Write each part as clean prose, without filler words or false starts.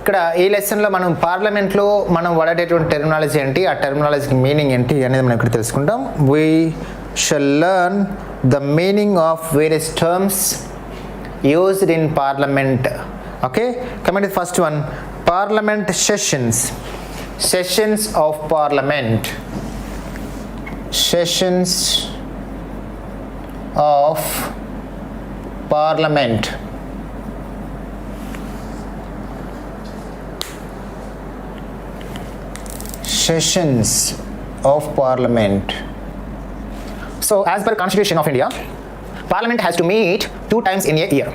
ఇక్కడ ఈ లెసన్లో మనం పార్లమెంట్లో మనం వాడేటువంటి టెర్మినాలజీ ఏంటి, ఆ టెర్మినాలజీకి మీనింగ్ ఏంటి అనేది మనం ఇక్కడ తెలుసుకుంటాం. We shall learn the meaning of various terms used in parliament. Okay, coming to the first one, parliament sessions. Sessions of parliament. Sessions of Parliament. Sessions of Parliament. So, as per Constitution of India, Parliament has to meet 2 times in a year.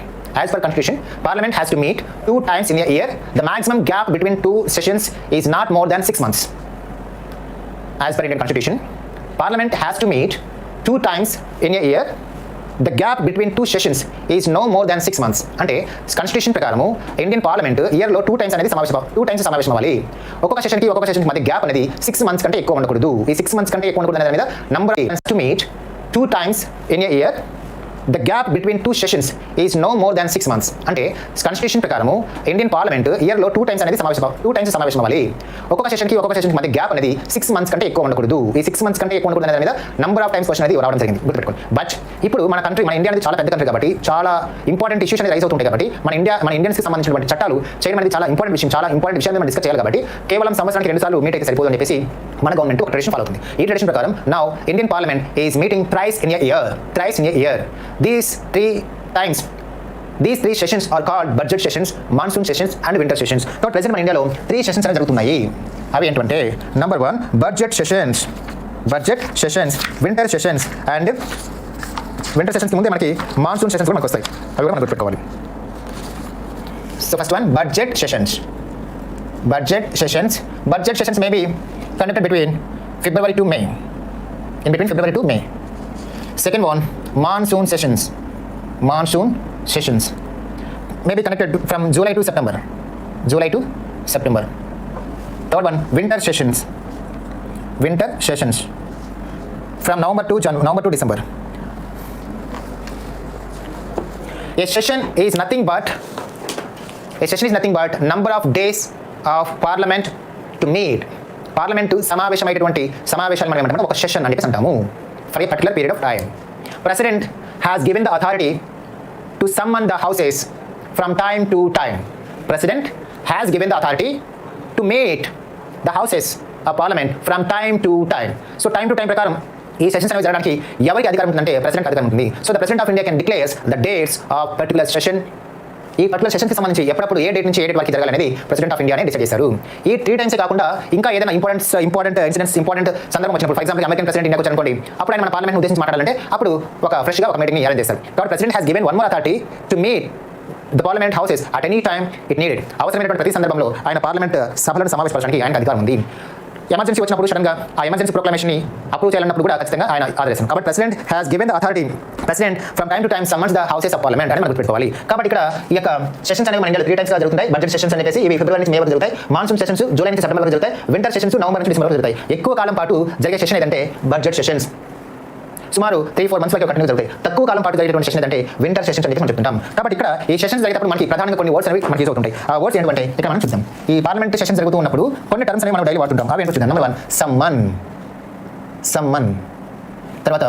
As per Constitution, Parliament has to meet 2 times in a year. The maximum gap between 2 sessions is not more than 6 months. As per Indian Constitution, Parliament has to meet 2 times in a year. The gap between 2 sessions is no more than 6 months. అంటే constitution ప్రకారము Indian parliament ఇయర్లో 2 times అనేది సమావేశం అవ్వాలి. ఒక్కొక్క సెషన్కి మధ్య gap అనేది 6 months కంటే ఎక్కువ ఉండకూడదు. ఈ 6 months కంటే ఎక్కువ ఉండకూడదు అనే దాని మీద number to meet 2 times in a year. The gap between 2 sessions is no more than 6 months. అంటే కాన్స్టిట్యూషన్ ప్రకారము ఇండియన్ పార్లమెంట్ ఇయర్లో 2 టైమ్స్ అనేది సమావేశం అవ్వాలి. ఒక్కొక్క సెషన్కి మధ్య గ్యాప్ అనేది 6 months కంటే ఎక్కువ ఉండకూడదు. ఈ 6 months కంటే ఎక్కువ ఉండకూడదు అనే దాని మీద నంబర్ ఆఫ్ టైమ్స్ క్వశ్చన్ అనేది రావడం జరిగింది, గుర్తుపెట్టుకోండి. బట్ ఇప్పుడు మన ఇండియా అనేది చాలా పెద్ద కంట్రీ కాబట్టి చాలా ఇంపార్టెంట్ ఇష్యూస్ అనేది రైజ్ అవుతుంటాయి కాబట్టి మన ఇండియన్స్కి సంబంధించినటువంటి చట్టాలు చేయడం అనేది చాలా ఇంపార్టెంట్ విషయాన్ని మనం డిస్కస్ చేయాలి. కాబట్టి కేవలం సంవత్సరానికి 2 సార్లు మీట్ అయితే సరిపోదని చెప్పేసి మన గవర్నమెంట్ ఒక ట్రెడిషన్ ఫాలో అవుతుంది. ఈ ట్రెడిషన్ ప్రకారం now Indian parliament is meeting thrice in a year. These 3 sessions are called budget sessions, monsoon sessions and winter sessions. So present మన ఇండియాలో 3 sessions అనేవి జరుగుతున్నాయి. అవి ఏంటంటే number 1 budget sessions, winter sessions and winter sessions కి ముందే మనకి monsoon sessions కూడా మనకు వస్తాయి. అవి కూడా మనం గుర్తుపెట్టుకోవాలి. So first one, budget sessions may be conducted between February to May. Second one, monsoon sessions may be conducted from July to September. Third one, winter sessions from November to December. A session is nothing but number of days of parliament to meet. Parliament సమావేశమైనటువంటి సమావేశాలు మనం ఏమంటాం, ఒక session అని చెప్పేసి అంటాము. For a particular period of time. President has given the authority to summon the houses from time to time. President has given the authority to meet the houses of parliament from time to time. So time to time ప్రకారం ఈ sessions అనేవి జరగడానికి ఎవరికి అధికారం ఉంటుందంటే president అధికారం ఉంటుంది. So the president of India can declares the dates of particular session. ఈ పర్టికులర్ సెషన్కి సంబంధించి ఎప్పుడప్పుడు ఏ డేట్ నుంచి ఏ డేట్ వరకు జరగాలనేది ప్రెసిడెంట్ ఆఫ్ ఇండియానే డిసైడ్ చేశారు. ఈ 3 times కాకుండా ఇంకా ఏదైనా ఇంపార్టెంట్ సందర్భం వచ్చినప్పుడు, ఫర్ ఎగ్జాంపుల్ అమెరికన్ ప్రెసిడెంట్ ఇండియాకి వచ్చారనుకోండి, అప్పుడు ఆయన మన పార్లమెంట్ ఉద్దేశించి మాట్లాడాలంటే అప్పుడు ఒక ఫ్రెష్గా ఒక మీటింగ్ అరేంజ్ చేస్తారు. కాబట్టి president has given 1 more authority to meet the parliament houses at any time it needed. అవసరమైనటువంటి ప్రతి సందర్భంలో ఆయన పార్లమెంట్ సభలను సమావేశపరచడానికి ఆయనకు అధికారం ఉంది. ఎమర్జెన్సీ వచ్చినప్పుడు సడన్గా ఆ ఎమర్జెన్సీ ప్రొక్లమేషన్ని అప్రూవ్ చేయాలన్నప్పుడు కూడా ఖచ్చితంగా ఆయన ఆదేశం. కాబట్టి president has given the authority. President from time to time summons the houses of parliament అని మనం గుర్తుపెట్టుకోవాలి. కాబట్టి ఇక్కడ ఈ యొక్క సెషన్స్ అనేవి మన ఇండియాలో 3 times జరుగుతాయి. బడ్జెట్ సెషన్స్ అనేసి ఇవి ఫిబ్రవరి నుంచి మే వరకు జరుగుతాయి. మాన్సూన్ సెషన్స్ జూలై నుంచి సెప్టెంబర్ వరకు జరుగుతాయి. వింటర్ సెషన్స్ నవంబర్ నుంచి డిసెంబర్ వరకు జరుగుతాయి. ఎక్కువ కాలం పాటు జరిగే సెషన్ ఏదంటే బడ్జెట్ సెషన్స్. సుమారు 3-4 months వరకు కంటిన్యూ జరుగుతాయి. తక్కువ కాలం పాటు జరిగేటువంటి సెషన్ ఏంటంటే వింటర్ సెషన్స్ అని మనం చెప్తుంటాం. కాబట్టి ఇక్కడ ఈ సెషన్స్ జరిగేటప్పుడు మనకి ప్రధానంగా కొన్ని వర్డ్స్ అనేవి మనకి యూజ్ అవుతుంటాయి. ఆ వర్డ్స్ ఏంటంటే ఇక్కడ మనం చూద్దాం. ఈ పార్లమెంట్ సెషన్స్ జరుగుతూ ఉన్నప్పుడు కొన్ని టర్మ్స్ అనేవి మనం డైలీ వాడుతుంటాం. అవి ఏంటో చూద్దాం. నెంబర్ 1 సమ్మన్, తర్వాత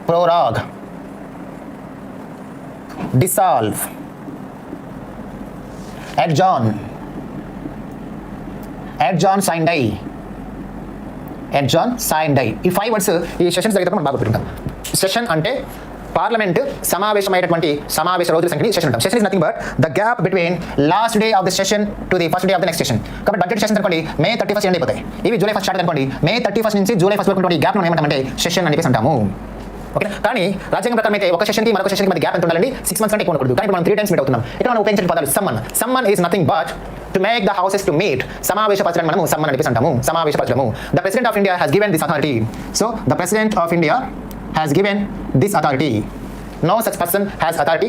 ప్రోరాగ్, డిసాల్వ్, అడ్జార్న్, సైండై. ఈ 5 words ఈ సెషన్స్ జరిగేటప్పుడు మనం బాగా గుర్తుంటాం. సెషన్ అంటే పార్లమెంట్ సమావేశమైనటువంటి సమావేశ రోజుల సంఖ్యని సెషన్ అంటాం. Session is nothing but the gap between last day of the session to the first day of the next session. కాబట్టి బడ్జెట్ సెషన్స్ అనుకోండి May 31st ఎండ్ అయిపోతాయి. ఇవి July 1st స్టార్ట్ అనుకోండి, May 31st నుంచి July 1st వరకు ఈ gap మనం ఏమంటామంటే సెషన్ అని చెప్పేసి అంటాము. ఓకే, కానీ రాజ్యాంగం ప్రకారం అయితే ఒక సెషన్కి మరొక సెషన్కి మధ్య గ్యాప్ ఎంత ఉండాలండి? 6 months కంటే ఎక్కువ ఉండకూడదు. కానీ మనం 3 times మీట్ అవుతున్నాం. ఇక్కడ మనం ఉపయోగించిన పదాలు summon is nothing but to make the houses to meet. సమావేశపరచడం మనము సమ్మన్ అని చెప్పేసి అంటాము. సమావేశపరచడము. The president of India has given this authority. So the president of India has given this authority. No such person has authority.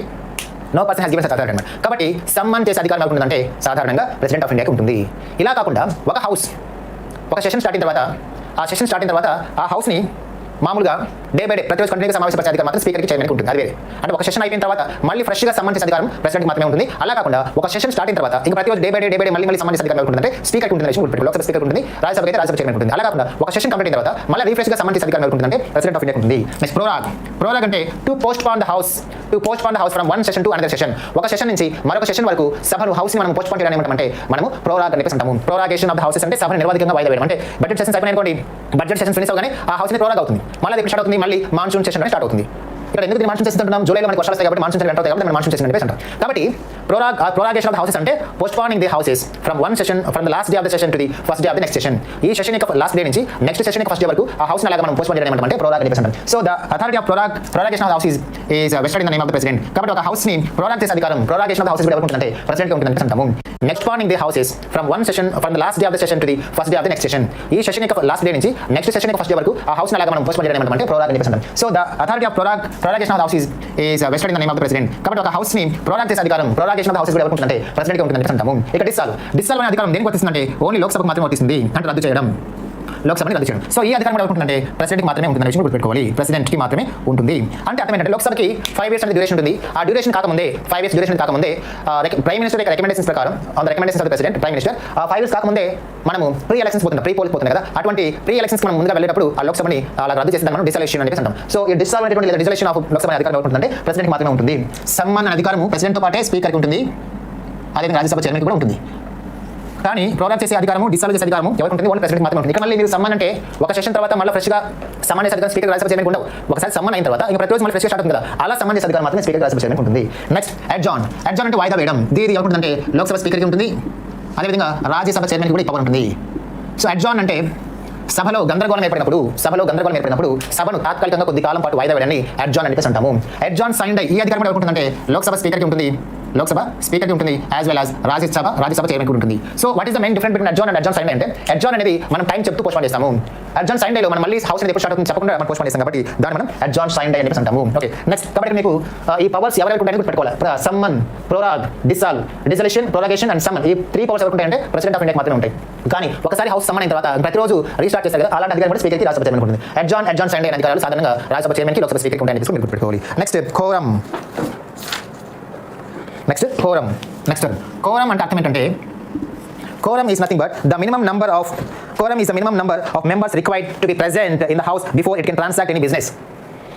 No person has given such authority అన్నమాట. కాబట్టి someone చేసే అధికారం ఎవరికి ఉంటుందంటే సాధారణంగా ప్రెసిడెంట్ ఆఫ్ ఇండియాకి ఉంటుంది. ఇలా కాకుండా ఒక సెషన్ స్టార్ట్ అయిన తర్వాత ఆ హౌస్ని మామూలుగా డే బై డే ప్రతిరోజు కంటిన్యూగా సమావేశపరిచే అధికారం మాత్రం స్పీకర్కి చైర్మన్కి ఉంటుంది. అది వేరే. అంటే ఒక సెషన్ అయిపోయిన తర్వాత మళ్ళీ ఫ్రెష్గా సంబంధించిన అధికారం ప్రెసిడెంట్కి మాత్రమే ఉంటుంది. అలా కాకుండా ఒక సెషన్ స్టార్ట్ అయిన తర్వాత ఇంకా ప్రతిరోజు డే బై డే మళ్ళీ సంబంధించిన అధికారం ఉంటుంది. అంటే స్పీకర్కి ఉంటుంది, లోక్సభ స్పీకర్ ఉంటుంది, రాజ్యసభ అయితే రాజ్యసభ చైర్మన్ ఉంటుంది. అలా కాకుండా ఒక సెషన్ కంప్లీట్ అయిన తర్వాత మళ్ళీ రీఫ్రెష్గా సంబంధించిన అధికారం ఉంటుంది, అంటే ప్రెసిడెంట్ ఆఫ్ ఇండియా ఉంటుంది. నెక్స్ట్ ప్రోరాగ్ అంటే to post pan the house from one session to another session. ఒక సెషన్ నుంచి మరొక సెషన్ వరకు సభను హౌస్ ని మనం పోస్ట్ పాన్ చేయడం ఏమంటామంటే మనము ప్రోరాగ్ అని అంటాము. ప్రోరాగేషన్ ఆఫ్ ద హౌసెస్ అంటే సభను నిర్వాధికంగా వాయిదా వేయడం. అంటే బడ్జెట్ సెషన్స్ అయిపోయిన అనుకోండి, బడ్జెట్ సెషన్స్ ఫినిష్ అవగానే ఆ హౌస్ ని ప్రోరాగ్ అవుతుంది. మళ్ళీ అది స్టార్ట్ అవుతుంది, మళ్ళీ మాన్సూన్ సెషన్ స్టార్ట్ అవుతుంది. ఇక్కడ ఎందుకు మాన్సూన్ సెషన్ అంటున్నాం? జూలైలో మనకు వర్షాలు వస్తాయి కాబట్టి మాన్సూన్ సెషన్ అవుతాయి కాబట్టి మనం మాన్సూన్ సెషన్ అని అంటాం. కాబట్టి ప్రోరాగేషన్ ఆఫ్ ద హౌసెస్ అంటే postponing the houses from one session from the last day of the session to the first day of the next session. ఈ సెషన్ యొక్క last day నుంచి next session యొక్క first day వరకు ఆ house అలాగా మనం post pan చేయడం అంటే ప్రోరాగ్ అని అంటాం. So the authority of prorogation of the house is vested in the name of the president. కాబట్టి ఒక హౌస్ ని ప్రోరాగ్ చేసే అధికారం ప్రోరాగేషన్ ఆఫ్ ద హౌసెస్ ఎవరికి ఉంటుందంటే ప్రెసిడెంట్ కి ఉంటుంది అంటాము. Postponing the houses from one session from the last day of the session to the first day of the next session. ఈ సెషన్ యొక్క లాస్ట్ డే నుంచి నెక్స్ట్ సెషన్ యొక్క first day వరకు ఆ హౌస్ అలాగా మనం పోస్ట్ పాన్ చేయడం అంటే ప్రోరాగ్ అని అంటాం. So the authority of prorogation of the house is vested in the name of the president. కాబట్టి ఒక హౌస్ ని ప్రోరాగ్ చేసే అధికారం ప్రోరాగేషన్ ఆఫ్ ద హౌసెస్ ఎవరికి ఉంటుందంటే ప్రెసిడెంట్ కి ఉంటుంది అంటాము. ఇక డిస్సాల్వ్ అనే అధికారం దేనికి వర్తిస్తుందంటే ఓన్లీ లోక్సభకు మాత్రమే వర్తిస్తుంది, అంటే రద్దు చేయడం, లోక్సభని రద్దు చేయడం. సో ఈ అధికారం కూడా ఉంటుందంటే ప్రెసిడెంట్కి మాత్రమే ఉంటుంది విషయం గుర్తుపెట్టుకోవాలి. ప్రెసిడెంట్కి మాత్రమే ఉంటుంది. అంటే అర్థం ఏంటంటే లోక్సభకి 5 years అనేది డ్యూరేషన్ ఉంటుంది. ఆ డ్యూరేషన్ కాకముందే 5 years డ్యూరేషన్ కాకముందే ప్రైమ్ మినిస్టర్ యొక్క రికమెండేషన్స్ ప్రకారం on the recommendations of the president prime minister 5 years కాకముందే మనము ప్రీ ఎలక్షన్స్ పోతుంది, ప్రీ పోల్ పోతుంది కదా. అటువంటి ప్రీ ఎలక్షన్స్ మనం ముందుగా వెళ్ళేటప్పుడు ఆ లోక్సభని అలా రద్దు చేసి మనం డిసాల్యూషన్ అని అంటాం. సో ఈ డిసాల్వ్ అనేటువంటి లేదా డిసాల్యూషన్ ఆఫ్ లోక్సభ అధికారం ఉంటుందంటే ప్రెసిడెంట్కి మాత్రమే ఉంటుంది. సమ్మన్ అనే అధికారము ప్రెసిడెంట్తో పాటే స్పీకర్కి ఉంటుంది, అదేవిధంగా రాజ్యసభ చైర్మన్కి కూడా ఉంటుంది. కానీ ప్రోగ్రామ్ చేసే అధికారము డిసాల్వ్ చేసే అధికారము ఎవరికి ఉంటుంది? ఓన్లీ ప్రెసిడెంట్ మాత్రమే ఉంటుంది. ఇక్కడ మళ్ళీ మీరు సమ్మన్ అంటే ఒక సెషన్ తర్వాత మళ్ళీ ఫ్రెష్గా సమ్మన్ చేసే అధికారం స్పీకర్ రాజ్యసభ చైర్మన్ ఉండవు. ఒకసారి సమ్మన్ అయిన తర్వాత ఇంకా ప్రతిరోజు మళ్ళీ ఫ్రెష్గా స్టార్ట్ అవుతుంది కదా, అలా సమ్మన్ చేసే అధికారం మాత్రమే స్పీకర్ రాజ్యసభ చైర్మన్ ఉంటుంది. నెక్స్ట్ అడ్జార్న్ అంటే వాయిదా వేయడం. దీని ఎవరికి ఉంటుందంటే లోక్సభ స్పీకర్కి ఉంటుంది, అదేవిధంగా రాజ్యసభ చైర్మన్కి కూడా ఈ పవర్ ఉంటుంది. సో అడ్జార్న్ అంటే సభలో గందరగోళం ఏర్పడినప్పుడు సభను తాత్కాలికంగా కొద్ది కాలం పాటు వాయిదా వేయడాన్ని అడ్జార్న్ అని అంటాము. అడ్జార్న్ సైన్ ఈ అధికారం కూడా ఉంటుందంటే లోక్సభ స్పీకర్కి ఉంటుంది, యాజ్ వెల్ యాజ్ రాజ్యసభ చైర్మన్కి ఉంటుంది. So what is the main difference between adjourn and adjourn sine అంటే అడ్జార్న్ అనేది మనం టైం చెప్తూ పోస్ట్ పోన్ చేస్తాము. అడ్జార్న్ సైన్ డేలో మనం మళ్ళీ హౌస్ ఎప్పుడు స్టార్ట్ అవుతుంది చెప్పకుండా మనం పోస్ట్ పోన్ చేస్తాం కాబట్టి దాన్ని మనం అడ్జార్న్ సైన్ డే అని అంటాము. ఓకే నెక్స్ట్ కాబట్టి మీకు ఈ పవర్స్ ఎవరైతే ఉంటాయని గుర్తుపెట్టుకోవాలి. సమ్మన్, ప్రోరాగ్, డిసాల్యూషన్, ప్రోరాగేషన్ అండ్ సమ్మన్, ఈ 3 powers ఎవరు ఉంటాయంటే ప్రెసిడెంట్ ఆఫ్ ఇండియాకి మాత్రమే ఉంటాయి. కానీ ఒకసారి హౌస్ సమ్మన్ అయిన తర్వాత ప్రతిరోజు రీస్టార్ట్ చేస్తారు కదా, అలాంటి అధికారం కూడా స్పీకర్కి రాజ్యసభ చైర్మన్ ఉంటుంది. అడ్జార్న్ సైన్ డే అధికారాలు సాధారణంగా రాజ్యసభ చైర్మన్కి లోక్సభ స్పీకర్కి ఉంటాయని మీరు గుర్తుపెట్టుకోవాలి. నెక్స్ట్ కోరం అంటే అర్థం ఏంటంటే quorum is nothing but the minimum number of members required to be present in the house before it can transact any business.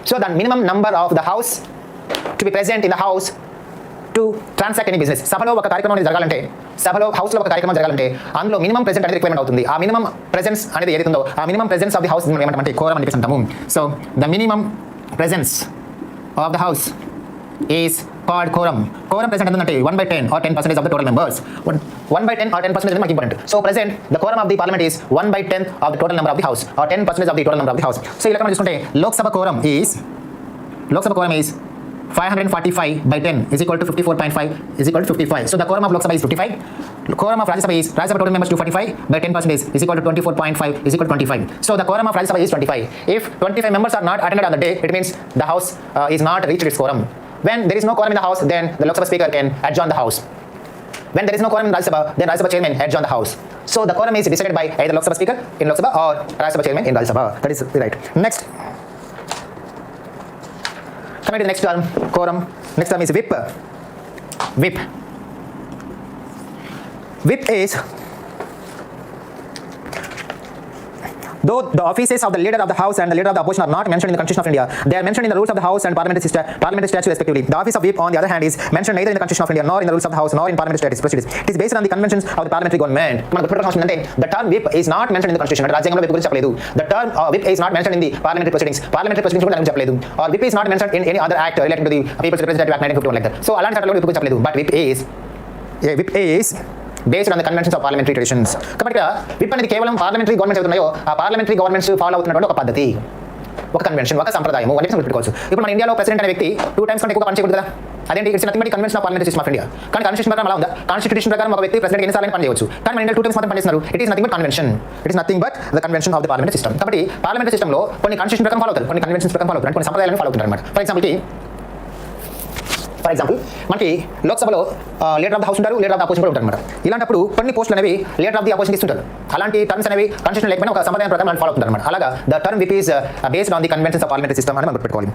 So the minimum number of the house to be present in the house to transact any business. సభలో ఒక కార్యక్రమం జరగాలంటే హౌస్లో ఒక కార్యక్రమం జరగాలంటే అందులో minimum present అనేది రిక్వైర్మెంట్ అవుతుంది. ఆ మినిమం ప్రెజెన్స్ అనేది ఏదైతే ఉందో ఆ minimum presence of the house ఏమంటామంటే కోరం అని అంటాము. So the minimum presence of the house is called quorum. Quorum present అంటే 1/10 or 10% of the total members. 1/10 or 10% is important. So present the quorum of the parliament is 1/10 of the total number of the house or 10% of the total number of the house. So ఇలా మనం చూసుకుంటే Lok Sabha quorum is 545/10 is equal to 54.5 is equal to 55. So the quorum of Lok Sabha is 55. Quorum of Rajya Sabha total members 245 by 10% is equal to 24.5 is equal to 25. So the quorum of Rajya Sabha is 25. If 25 members are not attended on the day, it means the house is not reached its quorum. When there is no quorum in the house, then the Lok Sabha speaker can adjourn the house. When there is no quorum in Rajya Sabha, then Rajya Sabha chairman adjourn the house. So the quorum is decided by either Lok Sabha speaker in Lok Sabha or Rajya Sabha chairman in Rajya Sabha. That is right. Next. Coming to the next term, quorum. Next term is whip. Whip is though the offices of the leader of the house and the leader of the opposition are not mentioned in the Constitution of India, they are mentioned in the rules of the house and parliamentary statute respectively. The office of whip, on the other hand, is mentioned neither in the Constitution of India nor in the rules of the house nor in parliamentary statutes. It is based on the conventions of the parliamentary government. The term whip is not mentioned in the Constitution. రాజ్యాంగంలో whip గురించి చెప్పలేదు. The term whip is not mentioned in the parliamentary proceedings. Parliamentary proceedings కూడా చెప్పలేదు. Or whip is not mentioned in any other act relating to the People's Representative Act 1951 like that. So అలాంటి చట్టాల్లో whip గురించి చెప్పలేదు. But whip is based on the conventions of parliamentary traditions. కాబట్టి whip అనేది కేవలం parliamentary governments అవుతున్నాయో ఆ parliamentary governments follow అవుతున్నటువంటి ఒక పద్ధతి, ఒక కన్వెన్షన్, ఒక సంప్రదాయం అని గుర్తుపెట్టుకోవచ్చు. ఇప్పుడు మన ఇండియాలో ప్రెసిడెంట్ అనే వ్యక్తి 2 times కంటే ఎక్కువ పని చేయకూడదు కదా. అదేంటి? It's nothing but convention of parliamentary system of India. కానీ కాన్స్టిట్యూషన్ ప్రకారం అలా ఉందా? కాన్స్టిట్యూషన్ ప్రకారం ఒక వ్యక్తి ప్రెసిడెంట్ ఎన్నిసార్లు పని చేయవచ్చు. కానీ మన ఇండియా 2 times మాత్రం పనిచేస్తున్నారు. It is nothing but convention. It is nothing but the convention of the parliamentary system. కాబట్టి పార్లమెంటరీ సిస్టంలో కొన్ని కాన్స్టిట్యూషన్ ప్రకారం ఫాలో అవుతారు, కొన్ని కన్వెన్షన్స్ ప్రకారం ఫాలో అవుతారు, కొన్ని సంప్రదాయాలను ఫాలో అవుతారు అనమాట. ఫర్ ఎగ్జాంపుల్కి ఫర్ ఎగ్జాంపుల్ మనకి లోక్సభలో లీడర్ ఆఫ్ ద హౌస్ ఉంటారు, లీడర్ ఆఫ్ ద అపోజిషన్ కూడా ఉంటారు అనమాట. ఇలాంటప్పుడు కొన్ని పోస్టులు అనేవి లీడర్ ఆఫ్ ది అపోజిషన్ ఇస్తుంటారు. అలాంటి టర్మ్స్ అనేవి కాన్స్టిట్యూషన్ లేకపోయినా ఒక సంప్రదాయం ప్రకారం మనం ఫాలో అవుతారు అనమాట. అలాగా the term whip is based on the conventions of parliamentary system అని మనం పెట్టుకోవాలి.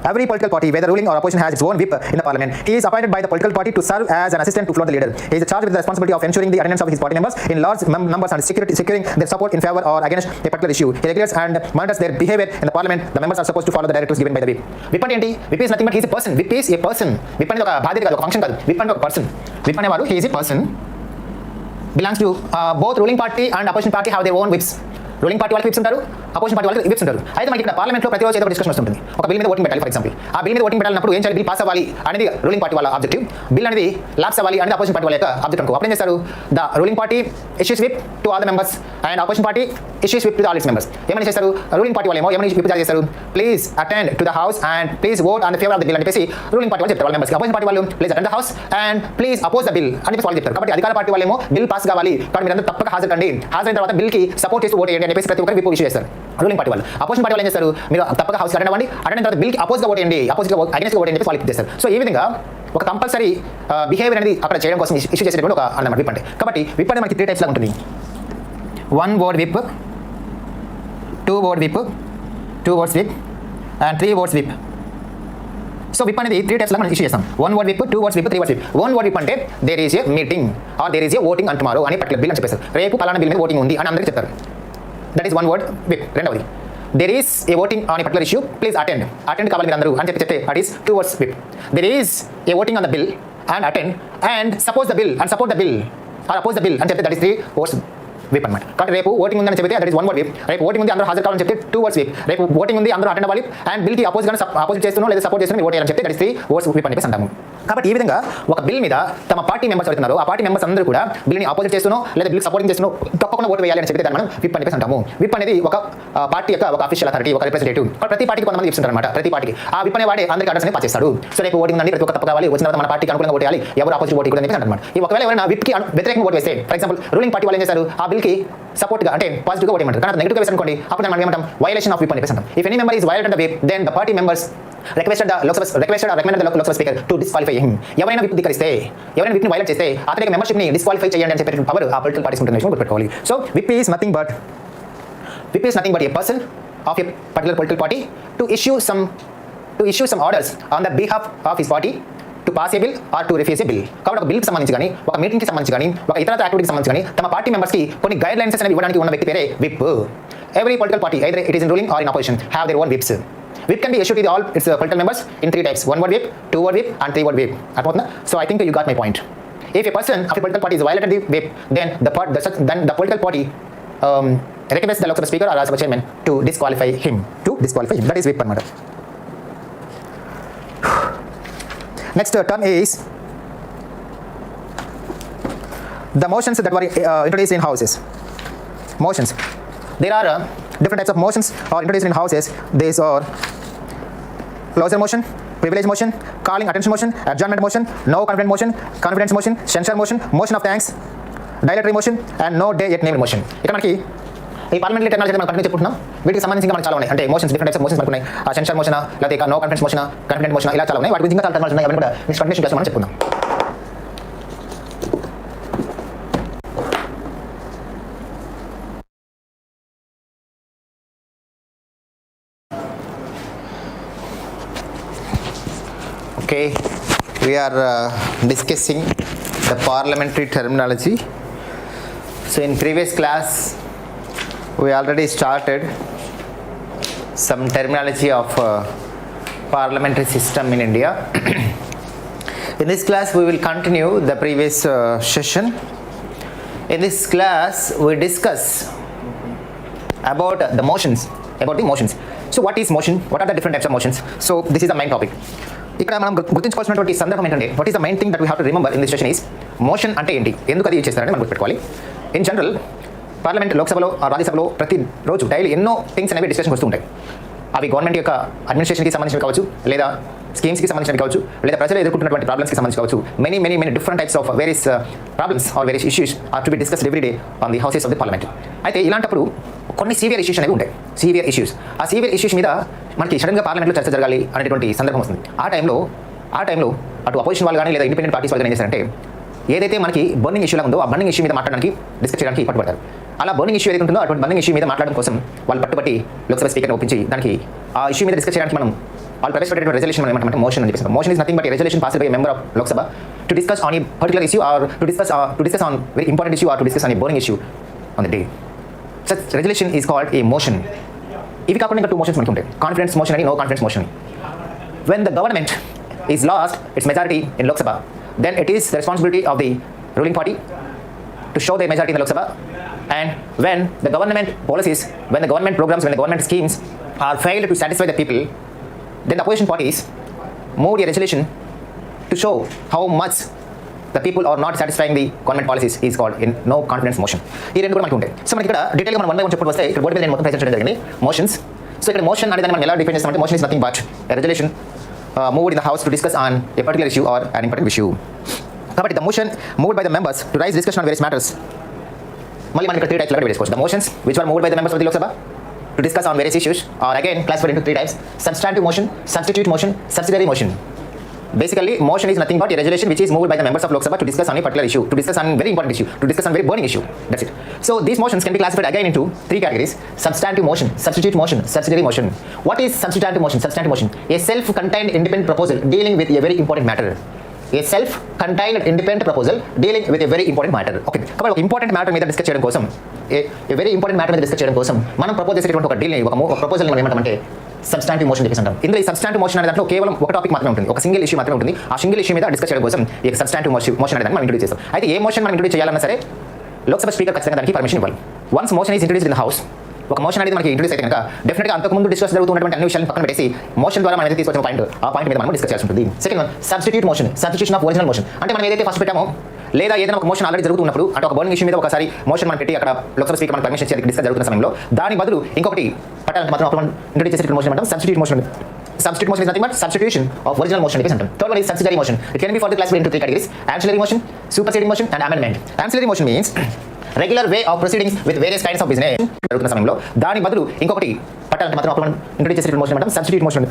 Every political party, whether ruling or opposition, has its own whip in the parliament. He is appointed by the political party to serve as an assistant to floor the leader. He is charged with the responsibility of ensuring the attendance of his party members in large numbers and securing their support in favor or against a particular issue. He regulates and monitors their behavior in the parliament. The members are supposed to follow the directives given by the whip. Whip అంటే ఏంటి? Whip is nothing but he is a person. Whip is a person. Whip అనేది ఒక బాధ్యత కాదు, ఒక function కాదు. Whip అంటే ఒక person. Whip అనేవారు he is a person. Belongs to both ruling party and opposition party have their own whips. Ruling party వాళ్ళకి విప్స్ ఉంటారు, అపోజిషన్ పార్టీ వాళ్ళకి విప్స్ ఉంటారు. అయితే మనకి ఇక్కడ పార్లమెంట్లో ప్రతిరోజు ఏదో డిస్కషన్ వస్తుంటుంది. ఒక బిల్ మీద ఓటింగ్ పెట్టాలి ఫర్ ఎగ్జాంపుల్. ఆ బిల్ మీద ఓటింగ్ పెట్టాలన్నప్పుడు ఏం చేయాలి? బిల్ పాస్ అవ్వాలి అనేది రూలింగ్ పార్టీ వాళ్ళ ఆబ్జెక్టివ్. బిల్ అనేది లాప్స్ అవ్వాలి అనేది అపోజిషన్ పార్టీ వాళ్ళ యొక్క ఆబ్జెక్ట్ అనుకో. అప్పుడు ఏం చేస్తారు? The ruling party issues whip to all the members and opposition party issues whip to all its members. ఏమని చేస్తారు? రూలింగ్ పార్టీ వాళ్ళు ఏమని విప్ జారీ చేస్తారు? Please attend to the house and please vote on the favour of the bill అని చెప్పేసి ruling party వాళ్ళు చెప్తారు వాళ్ళ మెంబర్స్కి. అపోజిషన్ పార్టీ వాళ్ళు please attend the house and please oppose the bill అని చెప్పేసి వాళ్ళు చెప్తారు. కాబట్టి అధికార పార్టీ వాళ్ళేమో బిల్ పాస్ కావాలి కాబట్టి మీరు అందరూ తప్పక హాజరండి, హాజరైన తర్వాత బిల్కి సపోర్ట్ చేసి ఓట్ చేయండి అని చెప్పేసి ప్రతి ఒక్కరికి విప్ ఇష్యూ చేస్తారు రూలింగ్ పార్టీ వాళ్ళు. అపోజిషన్ పార్టీ వాళ్ళు ఏం చేస్తారు? మీరు తప్పక హౌస్ అటెండ్ అవ్వండి, అటెండ్ తర్వాత బిల్కి అపోజ్గా ఓట్ చేయండి, అపోజిట్గా అగెన్స్ట్గా ఓట్ చేయండి వాళ్ళు చేస్తారు. సో ఈ విధంగా ఒక కంపల్సరీ బిహేవియర్ అనేది అక్కడ చేయడం కోసం ఇష్యూ చేసేటువంటి ఒక అన్నమాట విప్ అంటే. కాబట్టి విప్ అంటే మనకి 3 టైప్స్ లాగా ఉంటుంది. 1 word whip, 2 word whip, 2 words whip and 3 words whip. So whip అనేది 3 టైప్స్ లాగా మనం ఇష్యూ చేస్తాం. 1 word whip, 2 words whip, 3 words whip. 1 word whip అంటే there is a meeting or there is a voting and tomorrow అని particular bill అని చెప్పేస్తారు. రేపు పలానా బిల్ మీద ఓటింగ్ ఉంది అని అందరికీ చెప్తారు. That is 1 word whip. రెండవది there is a voting on a particular issue, please attend కావాలి మీరు అందరూ అని చెప్తే that is 2 words whip. There is a voting on the bill and attend and support the bill or oppose the bill అని చెప్తే that is 3 words whip అనమాట. కాబట్టి రేపు ఓటింగ్ ఉందని చెప్తే that is 1 word whip. రేపు ఓటింగ్ ఉంది అందరూ హాజరు కావాలని చెప్తే 2 words whip. రేపు ఓటింగ్ ఉంది అందరూ అటెండ్ అవ్వాలి అండ్ బిల్కి అపోజిట్ చేస్తున్నాం లేదా సపోర్ట్ చేస్తున్నాం ఓట్ చేయాలని చెప్తే that is 3 words whip అని చెప్పేసి అంటాము. కాబట్టి ఈ విధంగా ఒక బిల్ మీద తమ పార్టీ మెంబర్స్ అవుతున్నారు, ఆ పార్టీ మెంబర్స్ అందరూ కూడా బిల్ని ఆపోజిట్ చేస్తున్నాం లేదా బిల్ సపోర్టింగ్ చేస్తున్నాం తప్పకుండా ఓటు వేయాలి అని చెప్పి దాన్ని మనం విప్ అని అంటాము. విప్ అనేది ఒక పార్టీ యొక్క ఒక అఫీషియల్ అథారిటీ, ఒక రిప్రజెంటేటివ్. ప్రతి పార్టీకి కొంతమంది విప్స్ ఉంటారన్నమాట. ప్రతి పార్టీకి ఆ విప్ అనే వాడే అందరికీ ఆర్డర్స్ పాస్ చేస్తాడు. సో రేపు ఓటింగ్ ఉందని ప్రతి ఒక్క తప్ప కావాలి, వచ్చిన తర్వాత మన పార్టీకి అనుకూలంగా ఓటు వేయాలి, ఎవరు ఆపోజిట్ ఓటు అని చెప్పి అంటారు. ఈ ఒకవేళ ఎవరైనా విప్కి వ్యతిరేకంగా ఓటు వేస్తే ఫర్ ఎగ్జాంపుల్ రూలింగ్ పార్టీ వాళ్ళు ఏం చేస్తారు? ఆ బిల్కి సపోర్ట్గా అంటే పాజిటివ్గా ఓటు వేయమంటారు, కానీ నెగిటివ్గా వేసి అనుకోండి అప్పుడు మనం ఏమంటాం? వైలేషన్ ఆఫ్ విప్ అని చెప్పేసి అంటాం. If any member is violated the whip then the party members requested or recommended the Lok Sabha speaker to disqualify him. ఎవరైనా విప్ ధిక్కరిస్తే, ఎవరైనా విప్ని వైలేట్ చేస్తే అతనికి మెంబర్షిప్ని డిస్క్వాలిఫై చేయండి అని చెప్పే పవర్ ఆ పొలిటికల్ పార్టీస్ ఉంటుంది గుర్తుపెట్టుకోవాలి. So whip is nothing but a person of a particular political party to issue some orders on the behalf of his party to pass a bill or to refuse a bill. కాబట్టి ఒక బిల్కి సంబంధించి కానీ, ఒక మీటింగ్కి సంబంధించి కానీ, ఒక ఇతర యాక్టివిటీకి సంబంధించి కానీ తమ పార్టీ మెంబర్స్కి కొన్ని గైడ్ లైన్స్ అనేవి ఇవ్వడానికి ఉన్న వ్యక్తి పేరే whip. Every political party, either it is in ruling or in opposition, have their own whips. Whip can be issued to all its political members in 3 types: 1 word whip, 2 word whip and 3 word whip. So I think you got my point. If a person of a political party is violated the whip, then the political party requests the Lok Sabha speaker or Rajya Sabha chairman to disqualify him. That is whip anamata. Next term is the motions that were introduced in houses. Motions. There are different types of motions are introduced in houses. These are closer motion, privilege motion, calling attention motion, adjournment motion, no confidence motion, censure motion, motion of thanks, dilatory motion and no day yet named motion. ఇక్కడ మనకి ఈ parliamentary technology మనం continue చెప్పుకుంటున్నాం. వీటికి సంబంధించి మనకు చాలా ఉన్నాయి. అంటే motions, different types of motions మనకు ఉన్నాయి. సెన్సర్ మోషన్, లేకపోతే no confidence motion, confident motion, ఇలా చాలా ఉన్నాయి. వాటి గురించి ఇంకా చాలా టెక్నాలజీ ఉన్నాయి. అవన్నీ కూడా నెక్స్ట్ కంటిన్యూషన్ క్లాస్ మనం చెప్పుకుందాం. Okay, we are discussing the parliamentary terminology. So in previous class we already started some terminology of parliamentary system in India. In this class we will continue the previous session. In this class we discuss about the motions. So what is motion? What are the different types of motions? So this is the main topic. ఇక్కడ మనం గుర్తుంచుకోవాల్సినటువంటి సందర్భం ఏంటంటే what is the main thing that we have to remember in this session is motion అంటే ఏంటి, ఎందుకు అది use చేస్తారని మనం గుర్తుపెట్టుకోవాలి. ఇన్ జనరల్ పార్లమెంట్, లోక్సభలో, రాజ్యసభలో ప్రతిరోజు డైలీ ఎన్నో థింగ్స్ అనేవి డిస్కషన్ వస్తూ ఉంటాయి. అవి గవర్నమెంట్ యొక్క అడ్మినిస్ట్రేషన్కి సంబంధించినవి కావచ్చు, లేదా స్కీమ్స్కి సంబంధించినవి కావచ్చు, లేదా ప్రజలు ఎదుర్కొంటున్నటువంటి ప్రాబ్లమ్స్కి సంబంధించి కావచ్చు. Many different types of various problems or various issues are to be discussed every day on the houses of the parliament. అయితే ఇలాంటప్పుడు కొన్ని సీవియర్ ఇష్యూస్ అనేవి ఉంటాయి. సీవియర్ ఇష్యూస్, ఆ సీవియర్ ఇష్యూస్ మీద మనకి సడన్గా పార్లమెంట్లో చర్చ జరగాలి అనేటువంటి సందర్భం వస్తుంది. ఆ టైంలో అటు అపోజిషన్ వాళ్ళు కానీ లేదా ఇండిపెండెంట్ పార్టీస్ వాళ్ళు ఏం చేస్తారంటే ఏదైతే మనకి బర్నింగ్ ఇష్యూలా ఉందో ఆ బర్నింగ్ ఇష్యూ మీద మాట్లాడడానికి డిస్కస్ చేయడానికి పట్టుబడతారు. అలా బర్నింగ్ ఇష్యూ ఏదైతే ఉంటుందో అటువంటి బర్నింగ్ ఇష్యూ మీద మాట్లాడడం కోసం వాళ్ళు పట్టుబట్టి లోక్సభ స్పీకర్ని ఒప్పించి దానికి ఆ ఇష్యూ మీద డిస్కస్ చేయడానికి మనం వాళ్ళు ప్రవేశపెట్టే రెజల్యూషన్ ఏమంటే మోషన్ అని చెప్పేసి. Motion is nothing but resolution passed by member of Lok Sabha to discuss on a particular issue or to discuss on very important issue or to discuss on a burning issue on the day. Such resolution is called a motion. ఇవి కాకుండా ఇంకా 2 motions మనకి ఉంటాయి, confidence motion అని, no confidence motion. When the government is lost its majority in Lok Sabha, then it is the responsibility of the ruling party to show their majority in the Lok Sabha. And when the government policies, when the government programs, when the government schemes are failed to satisfy the people, then the opposition parties move a resolution to show how much the people are not satisfying the government policies is called in no confidence motion. ఈ రెండు కూడా మనకి ఉంటాయి. So మనకి ఇక్కడ డీటెయిల్గా మనం 1 by 1 చెప్పుకుంటూ వస్తే ఇక్కడ బోర్డు మీద నేను మొత్తం ప్రెజెంట్ చేయడం జరిగింది మోషన్స్. సో ఇక్కడ మోషన్ అనేది మనం ఎలా డిఫైన్ చేస్తామంటే motion is nothing but a resolution moved in the house to discuss on a particular issue or an important issue. కాబట్టి the motion moved by the members to raise discussion on various matters. మళ్ళీ మనం ఇక్కడ 3 types లాగా వేసుకోవచ్చు. The motions which were moved by the members of the Lok Sabha to discuss on various issues are again classified into 3 types: substantive motion, substitute motion, subsidiary motion. Basically, motion is nothing but a resolution which is moved by the members of Lok Sabha to discuss on a particular issue, to discuss on a very important issue, to discuss on a very burning issue. That's it. So these motions can be classified again into 3 categories: substantive motion, substitute motion, subsidiary motion. What is substantive motion? Substantive motion, a self-contained independent proposal dealing with a very important matter. A self-contained independent proposal dealing with a very important matter. Okay. కాబట్టి ఒక important matter మీద discuss చేయడం కోసం, a very important matter మీద discuss చేయడం కోసం మనం propose చేసేటువంటి ఒక డీల్, ఒక ప్రపోజల్ మనం ఏమంటామంటే సబ్స్టాంటివ్ మోషన్ చెప్పేసి అంటాం. ఇందులో ఈ సబ్స్టాంటివ్ మోషన్ అనే దాంట్లో కేవలం ఒక టాపిక్ మాత్రమే ఉంటుంది, ఒక సింగిల్ ఇష్యూ మాత్రమే ఉంటుంది. ఆ సింగిల్ ఇష్యూ మీద డిస్కస్ చేయడం కోసం ఈ సబ్స్టాంటివ్ మోషన్ అనేది మనం ఇంట్రొడ్యూస్ చేస్తాం. అయితే ఏ మోషన్ మనం ఇంట్రొడ్యూస్ చేయాలన్నా సరే లోక్సభ స్పీకర్ ఖచ్చితంగా దానికి పర్మిషన్ ఇవ్వాలి. Once motion is introduced in the house, ఒక మోషన్ అనేది మనకి ఇంట్రొడ్యూస్ అయితే కనుక డెఫినెట్గా అంతకుముందు డిస్కస్ జరుగుతున్నటువంటి అన్ని విషయాలను పక్కన పెట్టేసి మోషన్ ద్వారా మనం ఏదైతే తీసుకొచ్చిన పాయింట్ ఆ పాయింట్ మీద మనం డిస్కస్ చేయాల్సి ఉంటుంది. Second one substitute motion, substitution of original motion. అంటే మనం ఏదైతే ఫస్ట్ పెట్టామో లేదా ఏదైనా ఒక మోషన్ ఆల్రెడీ జరుగుతున్నప్పుడు అంటే ఒక బర్నింగ్ ఇష్యూ మీద ఒకసారి మోషన్ మనం పెట్టి అక్కడ లోక్సభ స్పీకర్ మనం పర్మిషన్ చేసి డిస్కస్ జరుగుతున్న సమయంలో దాని బదులు ఇంకొకటి పట్టాలంటే మాత్రం అప్పుడు ఇంట్రొడ్యూస్ చేసే మోషన్ అంటాం substitute motion. Substitute motion is nothing but substitution of original motion. Third one is subsidiary motion. It can be further classified into 3 categories: ancillary motion, superseding motion, and amendment. Ancillary motion means regular way of proceedings with various kinds of business. జరుగుతున్న సమయంలో దాని బదులు ఇంకొకటి పట్టాలంటే మాత్రం అప్పుడు introduce చేసే motion అంటాం substitute motion.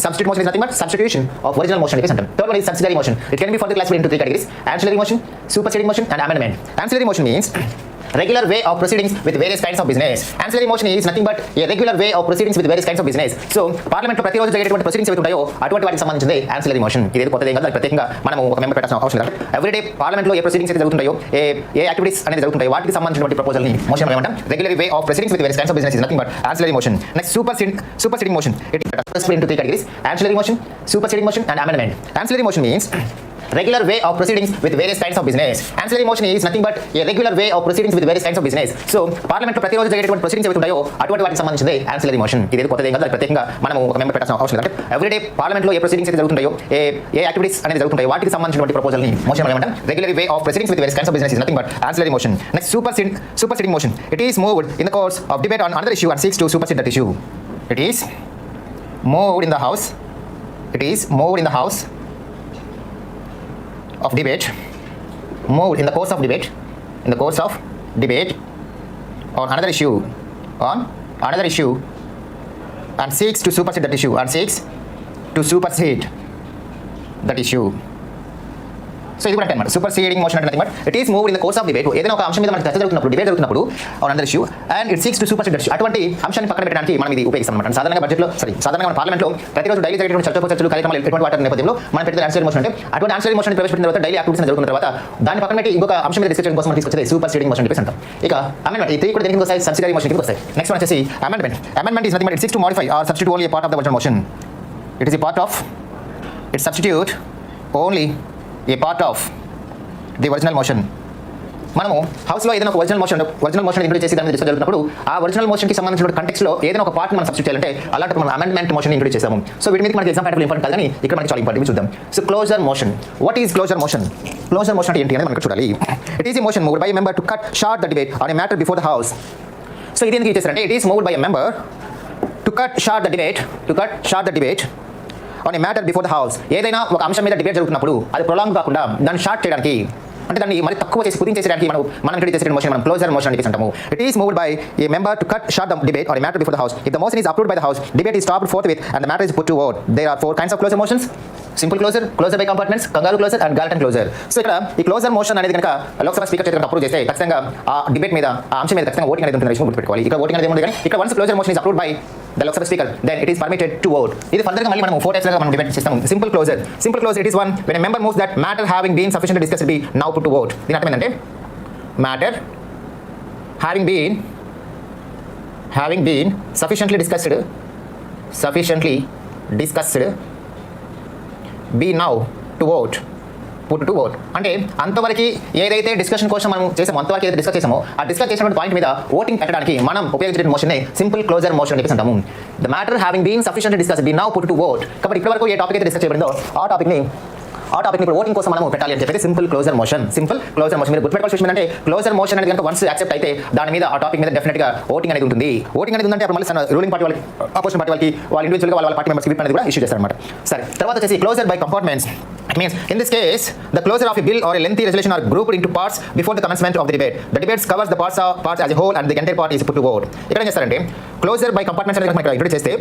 Substitute motion is nothing but substitution of original motion. Third one is subsidiary motion. It can be further classified into 3 categories: ancillary motion, superseding motion, and amendment. Ancillary motion means regular way of proceedings with various kinds of business. Ancillary motion is nothing but a regular way of proceedings with various kinds of business. So parliament లో ప్రతిరోజు జరిగేటువంటి proceedings ఏవైతే ఉంటాయో అటువంటి వాటికి సంబంధించింది ancillary motion. ఇదేదో కొత్తది ఏం కాదు, ప్రత్యేకంగా మనం ఒక మెంబర్ పెట్టాల్సిన అవసరం లేదు. ఎవ్రీడే పార్లమెంట్ లో ఏ ప్రొసీడింగ్స్ అయితే జరుగుతుంటాయో, ఏ యాక్టివిటీస్ అనేది జరుగుతుంటాయో వాటికి సంబంధించినటువంటి ప్రపోజల్ ని మోషన్ ఏమంటాం regular way of proceedings with various kinds of business is nothing but ancillary motion. Next superseding motion. It is classified into 3 categories: ancillary motion, superseding motion, and amendment. Ancillary motion means regular way of proceedings with various kinds of business. Ancillary motion is nothing but a regular way of proceedings with various kinds of business. So parliament లో ప్రతిరోజు జరిగేటువంటి proceedings ఏవైతే ఉంటాయో అటువంటి వాటికి సంబంధించింది ancillary motion. ఇదేదో కొత్తది ఏం కాదు, ప్రత్యేకంగా మనం ఒక మెంబర్ పెట్టాల్సిన అవసరం లేదు. ఎవ్రీడే పార్లమెంట్ లో ఏ ప్రొసీడింగ్స్ అయితే జరుగుతుంటాయో, ఏ యాక్టివిటీస్ అనేది జరుగుతుంటాయో వాటికి సంబంధించినటువంటి ప్రపోజల్ ని మోషన్ ఏమంటాం regular way of proceedings with various kinds of business is nothing but ancillary motion. Next superseding motion. It is moved in the course of debate on another issue and seeks to supersede that issue. It is moved in the house. It is moved in the house of debate, moved in the course of debate, in the course of debate on another issue and seeks to supersede that issue, and seeks to supersede that issue. So ఇది కూడా అనమాట superseding motion అంటే but it is move in the course of debate. ఏదైనా ఒక అంశం మీద మనకి చర్చ జరుగుతున్నప్పుడు, డిబేట్ జరుగుతున్నప్పుడు on other issue and it seeks to supersede that issue, అటువంటి అంశాన్ని పక్కన పెట్టడానికి మనం ఇది ఉపయోగిస్తాం అనమాట. సాధారణంగా మన పార్లమెంట్లో ప్రతిరోజు డైలీ జరిగేటువంటి చర్చలు కార్యక్రమాలు ఎటువంటి వాటి నేపథ్యంలో మనం పెట్టే ఆన్సర్ మోషన్ అంటే అటువంటి ఆన్సర్ మోషన్ ప్రవేశపెట్టిన తర్వాత డైలీ యాక్టివిటీస్ జరుగుతున్న తర్వాత దాన్ని పక్కన పెట్టి ఇంకొక అంశం మీద డిస్కస్ చేయడం కోసం తీసుకొచ్చేది సూపర్సీడింగ్ మోషన్ చెప్పేసి అంటాం. ఇక అమెండ్మెంట్, ఈ 3 కూడా దేనికి వస్తాయి? సబ్సిడరీ మోషన్ కిందకి వస్తాయి. నెక్స్ట్ వన్ వచ్చేసి amendment is nothing but it seeks to modify or substitute only part of the original motion. It is a part of, it substitute only a part of the original motion. మనము హౌస్లో ఏదైనా ఒక original motion introduce చేసి దాన్ని discuss జరుగుతున్నప్పుడు ఆ original మోషన్కి సంబంధించిన కంటెక్స్లో ఏదైనా ఒక పార్ట్ మనం సబ్స్టిట్యూట్ చేయాలంటే అలాంటి మనం అమెండ్మెంట్ మోషన్ ఇంట్రొడ్యూస్ చేసాము. సో వీటి మీద మనకి ఎగ్జామ్ ప్యాటర్న్ ఇంపార్టెంట్ కాదు, కానీ ఇక్కడ మనకి చాలా ఇంపార్టెంట్ చూద్దాం. So closure motion. What is closure motion? Closure motion అంటే ఏంటి అనేది మనకి చూడాలి. It is a motion moved by a member to cut short the debate on a matter before the house. So ఇది ఎందుకు ఇచ్చేసారంటే it is moved by a member to cut short the debate on a matter before the house. ఏదైనా ఒక అంశం మీద debate జరుగుతున్నప్పుడు అది prolong కాకుండా దాన్ని షార్ట్ చేయడానికి అంటే దాన్ని మరి తక్కువ చేసి కుదించేసేదానికి మనం ఇంట్రడ్యూస్ చేసే మోషన్ మనం క్లోజర్ మోషన్ అని అంటాము. It is moved by a member to cut short the debate or matter before the house. If the motion is approved by the house, debate is stopped forthwith and the matter is put to vote. There are 4 kinds of closure motions: simple closure, closure by compartments, kangaroo closure and guillotine closure. So ఇక్కడ ఈ closure motion అనేది కనుక Lok Sabha speaker చేత approve చేస్తే ఖచ్చితంగా ఆ debate మీద ఆ అంశం మీద ఖచ్చితంగా ఓటింగ్ అనేది ఉంటుంది విషయం గుర్తుపెట్టుకోవాలి. ఇక్కడ ఓటింగ్ అనేది ఉంది కానీ ఇక్కడ once closure motion is approved by the Lok Sabha speaker then it is permitted to vote. ఇది ఫర్దర్ గా మళ్ళీ మనం 4 టైప్స్ గా మనం డిబేట్ చేస్తాము. Simple closure it is one when a member moves that matter having been sufficiently discussed be now put to vote. దీని అర్థం ఏంటంటే matter having been sufficiently discussed be now to vote, put to vote. అంటే అంతవరకు ఏదైతే discussion కోసం మనం చేసామో అంతవరకు ఏదైతే డిస్కస్ చేసామో ఆ డిస్కస్ చేసిన పాయింట్ మీద ఓటింగ్ పెట్టడానికి మనం ఉపయోగించే మోషన్ సింపుల్ క్లోజర్ మోషన్ అని చెప్పేసి అంటాము. The matter having been sufficiently discussed be now put to vote. కాబట్టి ఇప్పటి వరకు ఏ టాపిక్ అయితే డిస్కస్ చేయబడిందో ఆ టాపిక్ని ఇప్పుడు ఓటింగ్ కోసం మనం పెట్టాలి అని చెప్పేసి సింపుల్ క్లోజర్ మోషన్. మీరు గుర్తుపెట్టుకోవాల్సిన విషయం అంటే క్లోజర్ మోషన్ అనేది కనుక వన్స్ యాక్సెప్ట్ అయితే దాని మీద ఆ టాపిక్ మీద డెఫినెట్గా ఓటింగ్ అనేది ఉంటుంది. ఓటింగ్ అనేది ఉందంటే అప్పుడు మళ్ళీ రూలింగ్ పార్టీ వాళ్ళకి, అపోజిషన్ పార్టీ వాళ్ళకి, వాళ్ళ ఇండివిజువల్గా వాళ్ళ పార్టీ మెంబర్స్ విప్ అనేది కూడా ఇష్యూ చేస్తారన్నమాట. సరే, తర్వాత వచ్చేసి closure by compartments. It means in this case the closure of a bill or a lengthy resolution are grouped into parts before the commencement of the debate. The debate covers the parts as a whole and the entire part is put to vote. ఇక్కడ ఏం చేస్తారంటే closure by compartments అనేది మనకి introduce చేస్తే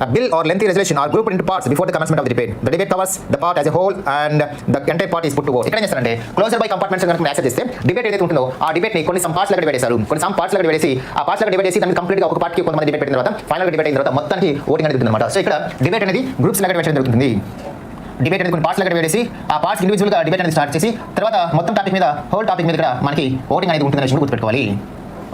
a bill or lengthy resolution are grouped into parts before the commencement of the debate. The debate covers the part as a whole and the entire part is put to vote. ఇక్కడ ఏం చేస్తారంటే closure by compartments కనుక accept చేస్తే debate ఏదైతే ఉంటుందో ఆ debate ని కొన్ని సమ్ పార్ట్స్ లాగా డివైడ్ చేస్తారు. డివైడ్ చేసి దాన్ని కంప్లీట్ గా ఒక పార్ట్ కి కొంతమంది డిబేట్ పెట్టిన తర్వాత ఫైనల్ గా డిబేట్ అయిన తర్వాత మొత్తానికి ఓటింగ్ అనేది ఉంటుందన్నమాట. సో ఇక్కడ డిబేట్ అనేది గ్రూప్స్ లాగా డివైడ్ చేయడం జరుగుతుంది. డిబేట్ అనేది కొన్ని పార్ట్స్ లాగా డివైడ్ చేసి ఆ పార్ట్స్ ఇండివిజువల్గా డిబేట్ అనేది స్టార్ట్ చేసి తర్వాత మొత్తం టాపిక్ మీద హోల్ టాపిక్ మీద కూడా మనకి ఓటింగ్ అనేది ఉంటుందని విషయం గుర్తుపెట్టుకోవాలి.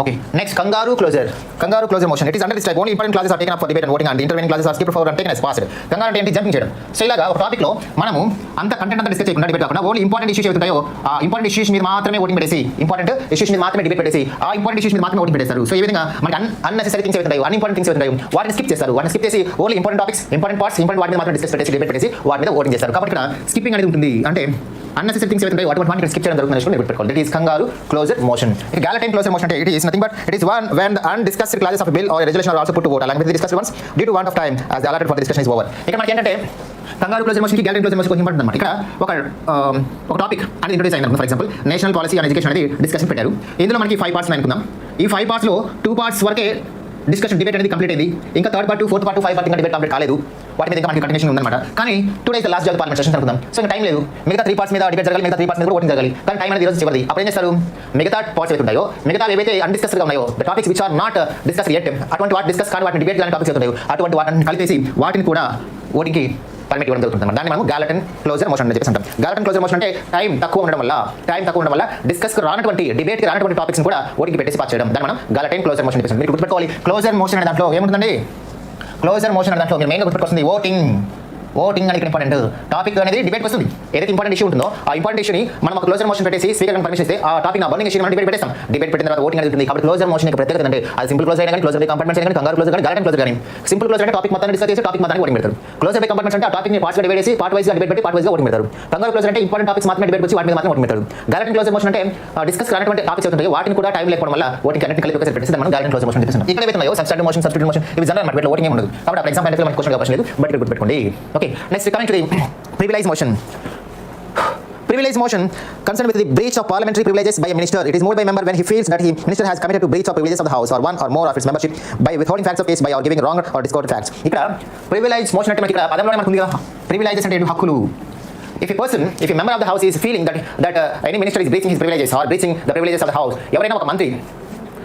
Okay, next kangaroo closure motion. It is under this type only important classes are taken up for debate and voting and the intervening classes are skipped forward and taken as passed. Kangaroo అంటే ఏంటి? Jumping చేయడం. So ఇలాగా ఒక topic లో మనము అంత content అంతా discuss చేయకుండా డిబేట్ కాకుండా ఓన్లీ ఇంపార్టెంట్ ఇష్యూస్ ఏవైతుంటాయో ఆ ఇంపార్టెంట్ ఇష్యూస్ మీద మాత్రమే ఓటింగ్ పెట్టేసి డిబేట్ పెట్టేసి ఆ ఇంపార్టెంట్ ఇష్యూస్ మీద మాత్రమే ఓటింగ్ పెట్టేస్తారు. సో ఈ విధంగా మనకి అన్నెసరీ థింగ్స్ ఏవైతుంటాయో అన్ఇంపార్టెంట్ థింగ్స్ ఏవైతుంటాయో వాటిని స్కిప్ చేస్తారు. వాటిని స్కిప్ చేసి only important topics, important parts, important వాటి మీద మాత్రం డిస్కస్ పెట్టేసి డిబేట్ పెట్టేసి వాటి మీద ఓటింగ్ చేస్తారు. కాబట్టి ఇక్కడ స్కిప్పింగ్ అనేది ఉంటుంది. అంటే unnecessary things ఏవైతుంటాయో అటువంటి వాటిని స్కిప్ చేయడం జరుగుతుంది. గుర్తుపెట్టుకోవాలి. That is kangaroo closure motion. Gallatin closure motion అంటే it is nothing but it is one when the undiscussed clauses of a bill or a resolution are also put to vote along with the discussed ones due to want of time as the allotted for the discussion is over. ఇక్కడ మనకి ఏంటంటే కంగారు closure motion కి gallery closure motion కొంచెం important అన్నమాట. ఇక్కడ ఒక topic అనేది ఇంట్రొడ్యూస్ అయింది. For example national policy and education అనేది డిస్కషన్ పెట్టారు. ఇందులో మనకి 5 పార్ట్స్ అనుకుందాం. ఈ 5 పార్ట్స్లో 2 పార్ట్స్ వరకే డిబేట్ అనేది కంప్లీట్ అయింది. ఇంకా 3rd part, 4th part, 5 part ఇంకా డిబేట్ కంప్లీట్ కాలేదు. వాటి మీద ఇంకా మనకి కంటిన్యూషన్ ఉందన్నమాట. కానీ 2 days last job parliament session అనుకుందాం. సో ఇంకా టైం లేదు. మిగతా 3 పార్ట్స్ మీద డిబేట్ జరగాలి, మిగతా 3 పార్ట్స్ మీద ఓటింగ్ జరగాలి. కానీ టైం అనేది ఈరోజు చివరిది. అప్పుడు ఏం చేస్తారు? మిగతా పార్ట్స్ ఏవైతే ఉంటాయో, మిగతా ఏవైతే అన్డిస్కస్డ్గా ఉన్నాయో, the topics which are not discuss yet, అటువంటి వాటి డిస్కస్ కానీ వాటిని డిబేట్ కానీ టాపిక్స్ ఉంటాయో అటువంటి వాటిని కలిపేసి వాటిని కూడా ఓటింగ్కి పర్మిట్ ఇవ్వడం జరుగుతుంది. దాన్ని మనం గాలటన్ క్లోజర్ మోషన్ అని చెప్పేసి అంటాం. గాలటన్ క్లోజర్ మోషన్ అంటే టైం తక్కువ ఉండడం వల్ల డిస్కస్ రానటువంటి డిబేట్ రానటువంటి టాపిక్స్ కూడా ఓటింగ్ పెట్టేసి పాస్ చేయడం. దాన్ని మనం గాలటన్ క్లోజర్ మోషన్ చెప్పేసి. మీరు గుర్తుపెట్టుకోవాలి, క్లోజర్ మోషన్ అనే దాంట్లో ఏముంటుందండి? క్లోజర్ మోషన్ అనే దాంట్లో మీరు మెయిన్గా గుర్తుపెట్టుకోవాల్సింది ఓటింగ్ అనేది ఇంపార్టెంట్. టాపిక్ అనేది డిబేట్ వస్తుంది. ఏదైతే ఇంపార్టెంట్ ఇష్యూ ఉంటుందో ఆ ఇంపార్టెంట్ ఇష్యూని మనం ఒక క్లోజర్ మోషన్ పెట్టేసి స్పీకర్ పర్మిషన్ ఇస్తే ఆ టాపిక్ బర్నింగ్ ఇష్యూ మనం డిబేట్ పెట్టేస్తాం. డిబేట్ పెట్టిన తర్వాత ఓటింగ్ అనేది ఉంటుంది. కాబట్టి క్లోజర్ మోషన్ ప్రత్యేకత అంటే అది సింపుల్ క్లోజర్ అయినా కానీ, క్లోజర్ బై కంపార్ట్మెంట్స్ అయినా కానీ, కంగారు క్లోజర్ కానీ, గాలటన్ క్లోజర్ కానీ. సింపుల్ క్లోజర్ అంటే టాపిక్ మొత్తాన్ని డిస్కస్ చేసి టాపిక్ మొత్తాన్ని ఓటింగ్ పెడతారు. క్లోజర్ బై కంపార్ట్మెంట్స్ అంటే ఆ టాపిక్ ని పార్ట్స్ గా డివైడ్ చేసి పార్ట్ వైజ్ గా డిబేట్ పెట్టి పార్ట్ వైజ్ గా ఓటింగ్ పెడతారు. కంగారు క్లోజర్ అంటే ఇంపార్టెంట్ టాపిక్స్ మాత్రమే డిబేట్ వచ్చి వాటి మీద మాత్రమే ఓటింగ్ పెడతారు. గాలటన్ క్లోజర్ మోషన్ అంటే డిస్కస్ కానటువంటి టాపిక్స్ అవుతుంటాయి వాటిని కూడా టైం లేకపోవడం వల్ల ఓటింగ్ కనెక్ట్ కలిపి ఒకసారి పెట్టేసి మనం గాలటన్ క్లోజర్ మోషన్ చెప్పేస్తాం. ఇక్కడ ఏవైతే ఉన్నాయో సబ్స్టిట్యూట్ మోషన్ ఇవి జనరల్ మాట ఓటింగ్ ఏమి ఉండదు. కాబట్టి ఫర్ ఎగ్జాంపుల్ మనకి క్వశ్చన్ అవసరం లేదు, బట్ ఇక్కడ గుర్తుపెట్టుకోండి. Okay, next coming to the privilege motion concerned with the breach of parliamentary privileges by a minister. It is moved by a member when he feels that the minister has committed to breach of privileges of the house or one or more of its membership by withholding facts of case by or giving wrong or distorted facts. ఇక్కడ privilege motion అంటే మనకి ఇక్కడ పదంలోనే మనకు ఉంది కదా, privileges అంటే హక్కులు. If a member of the house is feeling that any minister is breaching his privileges or breaching the privileges of the house, ఎవరైనా ఒక మంత్రి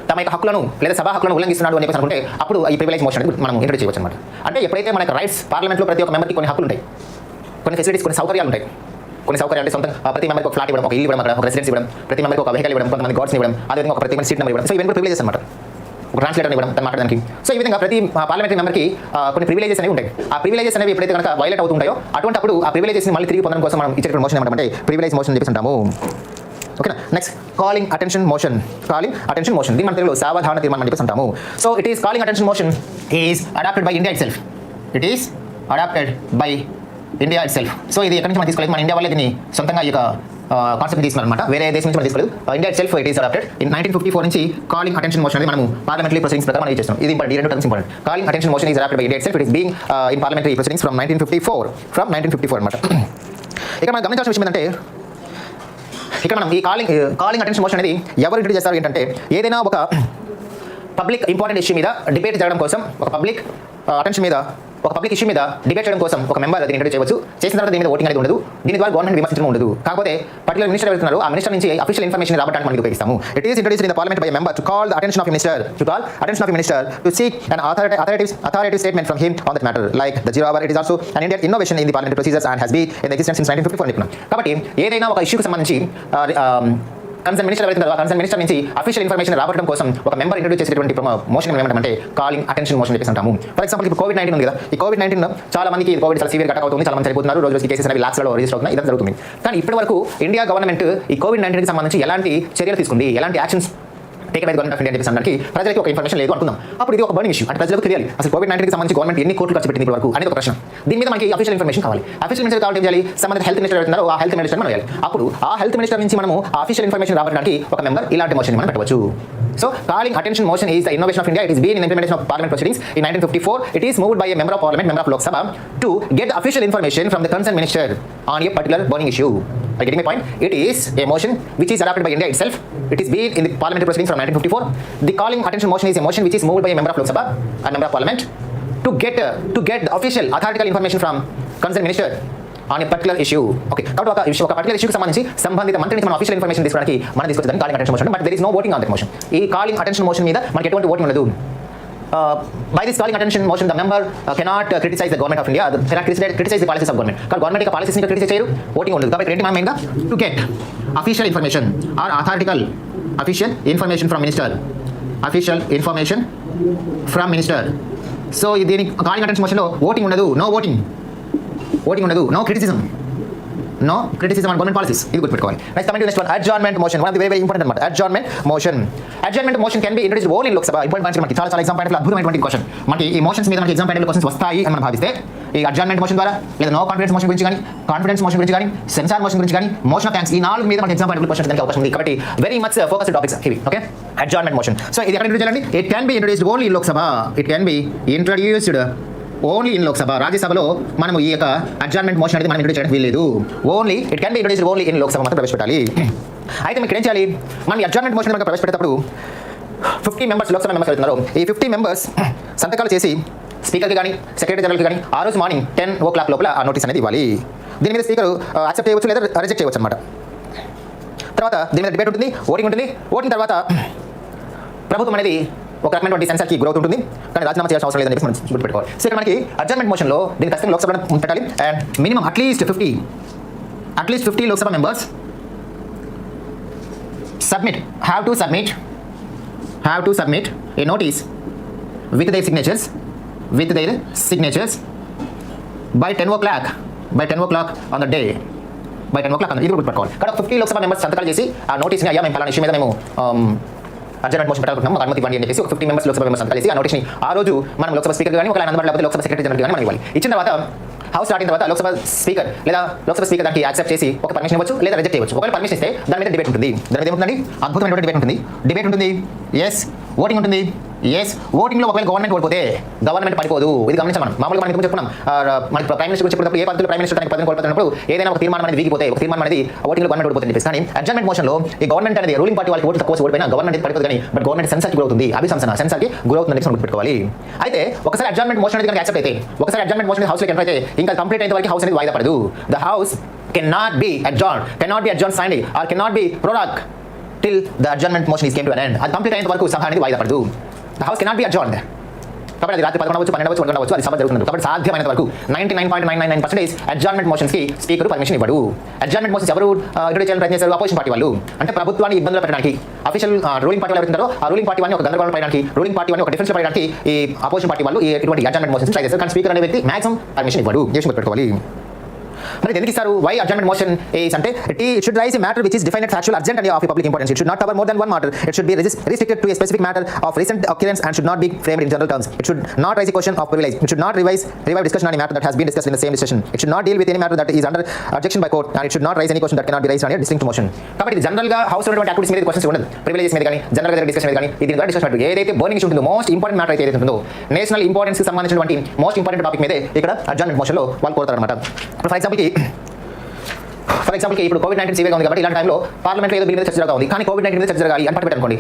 తమ యొక్క హక్కులను లేదా సభా హక్కులను ఉల్లంఘిస్తున్నాడు అని అనుకుంటే అప్పుడు ఈ ప్రివిలేజ్ మోషన్ అనేది మనం ఇంట్రడ్యూస్ చేయవచ్చు అనమాట. అంటే ఎప్పుడైతే మనకు రైట్స్ పార్లమెంట్లో ప్రతి ఒక్క మెంబర్కి కొన్ని హక్కులు ఉంటాయి, కొన్ని ఫెసిలిటీస్, కొన్ని సౌకర్యాలు ఉంటాయి. కొన్ని సౌకర్యాలు అంటే సొంత ప్రతి మెంబర్కి ఒక ఫ్లాట్ ఇవ్వడం, ఒక ఇల్లు ఇవ్వడం, అక్కడ ఒక రెసిడెన్స్ ఇవ్వడం, ప్రతి మెంబర్కి ఒక వెహికల్ ఇవ్వడం, కొంతమంది గార్డ్స్ ఇవ్వడం, అదేవిధంగా ఒక ప్రతి సీట్ నెంబర్ ఇవ్వడం. సో ఇవన్నీ కూడా ప్రివిలేజెస్ అనమాట. ఒక ట్రాన్స్లేటర్ ఇవ్వడం తను మాట్లాడడానికి. సో ఈ విధంగా ప్రతి పార్లమెంటరీ మెంబర్కి కొన్ని ప్రివిలేజెస్ అనేవి ఉంటాయి. ఆ ప్రివిలేజెస్ అనేవి ఎప్పుడైతే కనుక వైలేట్ అవుతుంటాయో అటువంటిప్పుడు ఆ ప్రివిలేజెస్ని మళ్ళీ తిరిగి పొందడం కోసం మనం ఇచ్చే మోషన్ ఏమంటే ప్రివిలేజ్ మోషన్ చెప్పేసి అంటాము. ఓకేనా. Next calling attention motion. దీని మన తెలుగులో సావధాన తీర్మానం అని చెప్పేసి అంటాము. So it is calling attention motion is adapted by India itself. So ఇది ఎక్కడి నుంచి మనం తీసుకోలేదు, మన ఇండియా వాళ్ళే దీన్ని సొంతంగా ఈ యొక్క కాన్సెప్ట్ తీసుకున్నారనమాట. వేరే దేశం నుంచి మనం తీసుకోలేదు. India itself it is adapted in 1954 నుంచి కాలింగ్ అటెన్షన్ మోషన్ అనేది మనం పార్లమెంటరీ ప్రొసీడింగ్స్ ప్రకారం మనం చేస్తాం. ఇది ఈ రెండు terms important. Calling attention motion is adapted by India itself. It is being in parliamentary proceedings from 1954 అనమాట. ఇక్కడ మనం గమనించాల్సిన విషయం ఏంటంటే ఇక్కడ మనం ఈ కాలింగ్ అటెన్షన్ మోషన్ అనేది ఎవరు ఇంట్రడ్యూస్ చేస్తారు ఏంటంటే, ఏదైనా ఒక పబ్లిక్ ఇంపార్టెంట్ ఇష్యూ మీద డిబేట్ జరగడం కోసం, ఒక పబ్లిక్ అటెన్షన్ మీద, ఒక పబ్లిక్ ఇష్యూ మీద డిబేట్ చేయడం కోసం ఒక మెంబర్ దీన్ని ఇంట్రడ్యూస్ చేయవచ్చు. చేసిన తర్వాత దీని మీద ఓటింగ్ అనేది ఉండదు. దీని ద్వారా గవర్నమెంట్ విమర్శించడం ఉండదు. కాకపోతే పర్టికులర్ మినిస్టర్ వెళ్తున్నారు, ఆ మినిస్టర్ నుంచి అఫీషియల్ ఇన్ఫర్మేషన్ రావడానికి మనం ఉపయోగిస్తాము. It is introduced in the parliament by a member to call the attention of minister to seek an authoritative statement from him on that matter, like the zero hour. It is also an Indian innovation in the parliamentary procedures and has been in existence since 1954 అనుకున్నాం. కాబట్టి ఏదైనా ఒక ఇష్యూకి సంబంధించి concern minister వెళ్తున్న తర్వాత concern minister నుంచి official information రావడం కోసం ఒక మెంబర్ ఇంట్రడ్యూస్ చేసేటువంటి మోషన్ ఏమంటామంటే కాలింగ్ అటెన్షన్ మోషన్ చెప్పేసి అంటాము. ఫర్ ఎగ్జాంపుల్ ఇప్పుడు కోవిడ్-19 ఉంది కదా, ఈ కోవిడ్-19 చాలా మందికి కోవిడ్ చాలా సివియర్ అటాక్ అవుతుంది, చాలా మంది చనిపోతున్నారు, రోజు కేసెస్ అనేవి లాక్స్లో రిజిస్టర్ అవుతున్నాయి, ఇదంతా జరుగుతుంది. కానీ ఇప్పటి వరకు ఇండియా గవర్నమెంట్ ఈ కోవిడ్-19కి సంబంధించి ఎలాంటి చర్యలు తీసుకుంది, ఎలాంటి actions take by government of India అని చెప్పేసి ప్రజలకి ఒక ఇన్ఫర్మేషన్ లేదు అనుకుందాం. అప్పుడు ఇది ఒక బర్నింగ్ ఇష్యూ, అంటే ప్రజలకు తెలియాలి అసలు కోవిడ్-19కి సంబంధించి గవర్నమెంట్ ఎన్ని కోట్లు ఖర్చు పెట్టింది వరకు అనేది ఒక ప్రశ్న. దీని మీద మనకి అఫీషియల్ ఇన్ఫర్మేషన్ కావాలి. అఫీషియల్ మినిస్టర్ కావాలి, ఏం చేయాలి, సంబంధిత హెల్త్ మినిస్టర్ వెళ్తున్నారు, ఆ హెల్త్ మినిస్టర్ మనం వేయాలి. అప్పుడు ఆ హెల్త్ మినిస్టర్ నుంచి మనము అఫీషియల్ ఇన్ఫర్మేషన్ రావడానికి ఒక మెంబర్ ఇలాంటి మోషన్ మనం పెట్టవచ్చు. So, calling attention motion is the innovation of India. It is been in the implementation of parliament proceedings in 1954. It is moved by a member of parliament, member of Lok Sabha, to get the official information from the concerned minister on a particular burning issue. Are you getting my point? It is a motion which is adopted by India itself. It is been in the parliamentary proceedings from 1954. The calling attention motion is a motion which is moved by a member of Lok Sabha, a member of parliament, to get the official authoritative information from concerned minister on a particular issue. Okay, కాబట్టి ఒక particular ఇష్యూకి సంబంధించి సంబంధిత మంత్రి నుంచి మనం official information తీసుకోవడానికి మనం తీసుకొచ్చేదాన్ని calling attention motion. But there is no voting on that motion. ఈ కాలింగ్ అటెన్షన్ మోషన్ మీద మనకి ఎటువంటి ఓటింగ్ ఉండదు. By this calling attention motion, the member cannot criticize the government of India, cannot criticize the policies of government. Because government యొక్క policies ని criticize చేయరు, voting ఉండదు. కాబట్టి ఏంటి మనం మెయిన్గా to get official information or authoritative official information from minister. So దీని calling attention మోషన్లో ఓటింగ్ ఉండదు, నో ఓటింగ్ ఉండదు, no criticism on government policies. ఇది గుర్తుపెట్టుకోవాలి. Next coming to next one, adjournment motion. One of the very important అన్నమాట adjournment motion can be introduced only in Lok Sabha. Important points మనకి చాలా exam పాయింట్లు అద్భుతమైనటువంటి క్వశ్చన్. మనకి ఈ మోషన్స్ మీద మనకి ఎగ్జామ్ పాయింట్లు క్వశ్చన్స్ వస్తాయి అని మనం భావిస్తే ఈ అడ్జార్న్మెంట్ మోషన్ ద్వారా, లేదా నో కాన్ఫిడెన్స్ మోషన్ గురించి కానీ, కాన్ఫిడెన్స్ మోషన్ గురించి కానీ, సెన్సార్ మోషన్ గురించి కానీ, మోషన్ ఆఫ్ థ్యాంక్స్, ఈ 4 మీద మనకి ఎగ్జామ్ పాయింట్లు క్వశ్చన్స్ దానికి అవకాశం ఉంది. కాబట్టి వెరీ మచ్ ఫోకస్డ్ టాపిక్స్ ఇవి. Okay, adjournment motion. సో ఇది ఎక్కడ ఇంట్రడ్యూస్ చేయాలండి? It can be introduced only in Lok Sabha. Only in Lok సభ. రాజ్యసభలో మనం ఈ యొక్క అడ్జార్న్మెంట్ మోషన్ అనేది మనం ఇంట్రడ్యూస్ చేయడానికి వీల్లేదు. Only it can be introduced only in Lok సభ మాత్రం ప్రవేశపెట్టాలి. అయితే మీకు ఏం చేయాలి, మనం ఈ అడ్జార్న్మెంట్ మోషన్ మనకు ప్రవేశపెట్టేటప్పుడు 50 మెంబర్స్ లోక్సభ మెంబర్స్ వెళ్తున్నారు. ఈ 50 మెంబర్స్ సంతకాలు చేసి స్పీకర్కి కానీ, సెక్రటరీ జనరల్కి కానీ ఆ రోజు మార్నింగ్ 10 o'clock లోపల ఆ నోటీస్ అనేది ఇవ్వాలి. దీని మీద స్పీకర్ యాక్సెప్ట్ చేయవచ్చు లేదా రిజెక్ట్ చేయవచ్చు అనమాట. తర్వాత దీని మీద డిబేట్ ఉంటుంది, ఓటింగ్ ఉంటుంది. ఓటింగ్ తర్వాత ప్రభుత్వం అనేది ఒక రకమైనటువంటి సెన్సార్కి గ్రోత్ ఉంటుంది, కానీ రాజీనామా చేయాల్సిన అవసరం లేదని చెప్పి మనం గుర్తుపెట్టుకోవాలి. సో ఇక్కడ మనకి అడ్జార్న్మెంట్ మోషన్లో దీని ఖచ్చితంగా లోక్సభలో పెట్టాలి. And minimum at least 50 Lok Sabha members have to submit a notice with their signatures by 10 o'clock on the day. By 10 o'clock ఇది గుర్తుపెట్టుకోవాలి. ఇక్కడ 50 లోక్సభ మెంబర్స్ సంతకాలు చేసి ఆ నోటీస్ని అయ్యా మేము పలానా ఇష్యూ మీద మేము అడ్జార్న్మెంట్ మోషన్ పెట్టాలనుకుంటున్నాము, అనుమతి ఇవ్వండి అని చెప్పేసి ఒక 50 మెంబర్స్ లోక్సభ మెంబర్స్ సంతకాలు చేసి ఆ నోటీస్ని ఆ రోజు మనం లోక్సభ స్పీకర్ కానీ, ఒకవేళ అందుబాటులో లేకపోతే లోక్సభ సెక్రటరీ జనరల్ కానీ మనం ఇవ్వాలి. ఇచ్చిన తర్వాత హౌస్ స్టార్ట్ అయిన తర్వాత లోక్సభ స్పీకర్ దానికి యాక్సెప్ట్ చేసి ఒక పర్మిషన్ ఇవ్వచ్చు లేదా రిజెక్ట్ చేయవచ్చు. ఒకవేళ పర్మిషన్ ఇస్తే దాని మీద డిబేట్ ఉంటుంది. దాని మీద ఏముంటుంది, అద్భుతమైనటువంటి డిబేట్ ఉంటుంది. ఎస్, ఓటింగ్ ఉంటుంది. ఎస్, ఓటింగ్లో ఒకవేళ గవర్నమెంట్ ఓడిపోతే గవర్నమెంట్ పడిపోదు. ఇది గమనించాం మనం. మామూలుగా మనం ఎందుకు చెప్పుకున్నాం, మనకి ప్రైమ్ మినిస్టర్ గురించి చెప్పినప్పుడు ఏ పద్ధతిలో ప్రైమ్ మినిస్టర్ తనకి పదవిని కోల్పోతున్నప్పుడు ఏదైనా ఒక తీర్మానం అనేది వీగిపోతే, ఒక తీర్మానం అనేది ఓటింగ్లో గవర్నమెంట్ ఓడిపోతుంది చెప్పేసి. కానీ అడ్జార్న్మెంట్ మోషన్లో ఈ గవర్నమెంట్ అనేది రూలింగ్ పార్టీ వాళ్ళకి ఓటు తక్కువ ఓడిపోయినా గవర్నమెంట్ పడిపోతుంది, కానీ బట్ గవర్నమెంట్ సెన్సార్కి గురవుతుంది, సెన్సార్కి గురవుతుందని మనం గుర్తుపెట్టుకోవాలి. అయితే ఒకసారి అడ్జార్న్మెంట్ మోషన్ అనేది యాక్సెప్ట్ అయితే, ఒకసారి అడ్జార్న్మెంట్ మోషన్ హౌస్లోకి ఎంటర్ అయితే ఇంకా కంప్లీట్ అయిన వరకు హౌస్ అనేది వాయిదా పడదు. The house cannot be adjourned finally or cannot be prorogued till the adjournment motion is came to an end. అది కంప్లీట్ అయిన వరకు సభ అనేది వాయిదా పడదు. The house cannot be adjourned. కాబట్టి అది రాత్రి 11 అవ్వచ్చు, 12 అవ్వచ్చు, 1 అవ్వచ్చు, అది సభ జరుగుతుంది. కాబట్టి సాధ్యమైనంత వరకు 99.999% అడ్జార్న్మెంట్ మోషన్స్కి స్పీకర్ పర్మిషన్ ఇవ్వడు. అడ్జార్న్మెంట్ మోషన్స్ ఎవరు ఇంట్రడ్యూస్ చేయాలని ప్రయత్నం చేశారు? అపోజిషన్ పార్టీ వాళ్ళు. అంటే ప్రభుత్వాన్ని ఇబ్బందులు పెట్టడానికి, అఫీషియల్ రూలింగ్ పార్టీ వాళ్ళు ఉంటారో ఆ రూలింగ్ పార్టీ వాడిని ఒక గందరగోళం పడడానికి, రూలింగ్ పార్టీ వాడిని ఒక డిఫెన్స్ పడడానికి ఈ అపోజిషన్ పార్టీ వాళ్ళు ఇటువంటి అడ్జార్న్మెంట్ మోషన్స్ ట్రై చేస్తారు. కానీ స్పీకర్ అనే వ్యక్తి మాక్సిమం పర్మిషన్ ఇవ్వడు. చేసి పెట్టుకోవాలి. మరి ఎందుకు ఇస్తారు? వై అడ్జార్న్మెంట్ మోషన్ ఈస్ అంటే it should raise a matter which is defined as factual, urgent and of a public importance. It should not cover more than one matter. It should be restricted to a specific matter of recent occurrence and should not be framed in general terms. It should not raise a question of privilege. It should not revive discussion on a matter that has been discussed in the same discussion. It should not deal with any matter that is under objection by court, and it should not raise any question that cannot be raised on a distinct motion. కాబట్టి general గా house లో ఉన్నటువంటి activities మీద questions ఉండదు, privileges మీద కానీ, general గా discussion మీద కానీ, ఇది డిస్కషన్ మ్యాటర్ ఏదైతే బర్నింగ్ ఇష్యూ ఉంటుందో, మోస్ట్ ఇంపార్టెంట్ మ్యాటర్ అయితే ఏదైతే ఉంటుందో, నేషనల్ ఇంపార్టెన్స్ కి సంబంధించినటువంటి మోస్ట్ ఇంపార్టెంట్ టాపిక్ మీదే ఇక్కడ అడ్జార్న్మెంట్ మోషన్ లో వాళ్ళు కోరుతారు అనమాట. ఫర్ ఎగ్జాంపుల్ కి ఫర్ ఎగ్జాంపుల్ ఇప్పుడు కోవిడ్-19 సీరియస్గా ఉంది కాబట్టి ఇలాంటి టైంలో పార్లమెంట్లో ఏదో బిల్ మీద చర్చ జరగాలి ఉంది, కానీ కోవిడ్-19 మీద చర్చ జరగాలి అని పట్టుబెట్టుకోండి.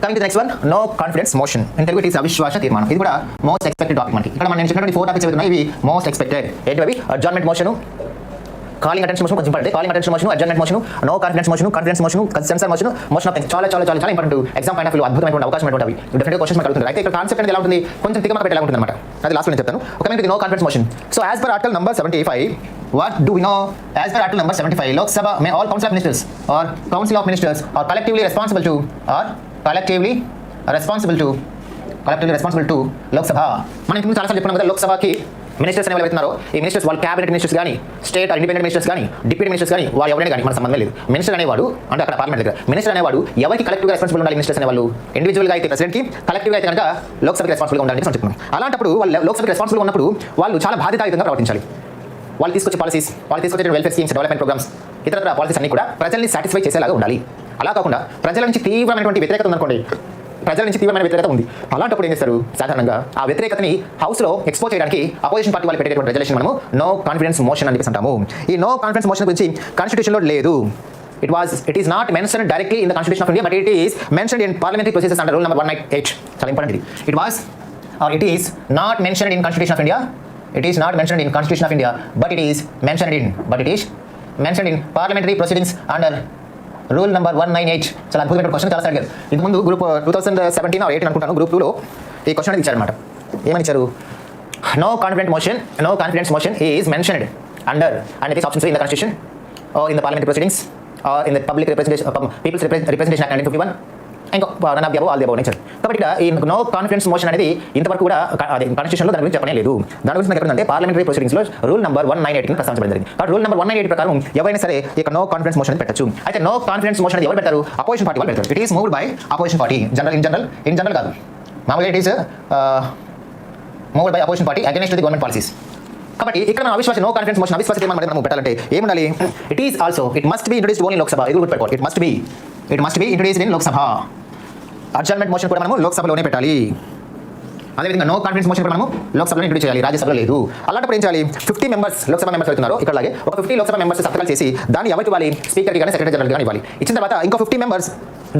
Coming to the next one, no confidence motion. In Telugu it is అవిశ్వాస తీర్మానం. ఇది కూడా మోస్ట్ ఎక్స్పెక్టెడ్ డాక్యుమెంట్. ఇక్కడ మనం నేను చెప్పినటువంటి 4 టాపిక్స్ చెప్తున్నా, ఇవి మోస్ట్ ఎక్స్పెక్టెడ్. ఏంటి అవి? Adjournment motion, calling attention motion కొంచెం important. Calling attention motion, adjournment motion, no confidence motion, confidence motion, censure motion, motion of thanks. చాలా చాలా చాలా చాలా important. Exam point of view అద్భుతమైన అవకాశం అవి డెఫినెట్ క్వశ్చన్స్ మనకు అడుగుతుంది. అయితే ఇక్కడ కాన్సెప్ట్ అనేది ఎలా ఉంటుంది, కొంచెం తికమక పెట్టేలా ఉంటుంది అనమాట. అది లాస్ట్ నేను చెప్తాను. Coming to the no confidence motion. So as per article number 75, what do we know? As per article number 75, Lok Sabha may all council of ministers or council of ministers are collectively responsible to Lok Sabha. మనం ఇంతకు చాలాసార్లు చెప్పుకున్నాం కదా, లోక్ సభకి ministers అనే వాళ్ళు వెళ్తున్నారో, ఈ మినిస్టర్స్ వాళ్ళు క్యాబినెట్ మినిస్టర్స్ కానీ, స్టేట్ ఇండిపెండెంట్ మినిస్టర్స్ కానీ, డిప్యూటీ మినిస్టర్స్ కానీ, వాళ్ళు ఎవరైనా కానీ మన సంబంధం లేదు. మినిస్టర్ అనేవాడు అంటే అక్కడ పార్లమెంట్ దగ్గర మినిస్టర్ అనేవాడు ఎవరికి కలెక్టివ్గా రెస్పాన్సిబుల్ ఉండాలి? మినిస్టర్స్ అనేవాళ్ళు ఇండివిజువల్గా అయితే ప్రెసిడెంట్కి, కలెక్టివ్గా అయితే కనుక లోక్సభకి రెస్పాన్సిబుల్గా ఉండాలని చెప్తున్నాం. అలాంటప్పుడు వాళ్ళు లోక్సభకి రెస్పాన్సిబుల్గా ఉన్నప్పుడు వాళ్ళు చాలా బాధ్యతాయుతంగా ప్రవర్తించాలి. వాళ్ళు తీసుకొచ్చే పాలసీస్, వాళ్ళు తీసుకొచ్చే వెల్ఫేర్ స్కీమ్స్, డెవలప్మెంట్ ప్రోగ్రామ్స్, ఇతర పాలసీస్ అన్ని కూడా ప్రజల్ని సాటిస్ఫై చేసేలాగా ఉండాలి. అలా కాకుండా ప్రజల నుంచి తీవ్రమైనటువంటి వ్యతిరేకత ఉందనుకోండి, ప్రజల నుంచి తీవ్రమైన వ్యతిరేకత ఉంది, అలాంటప్పుడు ఏం చేస్తారు? సాధారణంగా ఆ వ్యతిరేకతని హౌస్లో ఎక్స్పోజ్ చేయడానికి అపోజిషన్ పార్టీ వాళ్ళు పెట్టేటువంటి రెజల్యూషన్ మనము నో కాన్ఫిడెన్స్ మోషన్ అని చెప్పేసి అంటాము. ఈ నో కాన్ఫిడెన్స్ మోషన్ గురించి కాన్స్టిట్యూషన్లో లేదు. It is not mentioned directly in the Constitution of India, but it is mentioned in parliamentary procedures under rule number 198. చాలా ఇంపార్టెంట్ ఇది. It is not mentioned in Constitution of India. It is not mentioned in Constitution of India, but it is mentioned in parliamentary proceedings under rule number 198. చాలా అద్భుతమైన question, చాలా అడిగారు. ఇది ముందు group 2017 or 18 అనుకుంటాను, group 2లో ఈ క్వశ్చన్ అనేది ఇచ్చారనమాట. ఏమని ఇచ్చారు? No confidence motion is mentioned under and it is option 3 in the constitution or in the parliamentary proceedings or in the public representation people's representation act 1951. ఇంకో none of the above all the above nature. కాబట్టి ఇక్కడ ఈ no confidence motion అనేది ఇంతవరకు కూడా కాన్స్టిట్యూషన్లో దాని గురించి చెప్పనే లేదు. దాని గురించి ఎక్కడ ఉందంటే పార్లమెంటరీ ప్రొసీడింగ్స్లో రూల్ నెంబర్ 198 ప్రస్తావించబడింది జరిగింది. కాబట్టి రూల్ నెంబర్ 198 ప్రకారం ఎవరైనా సరే ఇక నో కాన్ఫిడెన్స్ మోషన్ పెట్టచ్చు. అయితే నో కాన్ఫిడెన్స్ మోషన్ ఎవరు పెడతారు? అపోజిషన్ పార్టీ వాళ్ళు పెడతారు. It is moved by opposition party. In general కాదు, మామూలుగా it is moved by opposition party against the government policies. కాబట్టి ఇక్కడ మనం అవిశ్వాస నో కాన్ఫిడెన్స్ మోషన్ అవిశ్వాస తీర్మానం మనం పెట్టాలంటే ఏముండాలి? It must be introduced only Lok Sabha. ఇది గుర్తుపెట్టుకోవాలి. It must be introduced in Lok Sabha. Adjournment motion కూడా మనము లోక్సభలోనే పెట్టాలి. అదేవిధంగా నో కాన్ఫిడెన్స్ మోషన్ కూడా మనము లోక్సభలో ఇంట్రొడ్యూస్ చేయాలి, రాజ్యసభలో లేదు. అలాంటప్పుడు ఏం చేయాలి? 50 మెంబర్స్ లోక్సభ మెంబర్స్ వెళ్తున్నారు, ఇక్కడ అలాగే ఒక 50 లోక్సభ మెంబర్స్ సంతకాలు చేసి దాన్ని ఎవరికి ఇవ్వాలి? స్పీకర్కి కానీ సెక్రటరీ జనరల్ కానీ ఇవ్వాలి. ఇచ్చిన తర్వాత ఇంకో 50 మెంబర్స్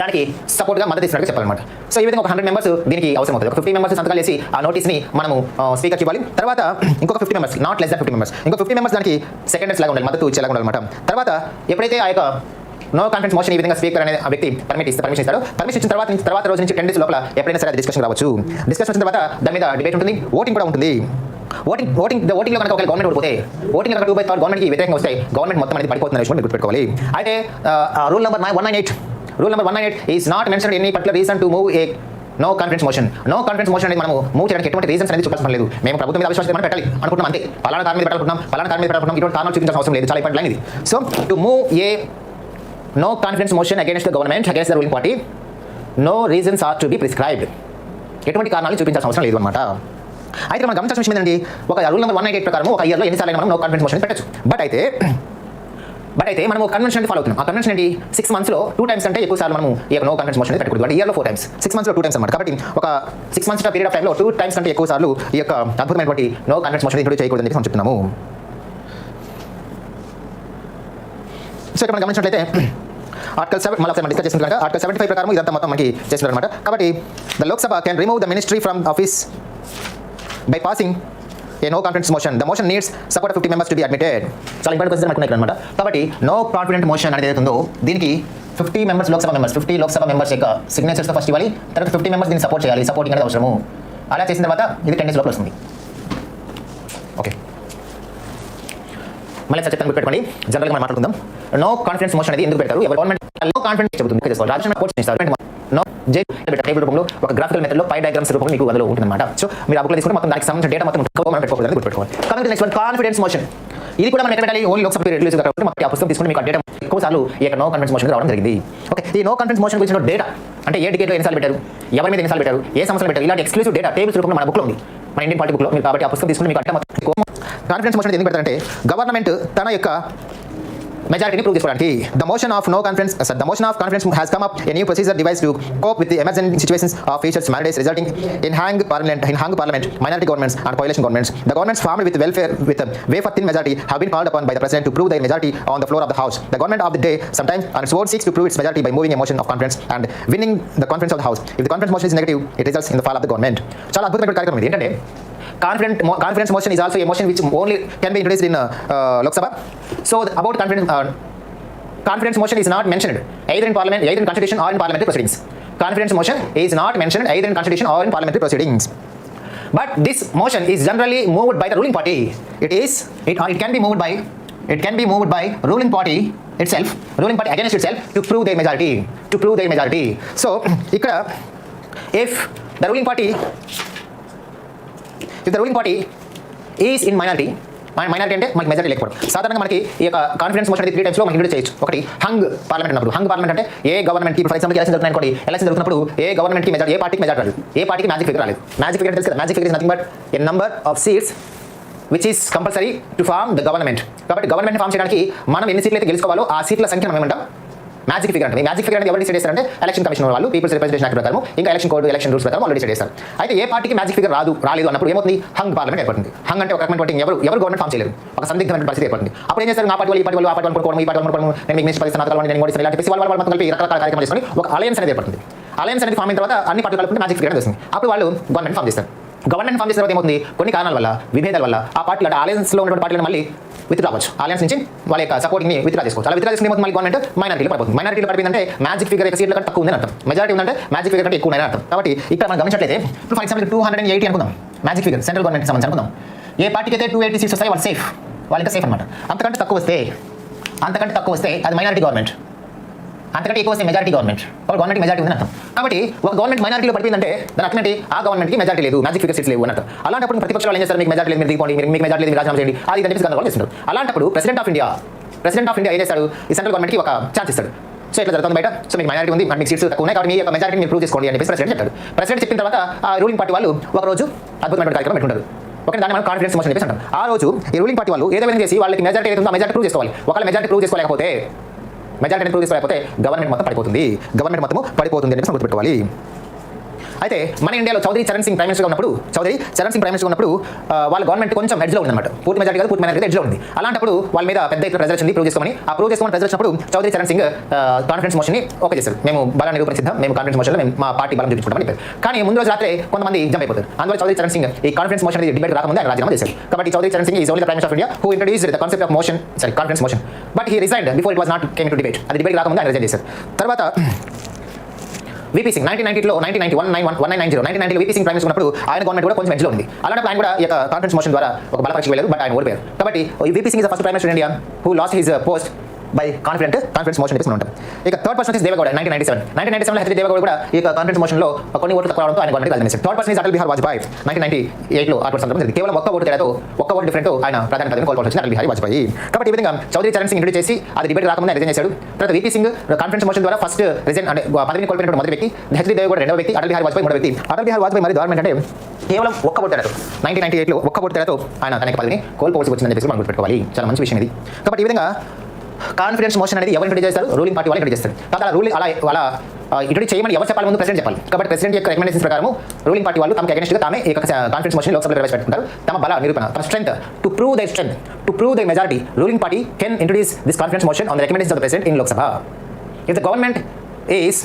దానికి సపోర్ట్గా మద్దతు ఇచ్చినట్టు చెప్పాలన్నమాట. సో ఈ విధంగా ఒక 100 మెంబర్స్ దీనికి అవసరం అవుతుంది. ఒక 50 మెంబర్స్ సంతకాలు చేసి ఆ నోటీస్ని మనము స్పీకర్కి ఇవ్వాలి. తర్వాత ఇంకొక 50 members, not less than 50 members, ఇంకో 50 మెంబర్స్ దానికి సెకండరీస్ లాగా ఉండాలి, మద్దతు ఇచ్చేలాగా ఉండాలన్నమాట. తర్వాత ఎప్పుడైతే ఆ యొక్క నో కాన్ఫిడెన్స్ మోషన్ ఈ విధంగా స్పీకర్ అనే వ్యక్తి పర్మిషన్ ఇస్తాడు. పర్మిషన్ ఇచ్చిన తర్వాత రోజు నుంచి 10 days లోపల ఎప్పుడైనా సరే అది డిస్కషన్ రావచ్చు. డిస్కషన్ వచ్చిన తర్వాత దాని మీద డిబేట్ ఉంటుంది, ఓటింగ్ కూడా ఉంటుంది. ఓటింగ్లో కనుక ఒక గవర్నమెంట్ ఓడిపోతే, ఓటింగ్ కనుక 2/3 గవర్నమెంట్కి వ్యతిరేకంగా వస్తే గవర్నమెంట్ మొత్తం అనేది పడిపోతున్న విషయం మీరు గుర్తుపెట్టుకోవాలి. అయితే rule number 198 is not mention any particular reason to move a no confidence motion. No confidence motion అనేది మనము మూవ్ చేయడానికి ఎటువంటి రీజన్స్ అనేది చూపాల్సిన లేదు. మేము ప్రభుత్వం మీద అవిశ్వాసం మనం పెట్టాలి అనుకుంటున్నాం అంతే. పలానా కారణం మీద పెట్టాలనుకుంటున్నాం, ఇటువంటి కారణాలు చూపించాల్సిన అవసరం లేదు. చాలా ఇంపార్టెంట్ లైన్ ఇది. So to move A no confidence motion against the government, against the ruling party, no reasons are to be prescribed. ఎటువంటి కారణాలు చూపించాల్సిన అవసరం లేదు అనమాట. అయితే మనం గమనించాల్సిన విషయం ఏంటంటే ఒక రూల్ నెంబర్ 198 ప్రకారం ఒక ఇయర్లో ఎన్నిసార్లు మనం నో కాన్ఫిడెన్స్ మోషన్ పెట్టచ్చు. బట్ అయితే మనం ఒక కన్వెన్షన్ ఫాలో అవుతున్నాం. ఆ కన్వెన్షన్ ఏంటి? 6 monthsలో 2 times అంటే ఎక్కువ సార్లు మనం ఈ నో కాన్ఫిడెన్స్ మోషన్ పెట్టకూడదు. అంటే ఇయర్లో 4 times, 6 monthsలో 2 times అనమాట. కాబట్టి ఒక 6 months పీరియడ్ ఆఫ్ టైంలో 2 times కంటే ఎక్కువ సార్లు ఈ యొక్క అద్భుతమైనటువంటి నో కాన్ఫిడెన్స్ మోషన్ ఇంట్రొడ్యూస్ చేయకూడదని చెప్పి మనం చెప్తున్నాము. సో ఇక్కడ మనం గమనించినట్లయితే ఆర్టికల్ 7 మళ్ళీ డిస్కస్ చేసిన కనుక ఆర్టికల్ 75 ప్రకారం ఇదంతా మొత్తం మనకి చేస్తున్నారు అనమాట. కాబట్టి the Lok Sabha can remove the ministry from office by passing a no confidence motion. The motion needs support 50 members to be admitted. చాలా ఇంపార్టెంట్ క్వశ్చన్ మనకు అనమాట. కాబట్టి నో కాన్ఫిడెంట్ మోషన్ అనేది ఏదైతుందో దీనికి 50 members లోక్సభ మెంబర్స్ యొక్క సిగ్నేచర్స్తో ఫస్ట్ ఇవ్వాలి. తర్వాత 50 members దీన్ని సపోర్ట్ చేయాలి. సపోర్టింగ్ అనేది అవసరము. అలా చేసిన తర్వాత ఇది 10 days లోపల వస్తుంది. ఓకే, మళ్ళీ చెప్తాను, గుర్తుపెట్టుకోండి. జనరల్గా మనం మాట్లాడుకుందాం. నో కాన్ఫిడెన్స్ మోషన్ అనేది ఎందుకు పెడతారు? ఎవరు గవర్నమెంట్ నో కాన్ఫిడెన్స్ చెబుతుంది రాజకీయ కోర్ట్స్ ఇస్తారు. నో టేబుల్ రూపంలో ఒక గ్రాఫికల్ మెథడ్లో పై డయాగ్రామ్స్ రూపంలో మీకు అందులో ఉంటుందన్నమాట. సో మీరు ఆ బుక్లో తీసుకుంటే మొత్తం దానికి సంబంధించిన డేటా మొత్తం మనం పెట్టుకోవాలి, గుర్తుపెట్టుకోవాలి. కాబట్టి నెక్స్ట్ వన్ కాన్ఫిడెన్స్ మోషన్. ఇది కూడా మనం ఎక్కడ పెట్టాలి? ఓన్లీ లోక్సభ రిలీజ్ కాబట్టి మనకి ఆ పుస్తకం తీసుకుంటే మీకు ఆ డేటా ఎక్కువ సార్లు ఈ యొక్క నో కాన్ఫిడెన్స్ మోషన్ రావడం జరిగింది. ఓకే, ఈ నో కాన్ఫిడెన్స్ మోషన్ గురించి డేటా అంటే ఏ డికేట్లో ఎన్నిసార్లు పెట్టారు, ఎవరి మీద ఎన్నిసార్లు పెట్టారు, ఏ సంవత్సరాలు పెట్టారు, ఇలాంటి ఎక్స్క్లూసివ్ డేటా టేబుల్స్ రూపంలో మన బుక్లో ఉంది, మన ఇండియన్ పార్టీ బుక్లో. మీరు కాబట్టి ఆ పుస్తకం తీసుకుంటే మీకు అట్లా కాన్ఫిడెన్స్ మోషన్ ఎందుకు పెడతారంటే గవర్నమెంట్ తన యొక్క మెజారిటీని ప్రూవ్ చేసుకోవడానికి the motion of conference has come up a new procedure devised to cope with the emergent situations of future mandates resulting in hung parliament, minority governments and coalition governments. The governments formed with wafer thin majority have been called upon by the president to prove their majority on the floor of the house. The government of the day sometimes on its own seeks to prove its majority by moving a motion of conference and winning the conference of the house. If the conference motion is negative, it results in the fall of the government. చాలా అద్భుతమైన కార్యక్రమం ఇది. ఏంటంటే conference motion is also a motion which only can be introduced in Lok Sabha. So about conference motion is not mentioned either in parliament, either in constitution or in parliamentary proceedings. Conference motion is not mentioned either in constitution or in parliamentary proceedings. But this motion is generally moved by the ruling party. It can be moved by ruling party against itself to prove their majority. So ikkada if the ruling party is in minority అంటే మనకి majority లేకపోవడం. సాధారణంగా మనకి ఈ యొక్క conference motion అనేది 3 టైప్స్లో మనం introduce చేయొచ్చు. ఒకటి హంగ్ పార్లమెంట్ అన్నప్పుడు. హంగ్ పార్లమెంట్ అంటే ఏ గవర్నమెంట్కి ఫర్ ఎగ్జాంపుల్ ఎలక్షన్ జరుగుతున్నాయి అనుకోండి, ఎలక్షన్ జరుగుతున్నప్పుడు ఏ గవర్నమెంట్కి మెజారిటీ, ఏ పార్టీకి మెజారిటీ రాలేదు, ఏ పార్టీకి మ్యాజిక్ ఫిగర్ రాలేదు. మ్యాజిక్ ఫిగర్ తెలుసు కదా, magic figure is nothing but a number of seats which is compulsory to form the government. కాబట్టి గవర్నమెంట్ ఫార్మ్ చేయడానికి మనం ఎన్ని సీట్లు అయితే గెలుచుకోవాలో ఆ సీట్ల సంఖ్య మనం ఏమంటాం, మ్యాజిక్ ఫిగర్ అంటే. మ్యాజిక్ ఫిగర్ అనేది ఎవరు డిసైడ్ చేస్తారంటే ఎలక్షన్ కమిషన్ వాళ్ళు, పీపుల్స్ రిప్రజెంటేషన్ యాక్ట్ ప్రకారం, ఇంకా ఎలక్షన్ కోడ్, ఎలక్షన్ రూల్స్ ప్రకారం వాళ్ళు డిసైడ్ చేస్తారు. అయితే ఏ పార్టీకి మ్యాజిక్ ఫిగర్ రాలేదు అన్నప్పుడు ఏమవుతుంది, హంగ్ పార్లమెంట్ ఏర్పడుతుంది. హంగ్ అంటే ఒక రకమైన ఎవరు గవర్నమెంట్ ఫామ్ చేయలేరు, ఒక సందిగ్ధమైన పరిస్థితి ఏర్పడుతుంది. అప్పుడు ఏం చేస్తారు, ఆ పార్టీ వాళ్ళు, ఈ పార్టీ వాళ్ళు, ఆ పార్టీ వాళ్ళు కొనుక్కోవడం, ఈ పార్టీ వాళ్ళు కొనుక్కోవడం, నేను మీకు మినిస్టర్ పరిస్థితి నాటకాలు, నేను కూడా ఇలా చెప్పేసి వాళ్ళు మొత్తం కలిపి రకరకాల కార్యక్రమాలు చేసుకొని ఒక అలయన్స్ అనేది ఏర్పడుతుంది. అలయన్స్ అనేది ఫామ్ అయిన తర్వాత అన్ని పార్టీలు కలుపుకుంటే మ్యాజిక్ ఫిగర్ వస్తుంది. అప్పుడు వాళ్ళు గవర్నమెంట్ ఫామ్ చేస్తారు. గవర్నమెంట్ ఫామ్ చేసిన తర్వాత ఏమవుతుంది, కొన్ని కారణాల వల్ల, విభేదాల వల్ల ఆ పార్టీలు అంటే అలయన్స్లో ఉన్నటువంటి పార్టీలను మళ్ళీ విత్ రావచ్చు, అలయన్స్ నుంచి వాళ్ళ యొక్క సపోర్టింగ్ని విత్డ్రా చేసుకోవచ్చు. అలా విత్డ్రా చేసుకుని మళ్ళీ గవర్నమెంట్ మైనారిటీలో పడిపోతుంది. మైనారిటీలో పడిపోయిందంటే మ్యాజిక్ ఫిగర్ యొక్క సీట్ల కంటే తక్కువ ఉందని అర్థం, మెజారిటీ ఉందంటే మ్యాజిక్ ఫిగర్ కంటే ఎక్కువ ఉందని అర్థం. కాబట్టి ఇక్కడ మనం గమనించినట్లయితే ఇప్పుడు ఫర్ ఎగ్జాంపుల్ 280 అనుకుందాం, మ్యాజిక్ ఫిగర్ సెంట్రల్ గవర్నమెంట్ సంబంధించి అనుకుందాం. ఏ పార్టీకి అయితే 280 సీట్స్ వస్తాయి వాళ్ళు సేఫ్, వాళ్ళు ఇంకా సేఫ్ అనమాట. అంతకంటే తక్కువ వస్తే అది మైనారిటీ గవర్నమెంట్, అంతకంటే ఎక్కువ వస్తే మెజారిటీ గవర్నమెంట్. గవర్నమెంట్ మెజారిటీ ఉందని అర్థం. కాబట్టి ఒక గవర్నమెంట్ మైనారిటీలో పడిపోయిందంటే దాని అర్థం ఏంటి, ఆ గవర్నమెంట్కి మెజారిటీ లేదు, మ్యాజిక్ ఫిగర్ సీట్స్ లేవు అన్నట్టు. అలాంటప్పుడు ప్రతిపక్షాలు ఏం చేస్తారు, మీకు మెజారిటీ లేదు, మీరు దిగిపోండి, మీకు మెజారిటీ లేదు, రాజీనామా చేయండి, అది చెప్పి గందరగోళం చేస్తున్నారు. అలాంటప్పుడు ప్రెసిడెంట్ ఆఫ్ ఇండియా ఏం చేస్తాడు, ఈ సెంట్రల్ గవర్నమెంట్కి ఒక ఛాన్స్ ఇస్తాడు. సో ఇట్లా జరుగుతుంది బయట, సో మీకు మైనారిటీ ఉంది, మీకు సీట్స్ తక్కువ ఉన్నాయి, కాబట్టి మీ యొక్క మెజారిటీ మీరు ప్రూవ్ చేసుకోండి అని చెప్పి ప్రెసిడెంట్ చెప్తాడు. ప్రెసిడెంట్ చెప్పిన తర్వాత ఆ రూలింగ్ పార్టీ వాళ్ళు ఒక రోజు అద్భుతమైన కార్యక్రమం పెట్టుకుంటారు. ఓకే, దాన్ని మనం కాన్ఫరెన్స్ మోషన్ చెప్పేసి అంటాం. ఆ రోజు ఈ రూలింగ్ పార్టీ వాళ్ళు ఏదో చేసి వాళ్ళకి మెజారిటీ ఏదైతే ఉందో ఆ మెజారిటీ ప్రూవ్ చేసుకోవాలి. ఒకవేళ మెజారిటీ ప్రూవ్ చేసుకోలేకపోతే గవర్నమెంట్ మొత్తం పడిపోతుంది అని చెప్పి గుర్తుపెట్టుకోవాలి. అయితే మన ఇండియాలో చౌదరి చరణ్ సింగ్ ప్రైమ్ మినిస్టర్గా ఉన్నప్పుడు వాళ్ళ గవర్నమెంట్ కొంచెం ఎడ్జ్లో ఉందన్నమాట. పూర్తి మెజారిటీ కాదు, పూర్తి మైనారిటీ ఎడ్జ్లో ఉంది. అలాంటప్పుడు వాళ్ళ మీద పెద్ద ఎత్తున ప్రెజర్ వచ్చింది. ప్రూవ్ చేసుకోమని ప్రెజర్ వచ్చినప్పుడు చౌదరి చరణ్ సింగ్ కాన్ఫరెన్స్ మోషన్ని ఓకే చేశారు. మేము బలాన్ని నిరూపించిద్దాం, మేము కాన్ఫరెన్స్ మోషన్లో మేము మా పార్టీ బలం చూపించుకుంటామని చెప్పారు. కానీ ముందు రోజు రాత్రే కొంతమంది జంప్ అయిపోతారు. అందువల్ల చౌదరి చరణ్ సింగ్ ఈ కాన్ఫరెన్స్ మోషన్ అనేది డిబేట్ రాకముందే ఆయన రాజీనామా చేశారు. కాబట్టి Chaudhary Charan Singh is only the prime minister of India who introduced the concept of conference motion, but he resigned before it was not came to debate. అది డిబేట్ రాకముందే ఆయన రిజైన్ చేశారు. తర్వాత వీపీ సింగ్ 1990 వీపీ సింగ్ ప్రైమ్ మినిస్టర్ ఉన్నప్పుడు ఆయన గవర్నమెంట్ కూడా కొంచెం ఎడ్జ్లో ఉంది. అలాంటి ఆయన కూడా ఈ యొక్క కాన్ఫరెన్స్ మోషన్ ద్వారా ఒక బల పరీక్ష వెళ్ళారు, బట్ ఆయన ఓడిపోయారు. కాబట్టి VP Singh is the first prime minister India who lost his post by conference motion చెప్పేసి ఉంటాం. ఇక third person is Deve Gowda. 1997 HD Deve Gowda కూడా ఈ కాన్ఫరెన్స్ మోషన్లో కొన్ని ఓట్లు తక్కువ రావడంతో ఆయన గవర్నమెంట్ రాజీనామా చేశారు. Third person is Atal Bihari Vajpayee. 1998లో ఆర్పర్ సందర్భం జరిగింది. కేవలం ఒక్క ఓటు డిఫరెంట్ ఆయన ప్రధాని పదవిని కోల్పోవాల్సి వచ్చింది అటల్ బిహారీ వాజ్పేయి. కాబట్టి ఈ విధంగా చౌదరి చరణ్ సింగ్ ఇంట్రొడ్యూస్ చేసి అది డిబేట్ రాకముందే రిజైన్ చేశాడు. తర్వాత వీపీ సింగ్ కాన్ఫరెన్స్ మోషన్ ద్వారా ఫస్ట్ రిజైన్ అంటే పదవిని కోల్పోయినటువంటి మొదటి వ్యక్తి, హెచ్డి దేవగౌడ రెండవ వ్యక్తి, అటల్ బిహారీ వాజ్పేయి మూడవ వ్యక్తి. అటల్ బిహారీ వాజ్పేయి మరి గవర్నమెంట్ అంటే కేవలం ఒక్క ఓటు తేడాతో 1998లో ఒక్క ఓటు తేడాతో ఆయన తన పదవిని కోల్పోవాల్సి వచ్చిందని చెప్పేసి మనం గుర్తుపెట్టుకోవాలి. చాలా మంచి విషయం ఇది. కాబట్టి ఈ విధంగా కాన్ఫరెన్స్ మోషన్ అనేది ఎవరు ఇంట్రొడ్యూస్ చేస్తారు, రూలింగ్ పార్టీ వాళ్ళు ఇంట్రొడ్యూస్ చేస్తారు. కాబట్టి అలా ఇంట్రొడ్యూస్ చేయమని ఎవరు చెప్పాలి, ముందు ప్రెసిడెంట్ చెప్పాలి. కాబట్టి ప్రెసిడెంట్ యొక్క రికమెండేషన్స్ ప్రకారం రూలింగ్ పార్టీ వాళ్ళు తమకు అగెన్స్ట్గా తామే ఈ కాన్ఫరెన్స్ మోషన్ లోక్సభలో ప్రవేశపెట్టుకుంటారు. తమ బల నిరూపణ, తమ strength to prove the majority, ruling party can introduce this conference motion on the recommendations of the president in Lok Sabha. If the government is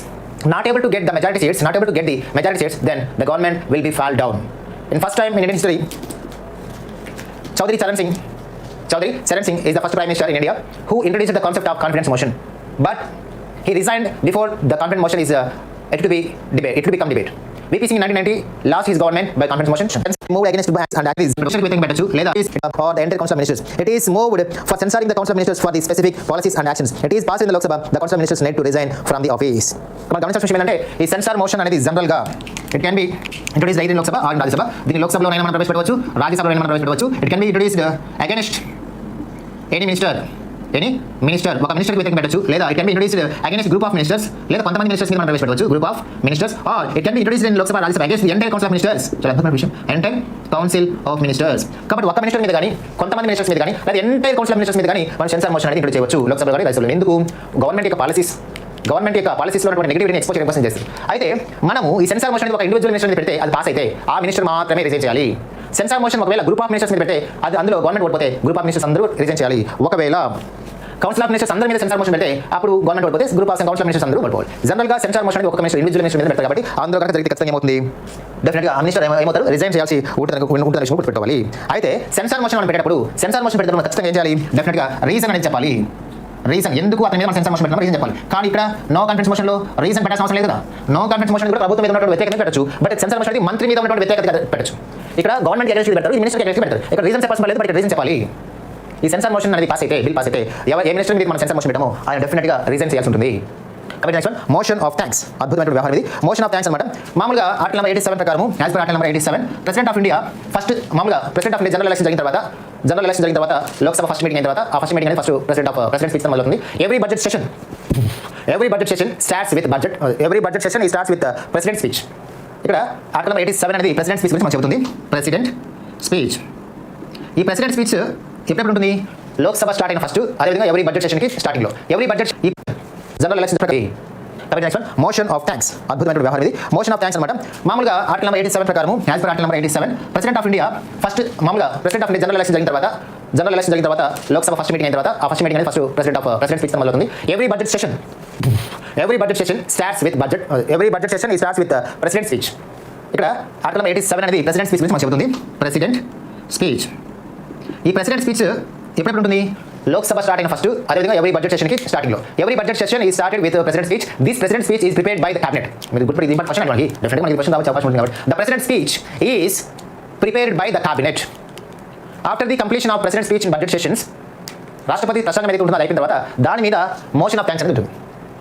not able to get the majority seats, then the government will be fall down. In first time in Indian history, Chaudhary Charan Singh is the first prime minister in India who introduced the concept of confidence motion, but he resigned before the confidence motion is it to become debate. VP Singh in 1990 lost his government by confidence motion. Moved against and activists or the entire council of ministers. It is moved for censoring the council of ministers for the specific policies and actions. It is passed in the Lok Sabha. The council of ministers need to resign from the office. మనం గమనించాల్సిన విషయం ఏంటంటే ఈ censor motion అనేది general గా it can be introduced either in Lok Sabha or in Rajya Sabha. దీన్ని లోక్ సభలోనైనా మనం ప్రవేశపెట్టవచ్చు, రాజ్యసభలోనైనా మనం ప్రవేశపెట్టవచ్చు. It can be introduced against any minister any minister ఒక మినిస్టర్కి వ్యతిరేకంగా పెట్టచ్చు, లేదా it can be introduced against group of ministers, లేదా కొంతమంది మినిస్టర్స్ మీద మనం ప్రవేశపెట్టవచ్చు group of ministers, or it can be introduced in Lok Sabha Rajya Sabha against the entire council of ministers. చాలా అద్భుతమైన విషయం, ఎంటైర్ కౌన్సిల్ ఆఫ్ మినిస్టర్స్. కాబట్టి ఒక మినిస్టర్ మీద కానీ కొంతమంది మినిస్టర్స్ మీద కానీ లేదా ఎంటైర్ కౌన్సిల్ ఆఫ్ మినిస్టర్స్ మీద కానీ మనం సెన్సార్ మోషన్ అనేది ఇంట్రొడ్యూస్ చేయవచ్చు లోక్సభ కానీ రాజ్యసభలో. ఎందుకు? గవర్నమెంట్ యొక్క పాలసీస్లో ఉన్నటువంటి నెగిటివిటీని ఎక్స్పోజ్ చేయడం కోసం చేస్తుంది. అయితే మనము ఈ సెన్సార్ మోషన్ అనేది ఒక ఇండివిజువల్ మినిస్టర్ మీద పెడితే అది పాస్ అయితే ఆ మినిస్టర్ మాత్రమే రిజైన్ చేయాలి. సెన్సార్ మోషన్ ఒకవేళ గ్రూప్ ఆఫ్ మినిస్టర్స్ మీద పెడితే అది అందులో గవర్నమెంట్ ఓడిపోతే గ్రూప్ ఆఫ్ మినిస్టర్స్ అందరూ రిజైన్ చేయాలి. ఒకవేళ కౌన్సిల్ ఆఫ్ మినిస్టర్స్ అందరి మీద సెన్సార్ మోషన్ పెడితే అప్పుడు గవర్నమెంట్ ఓడిపోతే group of council of ministers అందరూ ఓడిపోవాలి. జనరల్గా సెన్సార్ మోషన్ అనేది ఒక మినిస్టర్ ఇండివిజువల్ మినిస్టర్ మీద పెడతారు కాబట్టి అందులో కనుక జరిగితే ఖచ్చితంగా ఏమవుతుంది? డెఫినెట్గా ఆ మినిస్టర్ ఏమవుతారు? రిజైన్ చేయాల్సి ఉంటుంది విషయం గుర్తుపెట్టుకోవాలి. అయితే సెన్సార్ మోషన్ మనం పెట్టేటప్పుడు సెన్సార్ మోషన్ పెట్టేటప్పుడు ఖచ్చితంగా ఏం చేయాలి? డెఫినెట్గా రీజన్ అనేది చెప్పాలి. రీజన్ ఎందుకు అతని మీద మనం సెన్సార్ మోషన్ పెట్టాలి రీజన్ చెప్పాలి. కానీ ఇక్కడ నో కాన్ఫిడెన్స్ మోషన్లో రీజన్ పెట్టాల్సిన అవసరం లేదు కదా. నో కాన్ఫిడెన్స్ మోషన్ కూడా ప్రభుత్వం మీద ఉన్నటువంటి వ్యతిరేకంగా పెట్టచ్చు, బట్ సెన్సార్ మోషన్ అనేది మంత్రి మీద ఉన్నటువంటి వ్యతిరేకత పెట్టచ్చు. ఇక్కడ గవర్నమెంట్ అగైన్స్ పెడతారు, ఈ మినిస్టర్ అగైన్స్ పెడతారు. ఇక్కడ రీజన్ చెప్పాల్సిన లేదు, బట్ రీజన్ చెప్పాలి. ఈ సెన్సార్ మోషన్ అనేది పాస్ అయితే బిల్ పాస్ అయితే ఏ మినిస్టర్ మీద మనం సెన్సార్ మోషన్ పెట్టామో ఆయన డెఫినెట్గా రీజన్ చేయాల్సి ఉంటుంది. కాబట్టి next one motion of thanks. అద్భుతమైన వ్యవహారం ఇది మోషన్ ఆఫ్ థ్యాంక్స్ అనమాట. మామూలుగా ఆర్టికల్ నెంబర్ 87 ప్రకారం as per article number 87 president of India first మామూలుగా president of India general election జరిగిన తర్వాత లోక్సభ ఫస్ట్ మీటింగ్ అయిన తర్వాత ఆ ఫస్ట్ మీటింగ్ అనేది ఫస్ట్ ప్రెసిడెంట్ స్పీచ్ మొదలవుతుంది. Every budget session starts with president speech. ఇక్కడ ఆర్టికల్ నెంబర్ 87 అనేది ప్రెసిడెంట్ స్పీచ్ గురించి మనకు చెబుతుంది. President speech. ఈ ప్రెసిడెంట్ స్పీచ్ ఎప్పుడు ఉంటుంది? లోక్సభ స్టార్ట్ అయిన ఫస్ట్, అదేవిధంగా ఎవరీ బడ్జెట్ సెషన్కి స్టార్టింగ్లో ఎవరీ బడ్జెట్ జనరల్ ఎలక్షన్. కాబట్టి next one motion of thanks. అద్భుతమైన వ్యవహారం ఇది మోషన్ ఆఫ్ థ్యాంక్స్ అనమాట. మామూలుగా ఆర్టికల్ నెంబర్ 87 ప్రకారం as per article number 87 president of India first మామూలుగా president of India general election జరిగిన తర్వాత లోక్సభ ఫస్ట్ మీటింగ్ అయిన తర్వాత ఆ ఫస్ట్ మీటింగ్ అనేది ఫస్ట్ ప్రెసిడెంట్ స్పీచ్ మొదలవుతుంది. Every budget session starts with president speech. ఇక్కడ ఆర్టికల్ నెంబర్ 87 అనేది ప్రెసిడెంట్ స్పీచ్ గురించి మనకు చెబుతుంది. President speech. ఈ ప్రెసిడెంట్ స్పీచ్ ఎప్పుడు ఉంటుంది? లోక్సభ స్టార్ట్ అయిన ఫస్ట్, అదేవిధంగా ఎవరీ బడ్జెట్ సెషన్కి స్టార్టింగ్లో. ఎవరీ బడ్జెట్ సెషన్ ఈ started with president speech. This president speech is prepared by the cabinet. మీరు గుర్తుపెట్టి దీని క్వశ్చన్ అడగండి, డెఫినెట్గా మనకి క్వశ్చన్ రావచ్చు అవకాశం ఉంటుంది కాబట్టి. The president speech is prepared by the cabinet after the completion of president speech in budget sessions. రాష్ట్రపతి ప్రసంగం ఏదైతే ఉంటుందో అయిపోయిన తర్వాత దాని మీద మోషన్ ఆఫ్ థ్యాంక్స్ అనేది ఉంటుంది.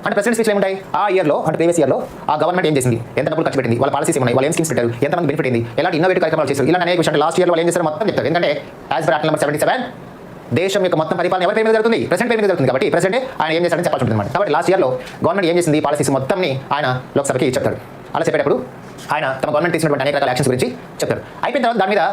అంటే ప్రెసిడెంట్ స్పీచ్లు ఏముంటాయి? ఆ ఇయర్లో అంటే ప్రీవియస్ ఇయర్లో ఆ గవర్నమెంట్ ఏం చేసింది, ఎంత డబ్బులు ఖర్చు పెట్టింది, వాళ్ళ పాలసీస్ ఏమున్నాయి, వాళ్ళు ఏం స్కీమ్స్ పెట్టారు, ఎంతమంది బెనిఫిట్ అయింది, ఎలాంటి ఇన్నోవేటివ్ కార్యక్రమాలు చేశారు, ఇలాంటి అనేక విషయాలు లాస్ట్ ఇయర్లో వాళ్ళు ఏం చేశారు మొత్తం చెప్తారు. ఎందుకంటే యాజ్ పర్ ఆర్టికల్ నెంబర్ 77 దేశం యొక్క మొత్తం పరిపాలన ఎవరి పేరు మీద జరుగుతుంది? ప్రెసిడెంట్ పేరు మీద జరుగుతుంది. కాబట్టి ప్రెసిడెంట్ ఆయన ఏం చేశారని చెప్పాల్సి ఉంటుంది. కాబట్టి లాస్ట్ ఇయర్లో గవర్నమెంట్ ఏం చేసింది, పాలసీస్ మొత్తంని ఆయన లోక్సభకి చెప్తాడు. అలా చెప్పేటప్పుడు ఆయన తమ గవర్నమెంట్ తీసుకున్నటువంటి అనేక రకాల యాక్షన్స్ గురించి చెప్తారు. అయిపోయిన తర్వాత దాని మీద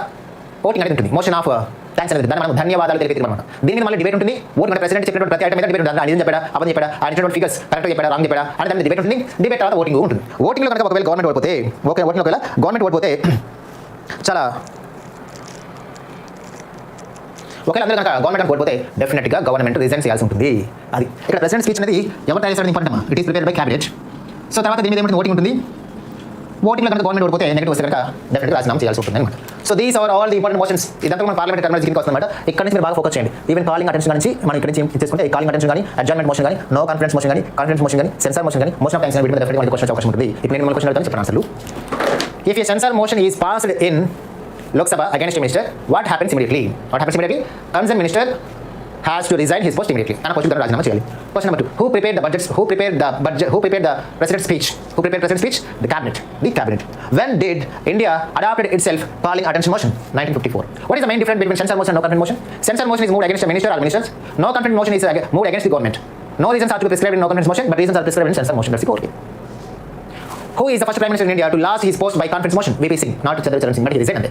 ఓటింగ్ అనేది ఉంటుంది. మోషన్ ఆఫ్ థ్యాంక్స్ అనేది దాన్ని మనం ధన్యవాదాలు తెలిపి అనమాట. దీని మీద మళ్ళీ డిబేట్ ఉంటుంది. ఓట్ మన ప్రెసిడెంట్ చెప్పినటువంటి ప్రతి ఐటమ్ మీద డిబేట్ ఉంటుంది. ఆయన చెప్పాడా, అబద్ధం చెప్పాడా, ఆయన ఇచ్చినటువంటి ఫిగర్స్ కరెక్ట్ చెప్పాడా, రాంగ్ చెప్పాడా అని దాని డిబేట్ ఉంటుంది. డిబేట్ తర్వాత ఓటింగ్ ఉంటుంది. ఓటింగ్లో కనుక ఒకవేళ గవర్నమెంట్ ఓడిపోతే చాలా ఒకవేళ అందరూ కనుక గవర్నమెంట్ ఓడిపోతే డెఫినెట్గా గవర్నమెంట్ రిజైన్ చేయాల్సి ఉంటుంది. అది ఇక్కడ ప్రెసిడెంట్ స్పీచ్ అనేది ఎవరు తయారు చేశారు ఇంపార్టెంట్ అమ్మా. It is prepared by cabinet. So తర్వాత దీని మీద ఏమంటే ఓటింగ్ ఉంటుంది. ఓటింగ్లో కనుక గవర్నమెంట్ ఓడిపోతే నెగిటివ్ వస్తే కనుక డెఫినెట్గా రాజీనామా చేయాల్సి ఉంటుంది అనమాట. So these are all the important motions. ఇదంతా మన పార్లమెంట్ టెర్మినాలజీ కిందకి వస్తుందన్నమాట. ఇక్కడ నుంచి మీరు బాగా ఫోకస్ చేయండి. ఈవెన్ కాలింగ్ అటెన్షన్ నుంచి మనం ఇక్కడ నుంచి తీసుకుంటే కాలింగ్ అటెన్షన్ కానీ, అడ్జర్న్మెంట్ మోషన్ కానీ, నో కాన్ఫిడెన్స్ మోషన్ కానీ, కాన్ఫిడెన్స్ మోషన్ కానీ, సెన్సార్ మోషన్ కానీ, మోషన్ ఆఫ్ థ్యాంక్స్ కానీ వీటి మీద డెఫినెట్గా మనకి క్వశ్చన్ అవకాశం ఉంటుంది. ఇప్పుడు నేను మన క్వశ్చన్ అడుగుతాను చెప్పండి అసలు. If a censure motion is passed in Lok Sabha against a minister, what happens immediately? Concerned minister has to resign his post immediately. And question rajinama cheyali. Question number 2. Who prepared the president's speech? The cabinet. When did India adopted itself calling attention motion? 1954. What is the main difference between censor motion and no confidence motion? Censor motion is moved against a minister or ministers. No confidence motion is moved against the government. No reasons are to be prescribed in no confidence motion, but reasons are prescribed in censor motion. That's the core. Who is the first prime minister in India to lose his post by confidence motion? VP Singh, not Charan Singh, but he resigned.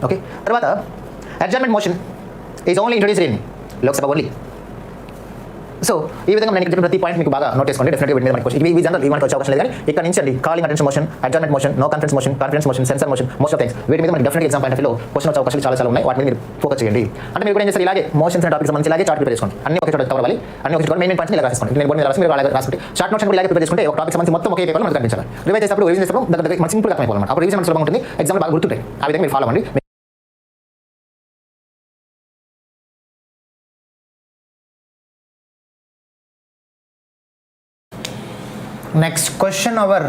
Okay. తర్వాత adjournment motion is only introduced in Lok Sabha only. So ఈ విధంగా నేను చెప్పిన ప్రతి point మీకు బాగా note చేసుకోండి. డెఫినెట్గా వీటి మీద మనకి క్వశ్చన్ ఇవి జనరల్ మనకు వచ్చే అవకాశం లేదు. కానీ ఇక్కడ నుంచి అండి calling attention motion, adjournment motion, no confidence motion, confidence motion, censure motion, most of things వీటి మీద మనకి డెఫినెట్ ఎగ్జామ్ పాయింట్ ఆఫ్ వ్యూలో క్వశ్చన్ వచ్చే అవకాశాలు చాలా ఉన్నాయి. వాటి మీద మీరు ఫోకస్ చేయండి. అంటే మీరు కూడా ఏం చేస్తారు, ఇలాగే మోషన్స్ అండ్ టాపిక్స్ మంచి ఇలాగే చార్ట్ ప్రిపేర్ చేసుకోండి. అన్ని ఒకే చోట కవర్ అవ్వాలి. అన్ని ఒకే చోట మెయిన్ పాయింట్స్ ఇలా రాసుకోండి. నేను బోర్డు మీద రాసి మీరు అలాగే రాసుకుంటే షార్ట్ నోట్స్ కూడా ఇలాగే ప్రిపేర్ చేసుకుంటే ఒక టాపిక్ సంబంధించి మొత్తం ఒకే పేపర్లో మనకు కనిపించాలి. రివైజ్ చేసినప్పుడు రివిజన్ చేసినప్పుడు దగ్గర మన సింపుల్ అర్థమైపోవాలి. అప్పుడు రివిజన్ సులభంగా ఉంటుంది, ఎగ్జామ్ బాగా గుర్తుంటాయి. ఆ విధంగా మీరు ఫాలో అవ్వండి. Next question hour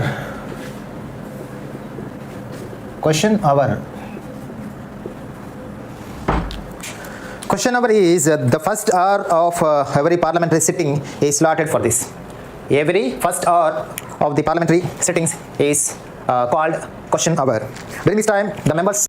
is the first hour of every parliamentary sitting is slotted for this. Every first hour of the parliamentary sittings is called question hour. During this time the members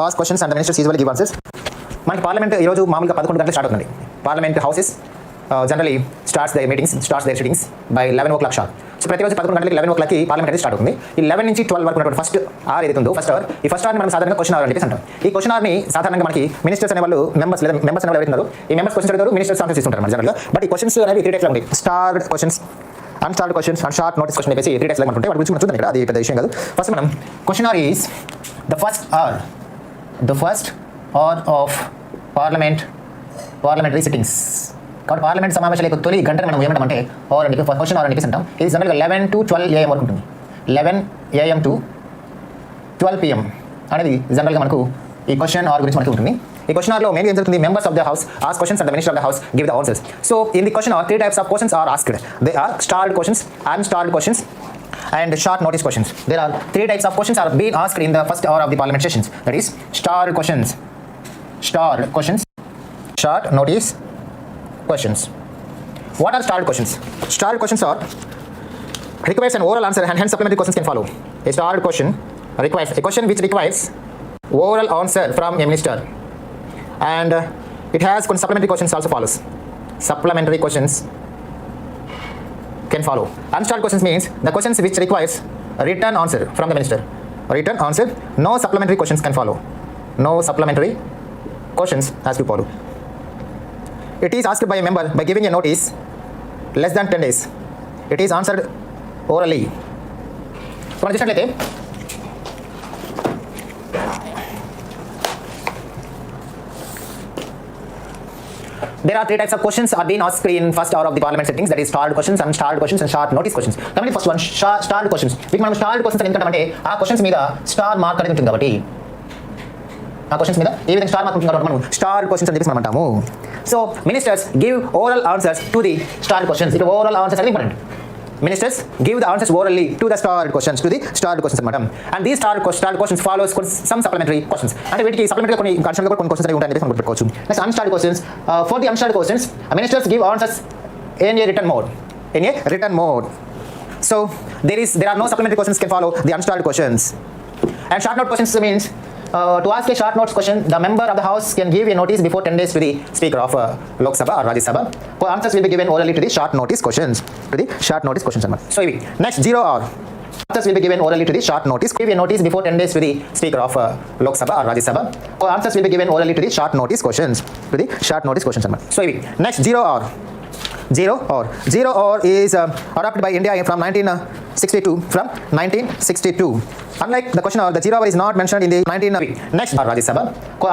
ask questions and the ministers usually give answers. మనకి parliament ఈరోజు మామూలుగా 11 గంటలకు start అవుతుంది. Parliament houses generally starts their meetings sittings by 11 o'clock sharp. So ప్రతిరోజు 11 గంటలకి 11 o'clockకి parliament అనేది start అవుతుంది. ఈ 11 నుంచి 12 వరకు ఉన్నటువంటి ఫస్ట్ అవర్ ఏదైతే ఉందో ఫస్ట్ అవర్, ఈ ఫస్ట్ అవర్ మనం సాధారణంగా క్వశ్చన్ అవర్ అని చెప్పేసి అంటాం. ఈ క్వశ్చన్ అవర్ని సాధారణంగా మనకి మినిస్టర్స్ అనే వాళ్ళు మెంబర్స్ అనేవాళ్ళు ఎవరైతున్నారు ఈ మెంబర్స్ క్వశ్చన్స్ అడుగుతారు, మినిస్టర్స్ ఆన్సర్స్ ఇస్తుంటారు మన జనరల్గా. బట్ ఈ క్వశ్చన్స్ అనేవి 3 టైప్స్లో ఉంటాయి. Starved questions, unstarred questions and short notice question చెప్పేసి 3 టైప్స్ ఉంటాయి. వాటి గురించి మనం చూద్దాం ఇక్కడ, అది పెద్ద విషయం కాదు. ఫస్ట్ మనం question hour is the first hour of parliamentary sittings. కాబట్టి పార్లమెంట్ సమావేశాల యొక్క తొలి గంటను మనం ఏమంటామంటే అవర్ అని, క్వశ్చన్ అవర్ అని చెప్పేసి అంటాం. ఇది జనరల్గా 11 to 12 AM వరకు ఉంటుంది. 11 AM to 12 PM అనేది జనరల్గా మనకు ఈ క్వశ్చన్ అవర్ గురించి మనకు ఉంటుంది. ఈ క్వశ్చన్ అవర్లో మెయిన్ ఏం జరుగుతుంది, members of the house ask questions and the minister of the house give the answers. So in the question hour 3 types of questions are asked. They are starred questions, unstarred questions and short notice questions. There are 3 types of questions are being asked in the first hour of the parliament sessions. That is starred questions, short notice questions. What are starred questions? Starred questions are requires an oral answer and hence supplementary questions can follow. A starred question requires a question which requires oral answer from a minister and it has supplementary questions also follows. Supplementary questions can follow. Unstarred questions means the questions which requires a written answer from the minister. Written answer, no supplementary questions can follow. No supplementary questions has to follow. It is asked by a member by giving a notice less than 10 days. It is answered orally. So మనం చూసినట్లయితే there are 3 types of questions are being asked in first hour of the parliament sittings. That is starred questions, unstarred questions and short notice questions. Coming to first one, starred questions. వీటికి మనం starred questions అని ఎందుకంటే ఆ questions మీద star mark అనేది ఉంటుంది కాబట్టి ఆ క్వశ్చన్స్ మీద ఏ విధంగా స్టార్ మార్క్ ఉంటుంది కాబట్టి మనం స్టార్ క్వశ్చన్స్ అని చెప్పేసి మనం అంటాము. So ministers give oral answers to the star questions. ఇక్కడ ఓరల్ ఆన్సర్స్ అనేది important. Ministers give the answers orally to the star questions, to the star questions అనమాట. అండ్ దీ star questions follows some supplementary questions. అంటే వీటికి supplementary కొన్ని అడిషనల్గా కొన్ని questions అనేవి ఉంటాయని చెప్పేసి మనం గుర్తుపెట్టుకోవచ్చు. Next unstarred questions. For the unstarred questions ministers give answers in a written mode. So there are no supplementary questions can follow the unstarred questions. And short note questions means to ask a short notes question, the member of the house can give a notice before 10 days to the speaker of Lok Sabha or Rajya Sabha. Answers will be given orally to the short notice questions. So next 0 hour. Answers will be given orally to the short notice. Give a notice before 10 days to the speaker of Lok Sabha or Rajya Sabha. Answers will be given orally to the short notice questions. So next 0 hour. 0 hour is adopted by India from 1962. Unlike the question hour, the 0 hour is not mentioned in the 19. Next Rajya Sabha.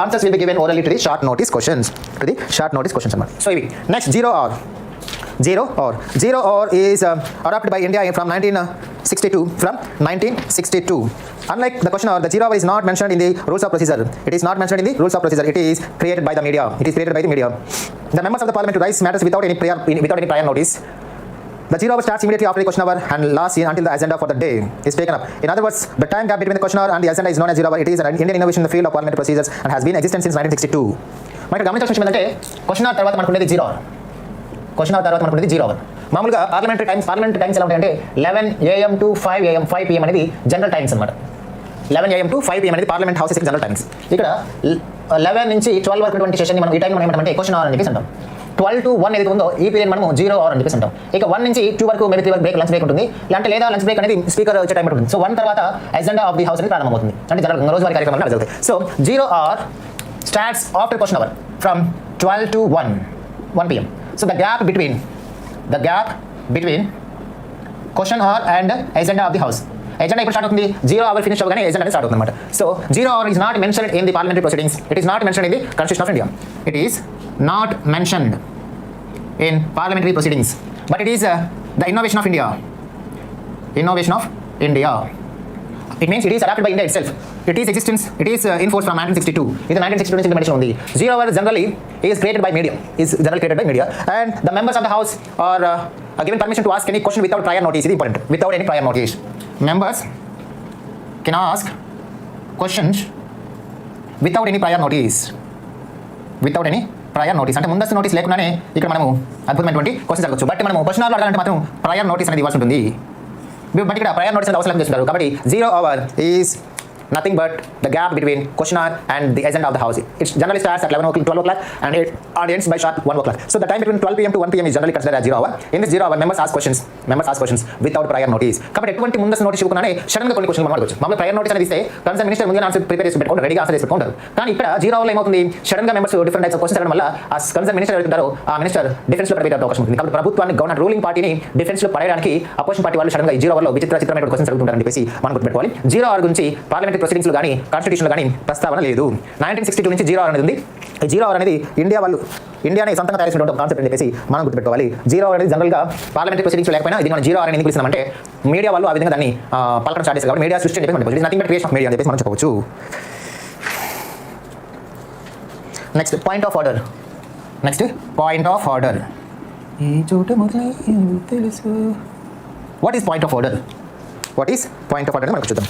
Answers will be given orally to the short notice questions. So next 0 hour. 0 hour is adopted by India from 1962. Unlike the question hour, the 0 hour is not mentioned in the rules of procedure. It is not mentioned in the rules of procedure. It is created by the media. The members of the parliament to raise matters without any prior notice. The 0 hour starts immediately after the question hour and lasts until the agenda for the day is taken up. In other words, the time gap between the question hour and the agenda is known as 0 hour. It is an Indian innovation in the field of parliamentary procedures and has been existent since 1962. మనకి గమనించాల్సిన విషయం ఏంటంటే question hour తర్వాత మనకు ఉండేది 0 hour. మామూలుగా parliamentary times ఎలా ఉంటాయంటే 11 AM to 5 PM అనేది జనరల్ టైమ్స్ అనమాట. 11 AM to 5 PM అనేది పార్లమెంట్ హౌసెస్ జనరల్ టైమ్స్. ఇక్కడ 11 నుంచి 12 వరకు ఉన్నటువంటి సెషన్ మనం ఈ టైం మనం ఏమంటామంటే క్వశ్చన్ అవర్ అని చెప్పేసి అంటాం. 12 to 1 ఏదైతే ఉందో ఈ పీరియడ్ మనం 0 hour అని చెప్పేసి అంటాం. ఇక 1 నుంచి 2 వరకు మేబీ 3 వరకు లంచ్ బ్రేక్ ఉంటుంది. అంటే లేదా లంచ్ బ్రేక్ అనేది స్పీకర్ వచ్చే టైం ఉంటుంది. సో 1 తర్వాత అజెండా ఆఫ్ ది హౌస్ అనేది ప్రారంభమవుతుంది. అంటే జనరల్ రోజువారీ కార్యక్రమాలు జరుగుతాయి. So 0 hour starts after question hour from 12 to 1 PM. So the gap between question hour and agenda of the house. Agenda ఇప్పుడు స్టార్ట్ అవుతుంది 0 hour ఫినిష్ అవ్వగానే agenda అనేది స్టార్ట్ అవుతుంది అనమాట. So 0 hour is not mentioned in the parliamentary proceedings. It is not mentioned in the Constitution of India. It is not mentioned in parliamentary proceedings. But it is the innovation of India. It means it is adopted by India itself. It is in force from 1962. It is 1962 నుంచి implementation ఉంది. 0 hour generally is created by media. And the members of the house are given permission to ask any question without prior notice. It is important. Without any prior notice. Members can ask questions without any prior notice. అంటే ముందస్తు notice లేకుండానే ఇక్కడ మనము అద్భుతమైనటువంటి questions అడగచ్చు. But మనము question hour అడగాలంటే మాత్రం ప్రయర్ నోటీస్ అనేది ఇవ్వాల్సి ఉంటుంది. బట్ ఇక్కడ ప్రయర్ నోటీస్ అనేది అవసరం చేస్తున్నారు. కాబట్టి 0 hour is nothing but the gap between questionnaire and the agenda of the house. It generally starts at 11 o'clock, 12 o'clock and it ends by sharp 1 o'clock. So the time between 12 p.m. to 1 p.m. is generally considered as 0 hour. In this 0 hour, members ask questions without prior notice. కాబట్టి ఎటువంటి ముందస్తు notice ఇవ్వకుండానే sudden గా కొన్ని క్వశ్చన్లు మనం అడగొచ్చు. మామూలు ప్రైర్ నోటీస్ అనేది ఇస్తే కన్సర్న్ మినిస్టర్ ముందుగా ఆన్సర్ ప్రిపేర్ చేసి పెట్టుకుంటారు, రెడీగా ఆన్సర్ చేసి పెట్టుకుంటారు. కానీ ఇక్కడ 0 అవర్లో ఏమవుతుంది, సడన్ గా members different types of questions అడగడం వల్ల ఆ కన్సర్న్ మినిస్టర్ ఎవరుంటారో ఆ మినిస్టర్ డిఫెన్స్ లో పడే అవకాశం ఉంటుంది. కాబట్టి ప్రభుత్వాన్ని గవర్నమెంట్ రూలింగ్ పార్టీని డిఫెన్స్ లో పడేయడానికి అపోజిషన్ పార్టీ వాళ్ళు సడన్ గా 0 అవర్లో విచిత్రమైన క్వశ్చన్స్ అడుగుతుంటారని చెప్పేసి మనం గుర్తుపెట్టుకోవాలి. 0 అవర్ గురించి పార్లమెంటరీ ప్రొసీడింగ్స్ లో కానీ కాన్స్టిట్యూషన్ లో కానీ ప్రస్తావన లేదు. 1962 నుంచి 0 అవర్ అనేది ఉంది. ఈ 0 అవర్ అనేది ఇండియానే సొంతంగా తయారు చేసినటువంటి కాన్సెప్ట్ అని చెప్పేసి మనం గుర్తుపెట్టుకోవాలి. 0 అవర్ అనేది జనరల్ గా పార్లమెంటరీ ప్రొసీడింగ్స్ లేకపోయినా ఇది మనం 0 అవర్ అని ఎందుకు పిలుస్తున్నామంటే మీడియా వాళ్ళు ఆ విధంగా దాన్ని పలకడం స్టార్ట్ చేస్తారు. కాబట్టి మీడియా సృష్టి అని చెప్పి nothing but creation of media అని చెప్పేసి మనం చెప్పవచ్చు. Next point of order. What is point of order? మనకు చూద్దాం.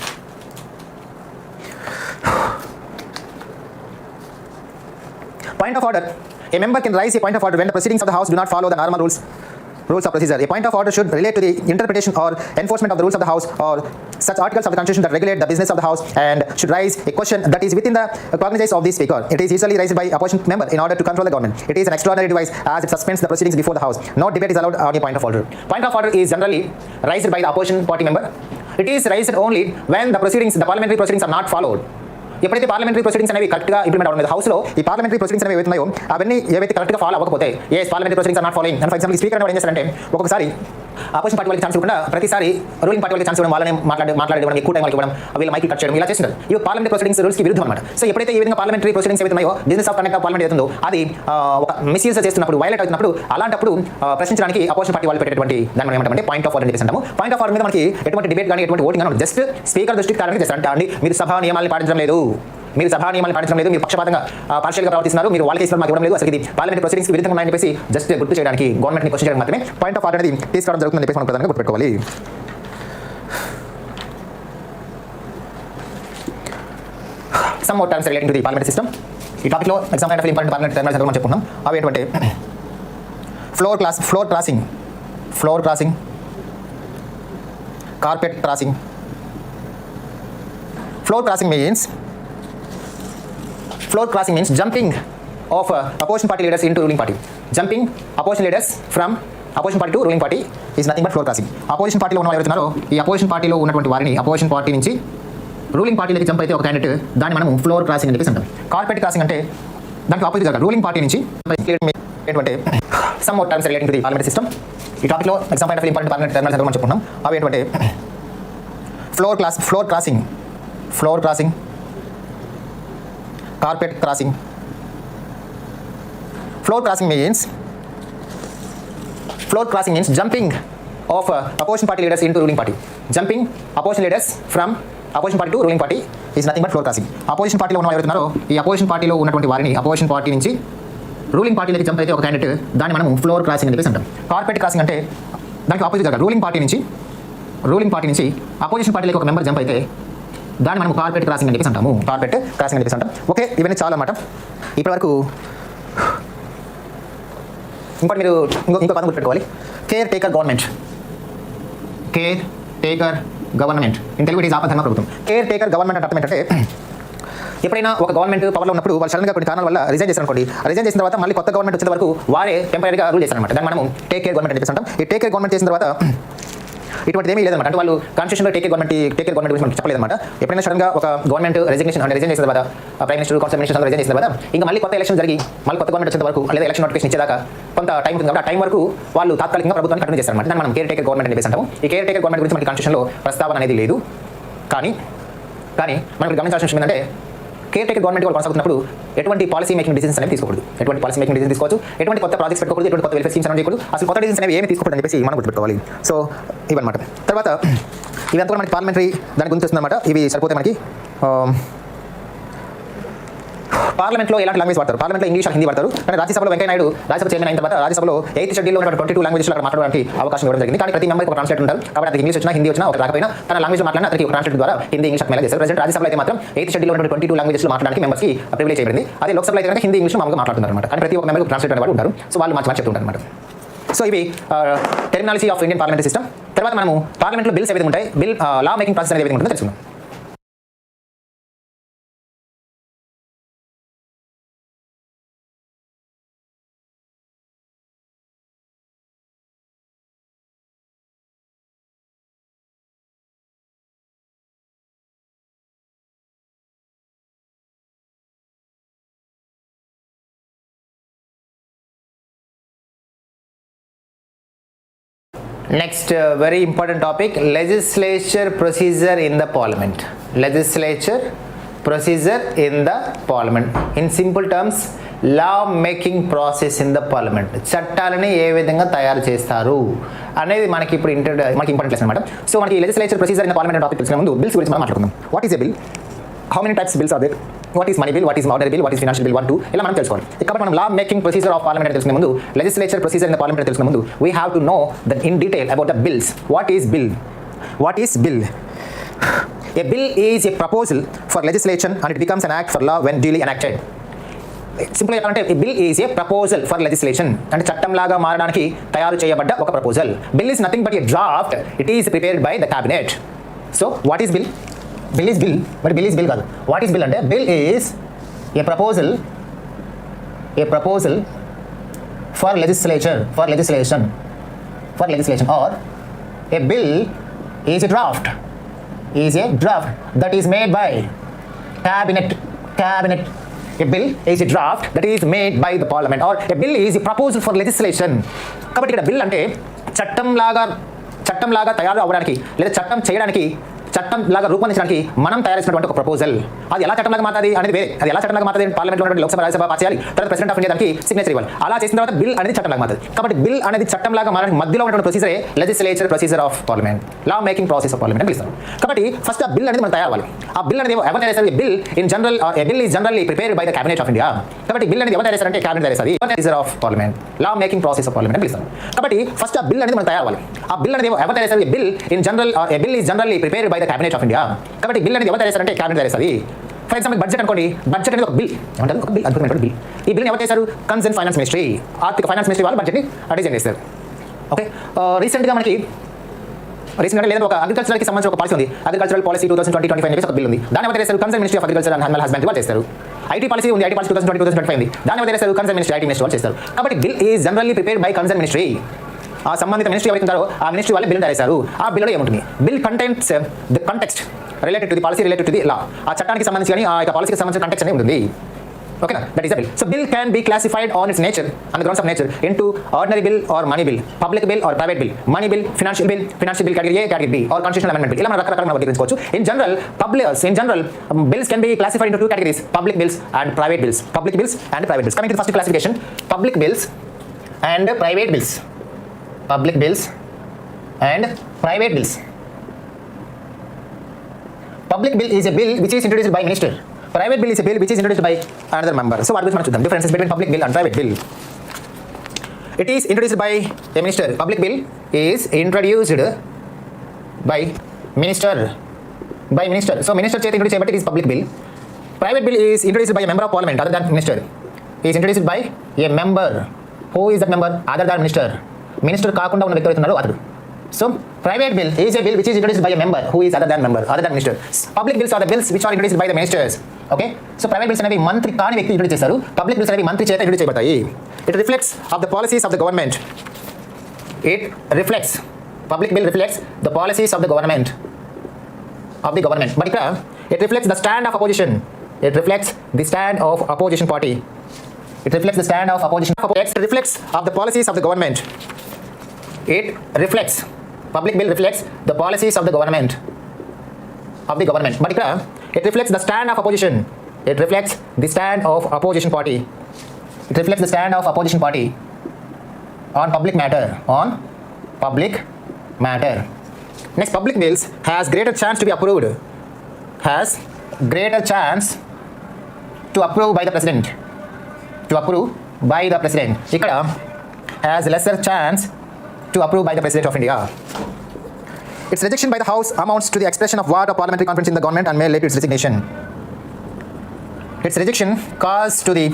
Point of order. A member can raise a point of order when the proceedings of the House do not follow the normal rules of procedure. A point of order should relate to the interpretation or enforcement of the rules of the House or such articles of the Constitution that regulate the business of the House, and should raise a question that is within the cognizance of the Speaker. It is usually raised by opposition member in order to control the government. It is an extraordinary device as it suspends the proceedings before the House. No debate is allowed on a point of order. Point of order is generally raised by the opposition party member. It is raised only when the parliamentary proceedings are not followed. ఎప్పుడైతే parliamentary proceedings అనేవి కరెక్ట్గా implement అవ్వడం లేదు హౌస్లో, ఈ parliamentary proceedings అనేవి ఏవైతున్నాయో అవన్నీ ఏవైతే కరెక్ట్గా ఫాలో అవ్వకపోతే parliamentary proceedings are not following. And for example speaker ఏం చేస్తారంటే ఒక్కొక్కసారి అపోజిషన్ పార్టీ వాళ్ళకి ఛాన్స్ ఇవ్వకుండా ప్రతిసారి రూలింగ్ పార్టీ వాళ్ళకి ఛాన్స్ ఇవ్వడం, వాళ్ళని మాట్లాడడం, ఎక్కువ టైం వాళ్ళకి ఇవ్వడం, వీళ్ళ మైకి కట్ చేయడం, ఇలా చేస్తున్నారు. ఇవి పార్లమెంటరీ ప్రొసీడింగ్స్ రూల్స్కి విరుద్ధం అనమాట. సో ఎప్పుడైతే ఈ విధంగా పార్లమెంటరీ ప్రొసీడింగ్స్ ఏవైతున్నాయో business of conduct of parliament ఏతుందో అది ఒక మిస్యూజ్ చేస్తున్నప్పుడు, వైలేట్ అవుతున్నప్పుడు, అలాంటప్పుడు ప్రశ్నించడానికి అపోజిషన్ పార్టీ వాళ్ళు పెట్టేటువంటి దాన్ని మనం ఏమంటామంటే పాయింట్ ఆఫ్ ఆర్డర్ అని చెప్పేసి అంటాము. పాయింట్ ఆఫ్ ఆర్డర్ మీద మనకి ఎటువంటి డిబేట్ కానీ ఎటువంటి ఓటింగ్ కానీ జస్ట్ స్పీకర్ దృష్టికి కారణంగా చేస్తారు. అంటే మీరు సభా నియమాలను పాటించడం లేదు, మీరు పక్షపాతంగా పార్షియల్గా ప్రవర్తిస్తున్నారు, మీరు వాళ్ళకి ఇస్తున్నారు, మాకు ఇవ్వడం లేదు, అసలు ఇది పార్లమెంటరీ ప్రొసీడింగ్స్ విరుద్ధంగా ఉన్నాయని చెప్పేసి జస్ట్ గుర్తు చేయడానికి, గవర్నమెంట్ని క్వశ్చన్ చేయడానికి మాత్రమే పాయింట్ ఆఫ్ ఆర్డర్ అనేది తీసుకురావడం జరుగుతుందని చెప్పేసి మనం ప్రధానంగా గుర్తుపెట్టుకోవాలి. Some more terms relating to the parliamentary system. ఈ టాపిక్లో exam point of important parliamentary terms మనం చెప్పుకున్నాం. అవి ఏంటంటే floor crossing, carpet crossing. Floor crossing means jumping of opposition party leaders into ruling party. Jumping opposition leaders from opposition party to ruling party is nothing but floor crossing. Opposition party లో ఉన్న ఎవరైతున్నారో ఈ opposition పార్టీలో ఉన్నటువంటి వారిని opposition party నుంచి ruling పార్టీలోకి jump అయితే ఒక క్యాండిడేట్, దాన్ని మనం ఫ్లోర్ క్రాసింగ్ అని చెప్పేసి అంటాం. కార్పెట్ క్రాసింగ్ అంటే దానికి ఆపోజిట్ జరగాలి. రూలింగ్ పార్టీ నుంచి ఏంటంటే some more terms relating to the parliamentary system. ఈ టాపిక్లో exam point of important parliamentary terms మనం చెప్పుకున్నాం. అవి ఏంటంటే floor crossing, carpet crossing. Floor crossing means jumping of opposition party leaders into ruling party. Jumping opposition leaders from opposition party to ruling party is nothing but floor crossing. Opposition పార్టీలో ఉన్న ఎవరున్నారో ఈ opposition పార్టీలో ఉన్నటువంటి వారిని opposition party నుంచి ruling పార్టీలోకి jump అయితే ఒక క్యాండిడేట్, దాన్ని మనం ఫ్లోర్ క్రాసింగ్ అని చెప్పేసి అంటాం. కార్పెట్ క్రాసింగ్ అంటే దానికి ఆపోజిట్ జరగాలి. రూలింగ్ పార్టీ నుంచి అపోజిషన్ పార్టీలోకి ఒక మెంబర్ జంప్ అయితే దాన్ని మనం కార్పెట్ క్రాసింగ్ అని చెప్పేసి అంటాము. ఓకే, ఇవన్నీ చాలా అన్నమాట. ఇప్పటివరకు ఇంకోటి మీరు ఇంకో పదం గుర్తుపెట్టుకోవాలి. Caretaker government in Telugu it is ఆపద్ధర్మ ప్రభుత్వం. కేర్ టేకర్ గవర్నమెంట్ అంటే అర్థం ఏంటంటే ఎప్పుడైనా ఒక గవర్నమెంట్ పవర్లో ఉన్నప్పుడు వాళ్ళు సడన్గా కొన్ని కారణాల వల్ల రిజైన్ చేశారు అనుకోండి. రిజైన్ చేసిన తర్వాత మళ్ళీ కొత్త గవర్నమెంట్ వచ్చే వరకు వారే టెంపరీగా రూల్ చేస్తారనమాట. దాన్ని మనం టేక్ కేర్ గవర్నమెంట్ అని చెప్పేసి అంటాం. ఈ టేక్ కేర్ గవర్నమెంట్ చేసిన తర్వాత ఇటువంటిది ఏమీ లేదన్నమాట. అంటే వాళ్ళు కాన్స్టిట్యూషన్లో టేక్ కేర్ గవర్నమెంట్ గురించి మనకి చెప్పలేదన్నమాట. ఎప్పుడైనా సడన్గా ఒక గవర్నమెంట్ రిజైన్ చేసిన తర్వాత prime minister, council minister resign చేసిన తర్వాత ఇంకా మళ్ళీ కొత్త ఎలక్షన్ జరిగి మళ్ళీ కొత్త గవర్నమెంట్ వచ్చే వరకు లేదా ఎలక్షన్ నోటిఫికేషన్ ఇచ్చేదాకా కొంత టైం ఉంటుంది. కాబట్టి ఆ టైం వరకు వాళ్ళు తాత్కాలికంగా ప్రభుత్వాన్ని కంటిన్యూ చేస్తారన్నమాట. దాన్ని మనం కేర్ టేకర్ గవర్నమెంట్ అని చెప్పేసి అంటాము. ఈ కేర్ టేకర్ గవర్నమెంట్ గురించి మనకి కాన్స్టిట్యూషన్లో ప్రస్తావన అనేది లేదు. కానీ మనం గమనించాల్సిన విషయం ఏంటంటే కేర్ టేకర్ గవర్నమెంట్ వాళ్ళు కొనసాగుతున్నప్పుడు ఎటువంటి పాలసీ మేకింగ్ డిసిజన్స్ అనేవి తీసుకోకూడదు. ఎటువంటి పాలసీ మేకింగ్ డిసిజన్ తీసుకోవచ్చు, ఎటువంటి కొత్త ప్రాజెక్ట్స్ పెట్టుకోకూడదు, ఎటువంటి కొత్త వెల్ఫేర్ స్కీమ్స్ అనేవి చేయకూడదు, అసలు కొత్త డిసిజన్స్ అనేవి ఏమి తీసుకోకూడదు అని చెప్పేసి మనం గుర్తుపెట్టుకోవాలి. సో ఇవన్నమాట. తర్వాత ఇవంతా మనకి పార్లమెంటరీ దాని గురించి వస్తుందన్నమాట. ఇవి సరిపోతే మనకి పార్లమెంట్లో ఎలాంటి లాంగ్వేజ్ వాడతారు? పార్లమెంట్లో ఇంగ్లీష్ హిందీ వాడతారు. కానీ రాజ్యసభలో వెంకయ్య నాయుడు రాజ్యసభ చైర్మన్ అయిన తర్వాత రాజ్యసభలో 8th షెడ్యూల్లో ఉన్న 22 లాంగ్వేజ్లో అక్కడ మాట్లాడడానికి అవకాశం ఇవ్వడం జరిగింది. కానీ ప్రతి మెంబర్కి ఒక ట్రాన్స్లేటర్ ఉంటారు. కాబట్టి అది ఇంగ్లీష్ వచ్చినా హిందీ వచ్చినా ఒక రాకపోయినా తన లాంగ్వేజ్ మాట్లాడినా అతనికి ఒక ట్రాన్స్లేటర్ ద్వారా హిందీ ఇంగ్లీష్ మేనేజ్ చేస్తారు. ప్రెజెంట్ రాజ్యసభలో అయితే మాత్రం 8th షెడ్యూల్లో ఉన్న 22 లాంగ్వేజ్లో మాట్లాడడానికి మెంబర్స్కి ప్రివిలేజ్ చేయబడింది. అదే లోక్సభలో అయితే హిందీ ఇంగ్లీష్ మామూలుగా మాట్లాడుతున్నారు అనమాట. కానీ ప్రతి ఒక్క మెంబర్కి ట్రాన్స్లేటర్ అనేవాళ్ళు ఉంటారు. సో వాళ్ళు మార్చి చెప్తుంటారు అనమాట. సో ఇవి terminology of Indian parliamentary system. తర్వాత మనము పార్లమెంట్లో బిల్స్ ఏవైతే ఉంటాయి, లా మేకింగ్ ప్రాసెస్ అనేది ఏదైతే ఉంటుందో తెలుసుకుందాం. Next, very important topic, legislature procedure in the parliament. Legislature procedure in the parliament. In simple terms, law making process in the parliament. చట్టాలని ఏ విధంగా తయారు చేస్తారు అనేది మనకి ఇప్పుడు మనకి ఇంపార్టెంట్ లెసన్ అనమాట. సో మనకి legislature procedure in the parliament topic తెలుసుకునే ముందు బిల్స్ గురించి మనం మాట్లాడుకుందాం. What is a bill, how many types bills are there, what is money bill, what is order bill, what is financial bill 1 2 ఇలా మనం తెలుసుకోవాలి. కాబట్టి మనం law making procedure of parliament తెలుసుకునే ముందు, legislature procedure in the parliament తెలుసుకునే ముందు we have to know that in detail about the bills. What is bill? What is bill? A bill is a proposal for legislation and it becomes an act for law when duly enacted. సింపుల్గా చెప్పాలంటే a bill is a proposal for legislation, అంటే చట్టంలాగా మారడానికి తయారు చేయబడ్డ ఒక proposal. Bill is nothing but a draft. It is prepared by the cabinet. So what is bill? Bill is bill, but bill is bill కాదు. What is bill అంటే bill is a proposal for legislation or a bill is a draft that is made by cabinet. A bill is a draft that is made by the parliament, or a bill is a proposal for legislation. కాబట్టి ఇక్కడ bill అంటే చట్టంలాగా తయారు అవ్వడానికి లేదా చట్టం చేయడానికి, చట్టంలాగా రూపొందించడానికి మనం తయారు చేసినటువంటి ఒక ప్రపోజల్. అది ఎలా చట్టంలాగా మారుతుంది అనేది వేరే. అది ఎలా చట్టంలాగా మారుతుంది? పార్లమెంట్లో ఉన్నటువంటి లోక్సభ, రాజ్యసభ పాస్ చేయాలి, తర్వాత ప్రెసిడెంట్ ఆఫ్ ఇండియా దానికి సిగ్నేచర్ ఇవ్వాలి. అలా చేసిన తర్వాత బిల్ అనేది చట్టంలాగా మారుతుంది. కాబట్టి బిల్ అనేది చట్టంలాగా మారడానికి మధ్యలో ఉన్నటువంటి ప్రొసీజరే legislature procedure of parliament, law making process of parliament అని పిలుస్తారు. కాబట్టి ఫస్ట్ ఆ బిల్ అనేది మనం తయారు అవ్వాలి. ఆ బిల్ అనేది ఎవరు తయారు చేస్తారు? Bill in general, A bill is generally prepared by the cabinet of India. కాబట్టి బిల్ అనేది ఎవరు తయారు చేస్తారంటే క్యాబినెట్ తయారు చేస్తుంది. Procedure of parliament, law making process of parliament అని పిలుస్తారు. కాబట్టి ఫస్ట్ ఆ బిల్ అనేది మనం తయారు అవ్వాలి. ఆ బిల్ అనేది ఎవరు తయారు చేస్తారు? Bill in general, A bill is generally prepared by the cabinet of India. కాబట్టి బిల్ అనేది ఎవరు తయారు చేస్తారంటే క్యాబినెట్ తయారు చేస్తుంది. ఫర్ ఎగ్జాంపుల్ బడ్జెట్ అనుకోండి. బడ్జెట్ అనేది ఒక బిల్, ఏమంటారు? ఒక బిల్, అద్భుతమైనటువంటి బిల్. ఈ బిల్ని ఎవరు చేశారు? కన్సర్న్ ఫైనాన్స్ మినిస్ట్రీ, ఆర్థిక ఫైనాన్స్ మినిస్ట్రీ వాళ్ళు బడ్జెట్ని డిజైన్ చేస్తారు. ఓకే, రీసెంట్గా లేదా ఒక అగ్రికల్చర్కి సంబంధించిన ఒక పాలసీ ఉంది, అగ్రికల్చరల్ పాలసీ 2020-25 అని ఒక బిల్ ఉంది. దాన్ని ఎవరు చేస్తారు? Concern ministry of agriculture and animal husbandry వాళ్ళు చేస్తారు. ఐటీ పాలసీ ఉంది, ఐటీ పాలసీ 2020-25 ఉంది. దాన్ని ఎవరు చేస్తారు? కన్సర్న్ మినిస్ట్రీ, ఐటీ మినిస్ట్రీ వాళ్ళు చేస్తారు. కాబట్టి bill is generally prepared by concern ministry. ఆ సంబంధిత మినిస్ట్రీ ఎవరైతే ఉంటారో ఆ మినిస్ట్రీ వాళ్ళు బిల్ తయారు చేస్తారు. ఆ బిల్లో ఏముంటుంది? Bill contents the context related to the policy, related to the law. ఆ చట్టానికి సంబంధించి కానీ ఆ యొక్క పాలసీకి సంబంధించిన కంటెక్స్ట్ అనేది ఉంటుంది. ఓకేనా? That is the bill. So bill can be classified on its nature, on the grounds of nature, into ordinary bill or money bill, public bill or private bill, money bill, financial bill category A, category B, or constitutional amendment bill. ఇలా మనం రకరకాలుగా వర్గీకరించుకోవచ్చు. In general bills can be classified into 2 categories: public bills and private bills. Coming to the first classification, public bills and private bills. Public bills and private bills. Public bill is a bill which is introduced by minister. Private bill is a bill which is introduced by another member. So what మనం చూద్దాం differences between public bill and private bill. It is introduced by a minister. Public bill is introduced by minister. So minister చేత introduce చేయబట్టి it is public bill. Private bill is introduced by a member of parliament other than minister. Is introduced by a member. Who is that member? Other than minister. Minister కాకుండా ఉన్న వ్యక్తి అవుతున్నాడు అతడు. So private bill is a bill which is introduced by a member who is other than minister. Public bills are the bills which are introduced by the ministers. Okay, so private bills అనేవి మంత్రి కాని వ్యక్తి introduce చేస్తారు. Public bills అనేవి మంత్రి చేత introduce చేయబడతాయి. It reflects of the policies of the government. Public bill reflects the policies of the government. But ఇక్కడ it reflects the stand of opposition. It reflects the stand of opposition party. It reflects the stand of opposition. It reflects of the policies of the government. Public bill reflects the policies of the government. But ఇక్కడ it reflects the stand of opposition. It reflects the stand of opposition party. It reflects the stand of opposition party on public matter. Next, public bills has greater chance to be approved. To approve by the president. ఇక్కడ has lesser chance to approve by the President of India. Its rejection by the House amounts to the expression of what of parliamentary confidence in the government and may lead to its resignation. Its rejection cause to the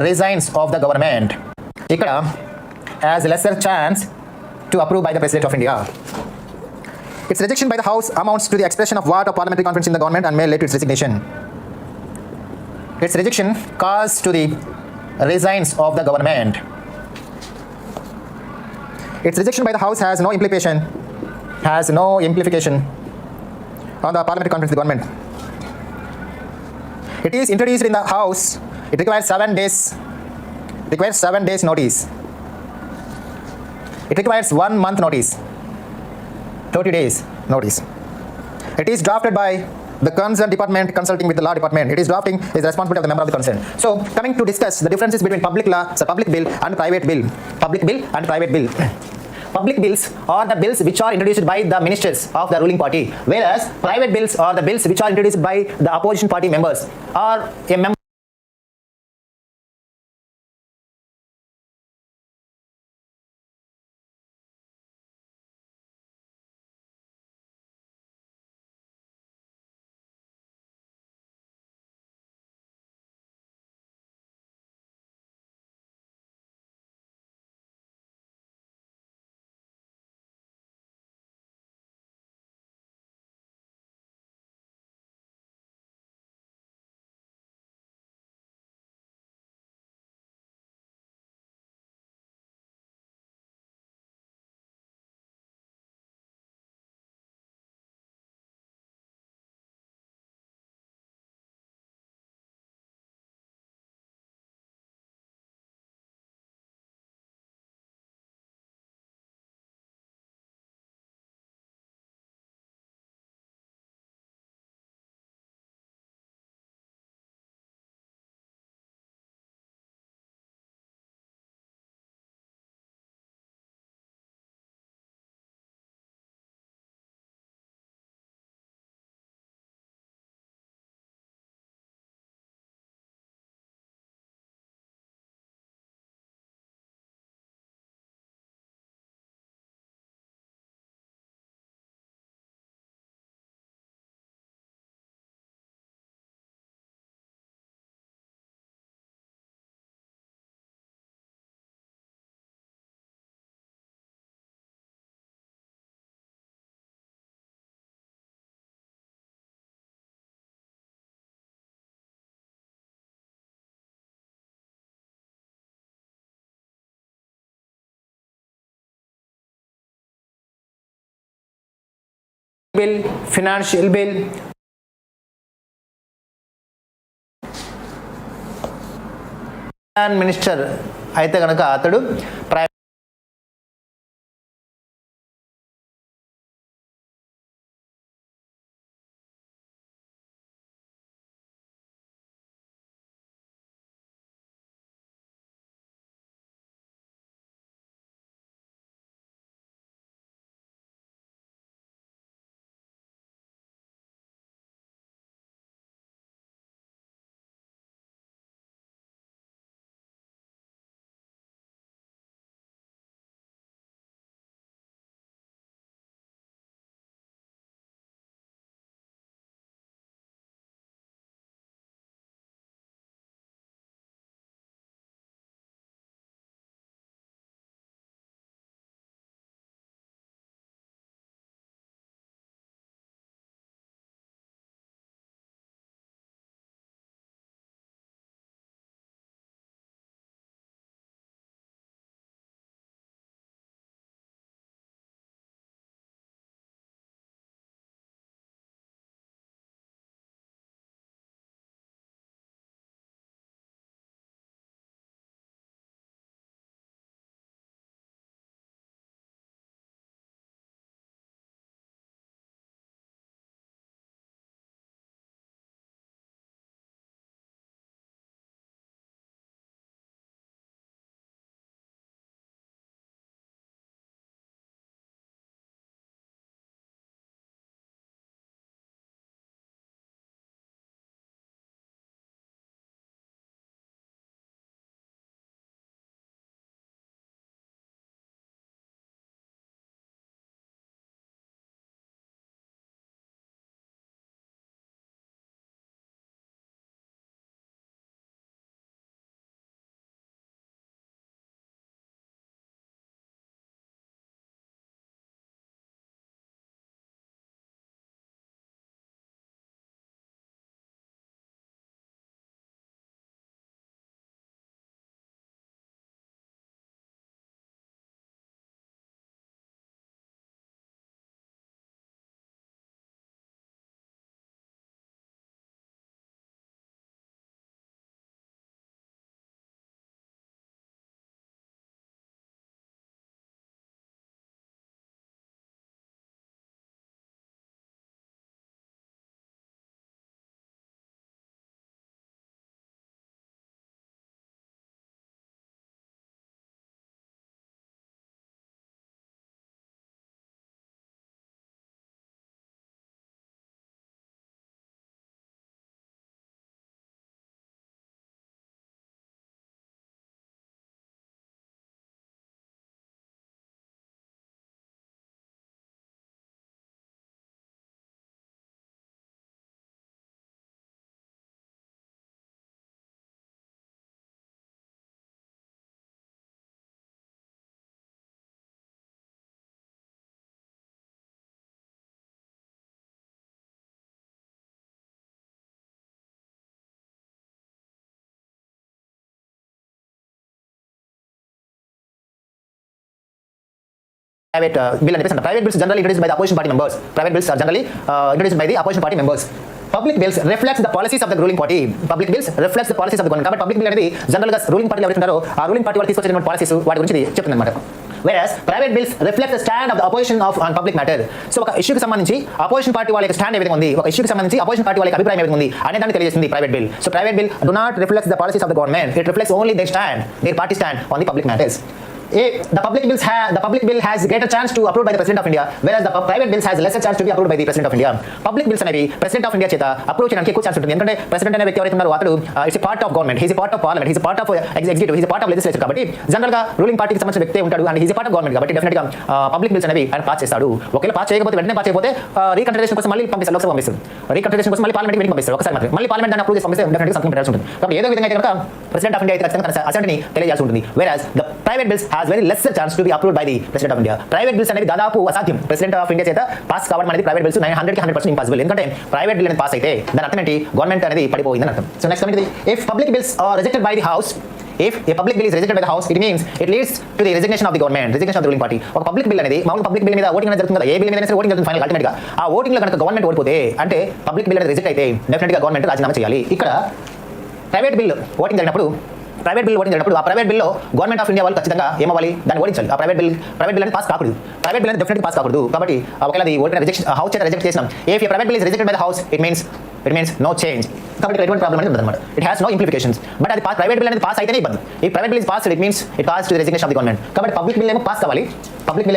resigns of the government. ఇక్కడ has lesser chance to approve by the President of India. Its rejection by the House amounts to the expression of what of parliamentary confidence in the government and may lead to its resignation. Its rejection cause to the resigns of the government. Its rejection by the House has no implication on the parliamentary confidence in the government. It is introduced in the House. It requires 7 days. Notice. It requires 1 month notice. 30 days notice. It is drafted by the concerned department consulting with the law department. It is drafting is the responsibility of the member of the concern. So coming to discuss the differences between public law, so public bill and private bill. Public bill and private bill. Public bills are the bills which are introduced by the ministers of the ruling party, whereas private bills are the bills which are introduced by the opposition party members or a member bill, financial bill, and minister అయితే కనుక అతడు private bill and private bills generally introduced by the opposition party members. Private bills are generally introduced by the opposition party members. Public bills reflects the policies of the ruling party. Public bills reflects the policies of the government. కాబట్టి public bill అనేది general గా ruling party ఎవరైతే ఉంటారో ఆ ruling party వాళ్ళు తీసుకొచ్చిన policies వాటి గురించి చెప్తుంది అన్నమాట. Whereas private bills reflect the stand of the opposition on public matter. So ఒక ఇష్యూకి సంబంధించి అపోజిషన్ పార్టీ వాళ్ళ యొక్క స్టాండ్ ఏ విధంగా ఉంది, ఒక ఇష్యూకి సంబంధించి అపోజిషన్ పార్టీ వాళ్ళ యొక్క అభిప్రాయం ఏ విధంగా ఉంది అనే దాన్ని తెలియజేస్తుంది private bill. So private bill do not reflect the policies of the government. It reflects only their stand, their party stand on the public matters. The public bill has greater chance to approved by the President of India, whereas the private bills has lesser chance to be approved by the President of India. Public bills అనేవి President of India చేత approve చేయడానికి ఎక్కువ chance ఉంటుంది. ఎందుకంటే president అనే వ్యక్తి ఎవరైతే ఉన్నారో అతడు it's part of government, he's part of parliament, he's part of executive, he's part of legislature. కాబట్టి జనరల్ గా రూలింగ్ పార్టీకి సంబంధించిన వ్యక్తి ఉంటాడు and he's part of government. కాబట్టి డెఫినెట్ గా పబ్లిక్ బిల్స్ అనేవి ఆయన పాస్ చేస్తాడు. ఒకవేళ పాస్ చేయకపోతే వెంటనే పాస్ చేయకపోతే రీకన్సిడరేషన్ కోసం మళ్ళీ పంపిస్తారు, లోక్సభ పంపిస్తారు. రీకన్సిడరేషన్ కోసం మళ్ళీ పార్లమెంట్ మీటింగ్ పంపిస్తారు ఒకసారి మాత్రమే. మళ్ళీ పార్లమెంట్ దాన్ని అప్రూవ్ చేసి పంపిస్తే డెఫినెట్ గా సంతకం పెట్టాల్సి ఉంటుంది. కాబట్టి ఏదో విధంగా అయితే కనుక ప్రెసిడెంట్ ఆఫ్ ఇండియా అయితే ఖచ్చితంగా తన అసెంబ్లీని తెలియజేయాల్సి ఉంటుంది. whereas the private bills has very lesser chance to be approved by the President of India. Private bills అనేది దాదాపు అసాధ్యం ప్రెసిడెంట్ ఆఫ్ ఇండియా చేత పాస్ కావడం అనేది ప్రైవేట్ బిల్స్ 100% ఇంపాసిబుల్. ఎందుకంటే ప్రైవేట్ బిల్ అనేది పాస్ అయితే దాని అర్థం ఏంటి, గవర్నమెంట్ అనేది పడిపోయిందని అర్థం. So next coming if public bills are rejected by the house, if a public bill is rejected by the house, it means it leads to the resignation of the government, resignation of the ruling party. ఒక public bill అనేది మామూలు public bill మీద voting అనేది జరుగుతుంది కదా, ఏ bill మీద voting జరుగుతుంది final ultimate గా. ఆ ఓటింగ్ లో కనుక గవర్నమెంట్ ఓడిపోతే అంటే పబ్లిక్ బిల్ అనేది రిజెక్ట్ అయితే డెఫినెట్ గా గవర్నమెంట్ రాజీనామా చేయాలి. ఇక్కడ ప్రైవేట్ బిల్ ఓటింగ్ జరిగినప్పుడు ఆ ప్రైవేట్ బిల్లో గవర్నమెంట్ ఆఫ్ ఇండియా వాళ్ళు ఖచ్చితంగా ఏమవ్వాలి, దాన్ని ఓడించాలి. ఆ ప్రైవేట్ బిల్ అనేది పాస్ కాకూడదు, ప్రైవేట్ బిల్ అనేది డెఫినెట్గా పాస్ కాకూడదు. కాబట్టి ఒకవేళ అది ఓటింగ్ రిజెక్షన్ హౌస్ చేత రిజెక్ట్ చేసినాం, if a private bill is rejected by the house, it means no change. కాబట్టి ఎటువంటి ప్రాబ్లం అనేది ఉండదన్నమాట. It has no implications. But అది ప్రైవేట్ బిల్ అనేది పాస్ అయితేనే ఇబ్బంది. ఈ private bill is pass, it means it calls to the resignation of the government. కాబట్టి పబ్లిక్ బిల్ ఏమో పాస్ కావాలి, ప్రైవేట్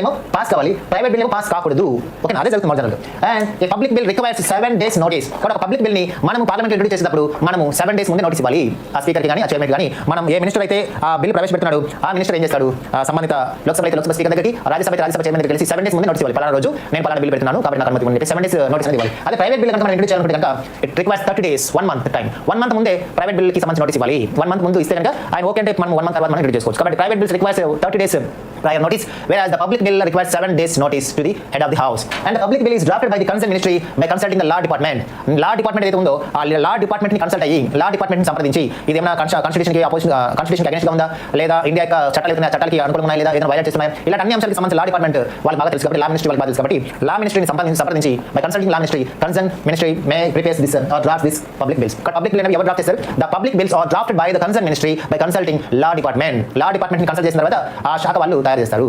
బిల్ ఏమో పాస్ కాకూడదు. ఓకే, అదే జరుగుతుంది general. And a public bill requires 7 days notice. కాబట్టి ఒక పబ్లిక్ బిల్ ని మనం పార్లమెంట్ ఇంట్రొడ్యూస్ చేసేటప్పుడు మనము 7 days ముందే నోటీస్ ఇవ్వాలి. ఆ స్పీకర్కి కానీ ఆ చైర్మన్ కానీ మనం ఏ మినిస్టర్ అయితే ఆ బిల్ ప్రవేశపెడుతున్నాడు ఆ మినిస్టర్ ఏం చేస్తాడు, సంబంధిత లోక్సభ అయితే లోక్సభ స్పీకర్ దగ్గరికి, రాజ్యసభ చైర్మన్ దగ్గరికి కలిసి 7 days ముందే నోటీస్ ఇవ్వాలి. పలానా రోజు నేను పలానా బిల్ పెడుతున్నాను కాబట్టి నాకు అనుమతి ఉంది 7 days నోటీస్ ఇవ్వాలి. అదే ప్రైవేట్ బిల్ కనుక మనం ఇంట్రొడ్యూస్ చేయాలనుకుంటే కనుక it requires 30 days, 1 month time. 1 month ముందే ప్రైవేట్ బిల్ కి సంబంధించి నోటీస్ ఇవ్వాలి. 1 month ముందు ఇస్తే కనుక ఆయన ఓకే అంటే మనం 1 month తర్వాత మనం ఇంట్రొడ్యూస్ చేసుకోవచ్చు. కాబట్టి private bills requires 30 days prior notice, whereas the public bill requires 7 days notice to the head of the house. And the public bill is drafted by the concerned ministry by consulting the law department. Law department ఏదైతే ఉందో ఆ law department ని consult అయ్యి లా department ని సంప్రదించి ఇది ఏమైనా constitution కి అపోజిషన్ కాన్స్టిట్యూషన్ కి అగైన్స్ట్ గా ఉందా, లేదా ఇండియా యొక్క చట్టాలకి అనుకూలంగా ఉన్నాయా, లేదా ఏదైనా వైలేట్ చేస్తున్నాయా, ఇలాంటి అన్ని అంశాలకు సంబంధించి లా డిపార్ట్మెంట్ వాళ్ళకి బాగా తెలుసు కాబట్టి లా మినిస్ట్రీ వాళ్ళకి బాగా తెలుసు కాబట్టి లా మినిస్ట్రీని సంప్రదించి by consulting law ministry concern ministry may prepares this or draft this public bills. Public bill అనేవి ఎవరు డ్రాఫ్ట్ చేస్తారు, the public bills are drafted by the concern ministry by consulting law department. Law department ని consult చేసిన తర్వాత ఆ శాఖ వాళ్ళు తయారు చేస్తారు.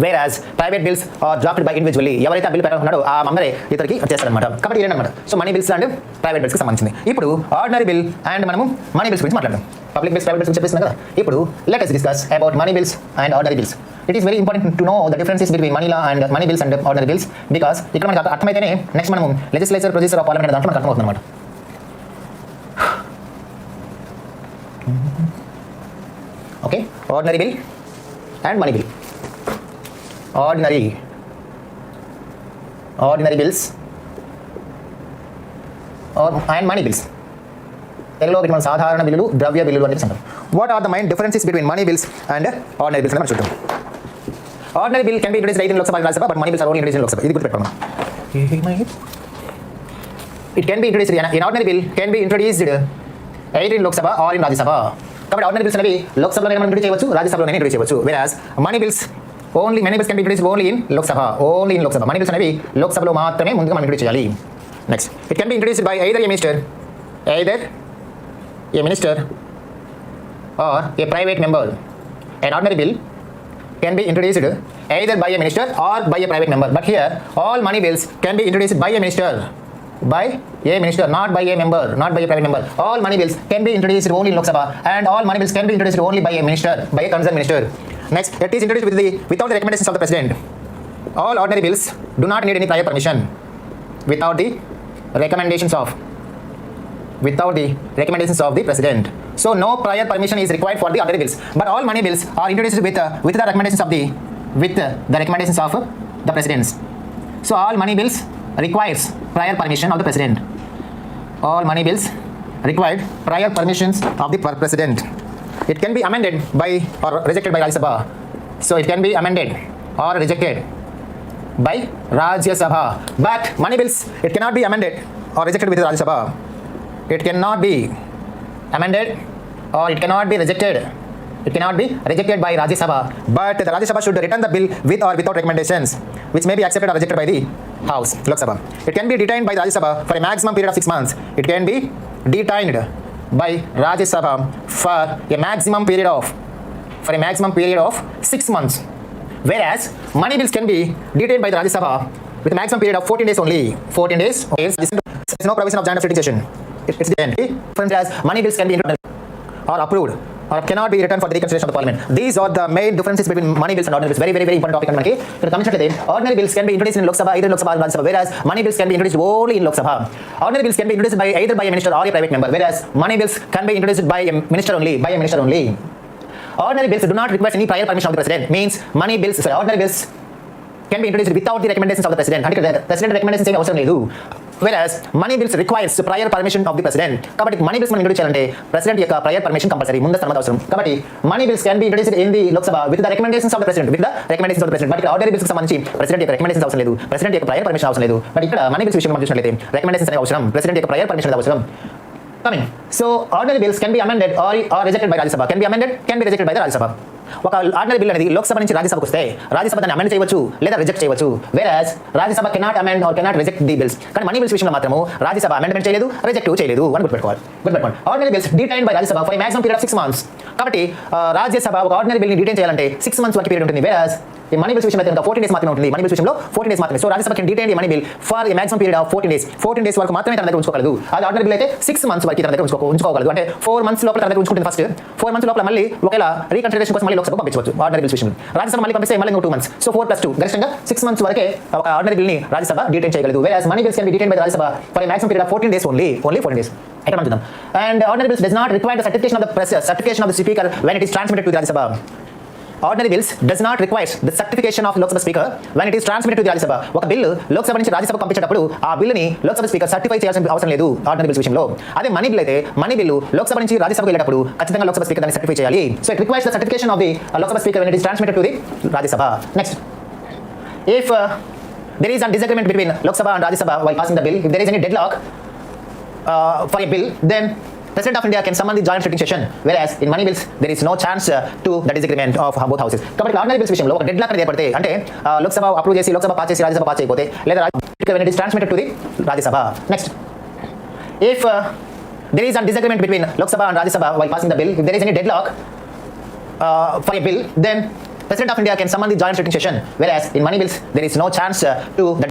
whereas private bills are drafted by individually. ఎవరైతే ఆ బిల్ పెట్టాలనుకున్నాడో ఆ మెంబరే ఇతరికి చేస్తారనమాట. కాబట్టి ఇదేనమాట. So money bills and private బిల్స్కి సంబంధించింది. ఇప్పుడు ఆర్డినరీ బిల్ అండ్ మనము మనీ బిల్స్ గురించి మాట్లాడదాం. పబ్లిక్ బిల్స్, ప్రైవేట్ బిల్స్ చెప్పేస్తున్నాం కదా. ఇప్పుడు let us discuss about money bills and ordinary bills. It is very important to know the differences between money law and money bills and ordinary bills because ఇక్కడ మనకు అర్థమైతేనే next మనము legislature, producer of parliament దాంట్లో మనకు అర్థమవుతుంది అనమాట. Okay, ordinary bill and money bill. ordinary bills and money bills. తెలుగులో వీటిని మనం సాధారణ బిల్లులు, ద్రవ్య బిల్లులు అని చెప్తాం. What are the main differences between money bills and ordinary bills అని మనం చూద్దాం. Ordinary bill can be introduced either in Lok Sabha or Rajya Sabha, but money bills are only introduced in Lok Sabha. ఇది గుర్తుపెట్టుకోండి. It can be introduced in ordinary bill can be introduced either in Lok Sabha or in Rajya Sabha. కాబట్టి ordinary bills అనేవి లోక్సభలోనే మనం introduce చేయవచ్చు, రాజ్యసభలోనే introduce చేయవచ్చు. whereas many bills can be introduced only in Lok Sabha. Money bills అనేవి లోక్సభలో మాత్రమే ముందుగా మనం ఇంట్రొడ్యూస్ చేయాలి. Next, it can be introduced by either a minister or a private member. An ordinary bill can be introduced either by a minister or by a private member. But here all money bills can be introduced by a minister, not by a member, not by a private member. All money bills can be introduced only in Lok Sabha and all money bills can be introduced only by a minister, by a concerned minister. Next, it is introduced without the recommendations of the president. All ordinary bills do not need any prior permission without the recommendations of the president. So no prior permission is required for the ordinary bills. But all money bills are introduced with the recommendations of the presidents. So all money bills requires prior permission of the president. All money bills required prior permissions of the president. It can be amended by or rejected by Rajya Sabha. So it can be amended or rejected by Rajya Sabha. But money bills, it cannot be amended or rejected with Rajya Sabha. It cannot be amended or it cannot be rejected It cannot be rejected by Rajya Sabha, but the Rajya Sabha should return the bill with or without recommendations, which may be accepted or rejected by the House, Lok Sabha. It can be detained by Rajya Sabha for a maximum period of 6 months. It can be detained by Rajya Sabha for a maximum period of 6 months. Whereas money bills can be detained by the Rajya Sabha with a maximum period of 14 days only. 14 days. Okay. There is no provision of joint of session. It's the end. Different as money bills can be introduced or approved or cannot be returned for the reconsideration of the parliament. These are the main differences between money bills and ordinary bills. Very, very, very important topic. మనకి ఇక్కడ గమనించినట్లయితే ordinary bills can be introduced in Lok Sabha, either Lok Sabha or Rajya Sabha, whereas money bills can be introduced only in Lok Sabha. Ordinary bills can be introduced by either by a minister or a private member, whereas money bills can be introduced by a minister only. Ordinary bills do not require any prior permission of the president. Means ordinary bills can be introduced without the recommendations of the president. అంటే president recommendations ఏమీ అవసరం లేదు. Whereas money bills requires prior permission of the president. కాబట్టి money bills మనం introduce చేయాలంటే president యొక్క prior permission compulsory, ముందస్తు అనుమతి అవసరం. కాబట్టి money bills can be introduced in the Lok Sabha with the recommendations of the president. But ఇక్కడ ordinary bills కి సంబంధించి president యొక్క recommendations అవసరం లేదు, president యొక్క prior permission అవసరం లేదు. బట్ ఇక్కడ money bills విషయంలో మనం చూసినట్లయితే recommendations అనేవి అవసరం, president యొక్క prior permission అవసరం. Coming. So ordinary bills can be amended or rejected by Rajya Sabha. Can be rejected by the Rajya Sabha. ఒక ఆర్డినరీ బిల్ అనేది లోక్సభ నుంచి రాజ్యసభకు వస్తే రాజ్యసభ దాన్ని అమెండ్ చేయవచ్చు లేదా రిజెక్ట్ చేయవచ్చు. Whereas Rajya Sabha cannot amend or cannot reject the bills. కానీ మనీ బిల్స్ విషయంలో మాత్రము రాజ్యసభ అమెండ్మెంట్ చేయలేదు, రిజెక్ట్ చేయలేదు అని గుర్తుపెట్టుకోవాలి. Ordinary bills detained by Rajya Sabha for maximum period of 6 months. కాబట్టి రాజ్యసభ ఒక ఆర్డినరీ బిల్ని డిటైన్ చేయాలంటే 6 months వరకు పీరియడ్ ఉంటుంది. వేరస్ ఈ మనీ బిల్స్ విషయంలో 14 days మాత్రమే ఉంటుంది. మనీ బిల్స్ విషయంలో 14 days మాత్రమే. So Rajya Sabha can detain the money bill for a maximum period of 14 days. 14 days వరకు మాత్రమే తన దగ్గర ఉంచుకోగలదు. అది ఆర్డినరీ బిల్ అయితే 6 months వరకు తన దగ్గర ఉంచుకోగలదు. అంటే 4 months లోపల తన దగ్గర ఉంచుకుంటుంది. ఫస్ట్ 4 months లోపల మళ్ళీ ఒకవేళ రీకన్సిడరేషన్ కోసం మళ్ళీ లోక్సభకు పంపించవచ్చు ఆర్డినరీ బిల్స్ విషయంలో. రాజ్యసభ మళ్ళీ పంపిస్తే మళ్ళీ 2 months. సో 4 + 2 గరిష్టంగా 6 months వరకే ఒక ఆర్డినరీ బిల్ని రాజ్యసభ డిటైన్ చేయగలదు. Whereas money bills can be detained by Rajya Sabha for a maximum period of 14 days only 14 days. ఇక్కడ మనం చూద్దాం. And ordinary bills does not require the certification of the speaker when it is transmitted to the Rajya Sabha. Ordinary bills does not require the certification of Lok Sabha Speaker when it is transmitted to the Rajya Sabha. ఒక bill Lok Sabha నుంచి రాజ్యసభకు పంపించేటప్పుడు ఆ బిల్లుని Lok Sabha speaker certify చేయాల్సిన అవసరం లేదు ordinary bills విషయంలో. అదే మనీ బిల్ అయితే మనీ బిల్లు లోక్సభ నుంచి రాజ్యసభకు వెళ్ళేటప్పుడు ఖచ్చితంగా లోక్సభ స్పీకర్ దాన్ని సర్టిఫై చేయాలి. So it requires the certification of the Lok Sabha speaker when it is transmitted to the Rajya Sabha. Next, if there is a disagreement between Lok Sabha and Rajya Sabha while passing the bill, if there is any deadlock for a bill, then President of India can summon the joint sitting session, whereas in money bills there is no chance to the disagreement of both houses. కాబట్టి ordinary bills విషయంలో ఒక dead lock అనేది ఏర్పడితే అంటే Lok Sabha approve చేసి Lok Sabha pass చేసి Rajya Sabha pass చేయకపోతే లేదా when it is transmitted to the Rajya Sabha. Next, if there is a disagreement between Lok Sabha and Rajya Sabha while passing the bill, if there is any deadlock for a bill, then President of India can summon the joint sitting session, whereas in money bills there is no chance to the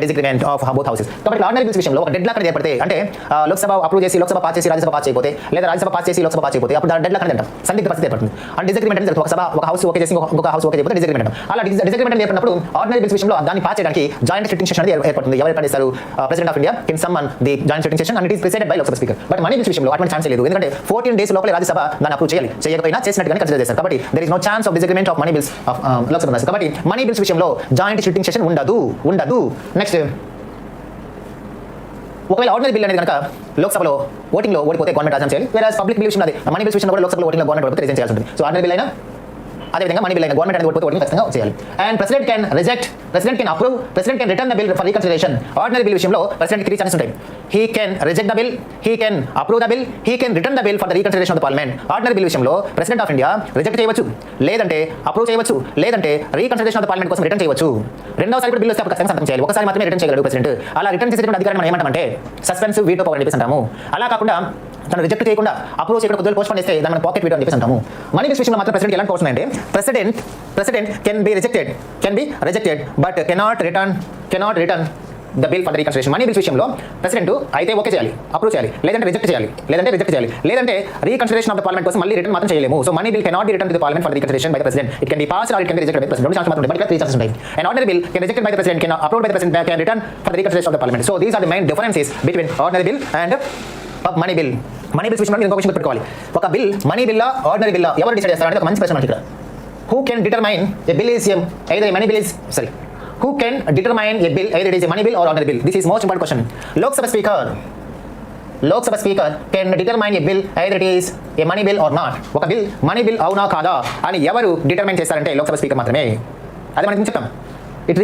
డిస్అగ్రిమెంట్ of both houses. కాబట్టి ordinary bills విషయంలో ఒక dead lock అనేది ఏర్పడితే, అంటే Lok Sabha approve చేసి Lok Sabha pass చేసి Rajya Sabha pass చేయకపోతే, లేదా రాజ్యసభ పాస్ చేసి లోక్సభ పాస్ చేయకపోతే అప్పుడు డెడ్ లాక్ అనేది అంటాం. సందిగ్ధ పరిస్థితి ఏర్పడుతుంది. అండ్ డిస్అగ్రిమెంట్ అనేది ఒక హౌస్ ఓకే చేసి ఇంకొక హౌస్ ఓకే చేయకపోతే డిస్అగ్రిమెంట్ అంటాం. అలా డిస్అగ్రిమెంట్ ఏర్పడినప్పుడు ఆర్డినరీ బిల్స్ విషయంలో దాన్ని పాస్ చేయడానికి జాయింట్ సిట్టింగ్ సెషన్ అనేది ఏర్పడుతుంది. ఎవరు ఏర్పడిస్తారు? President of India can summon the joint sitting session and it is presided by Lok Sabha speaker. But money bills విషయంలో అటువంటి ఛాన్స్ లేదు. ఎందుకంటే 14 days లోపల రాజ్యసభ దాన్ని అప్రూవ్ చేయాలి. చేయకపోయినా చేసినట్టుగానే కన్సిడర్ చేస్తారు. కాబట్టి there is no chance of disagreement of money bills of Lok Sabha. కాబట్టి మనీ బిల్స్ విషయంలో జాయింట్ సిట్టింగ్ సెషన్ ఉండదు. నెక్స్ట్, ఒకవేళ ఆర్డినరీ బిల్ అనేది కనుక లోక్సభలో ఓటింగ్లో ఓడిపోతే గవర్నమెంట్ రాజీనామా చేయాలి. వేరే పబ్లిక్ బిల్ విషయం అది మనీ బిల్స్ విషయంలో కూడా లోక్సభలో ఓటింగ్లో గవర్నమెంట్ ఓడిపోతే రిజైన్ చేయాల్సి ఉంటుంది. సో ఆర్డినరీ బిల్ అయినా అదేవిధంగా మనీ బిల్ అయినా గవర్నమెంట్ అనేది ఓడిపోతే ఓటింగ్ ఖచ్చితంగా చేయాలి. And president can reject, president can approve, president can return the bill for reconsideration. Ordinary bill విషయంలో ప్రెసిడెంట్కి 3 ఛాన్సెస్ ఉంటాయి. He can reject the bill, he can approve the bill, he can return the bill for the reconsideration of the parliament. Ordinary bill విషయంలో president of India reject చేయవచ్చు, లేదంటే approve చేయవచ్చు, లేదంటే reconsideration of the parliament కోసం return చేయవచ్చు. రెండోసారి కూడా bill వస్తే ఖచ్చితంగా సంతకం చేయాలి. ఒకసారి మాత్రమే రిటర్న్ చేయగలడు ప్రెసిడెంట్. అలా రిటర్న్ చేసేటువంటి అధికారం మనం ఏమంటామంటే సస్పెన్స్ వీటో పవర్ అని చెప్పేసి అంటాము. అలా కాకుండా తను రిజెక్ట్ చేయకుండా అప్రూవ్ చేయకుండా కొద్దిగా పోస్ట్ పోన్ చేస్తే దాన్ని మనం పాకెట్ వీటో అని చెప్పేసి అంటాము. మనీ బిల్స్ విషయంలో మాత్రం ప్రెసిడెంట్ ఎలాంటి పవర్స్ ఉన్నాయంటే president can be rejected but cannot return the bill for the reconsideration. Money bills విషయంలో ప్రెసిడెంట్ అయితే ఓకే చేయాలి, అప్రూవ్ చేయాలి, లేదంటే రిజెక్ట్ చేయాలి, లేదంటే రీకన్సిడరేషన్ ఆఫ్ ద పార్లమెంట్ కోసం మళ్ళీ రిటర్న్ మాత్రం చేయలేము. So money bill cannot be return to the parliament for the reconsideration by the president. It can be passed or it can be rejected by the president. రెండు chances మాత్రం ఉంటాయి. But 3 chances ఉంటాయి. And ordinary bill can rejected by the president, can approved by the president, can return for the reconsideration of the parliament. So these are the main differences between ordinary bill and money bill. Money bills విషయంలో ఇంకొక విషయం పెట్టుకోవాలి. ఒక bill money బిల్లా ordinary బిల్లా ఎవరు decide చేస్తారు అంటే ఒక మంచి ప్రశ్న మనకి ఇక్కడ. Who can determine a bill is either a money bill is sorry who can determine a bill either it is a money bill or ordinary bill? This is most important question. Lok Sabha speaker can determine a bill either it is a money bill or not. ఒక bill money bill అవునా కాదా అని ఎవరు determine చేస్తారంటే Lok Sabha speaker మాత్రమే. అది మనం చెప్తాం. ఇట్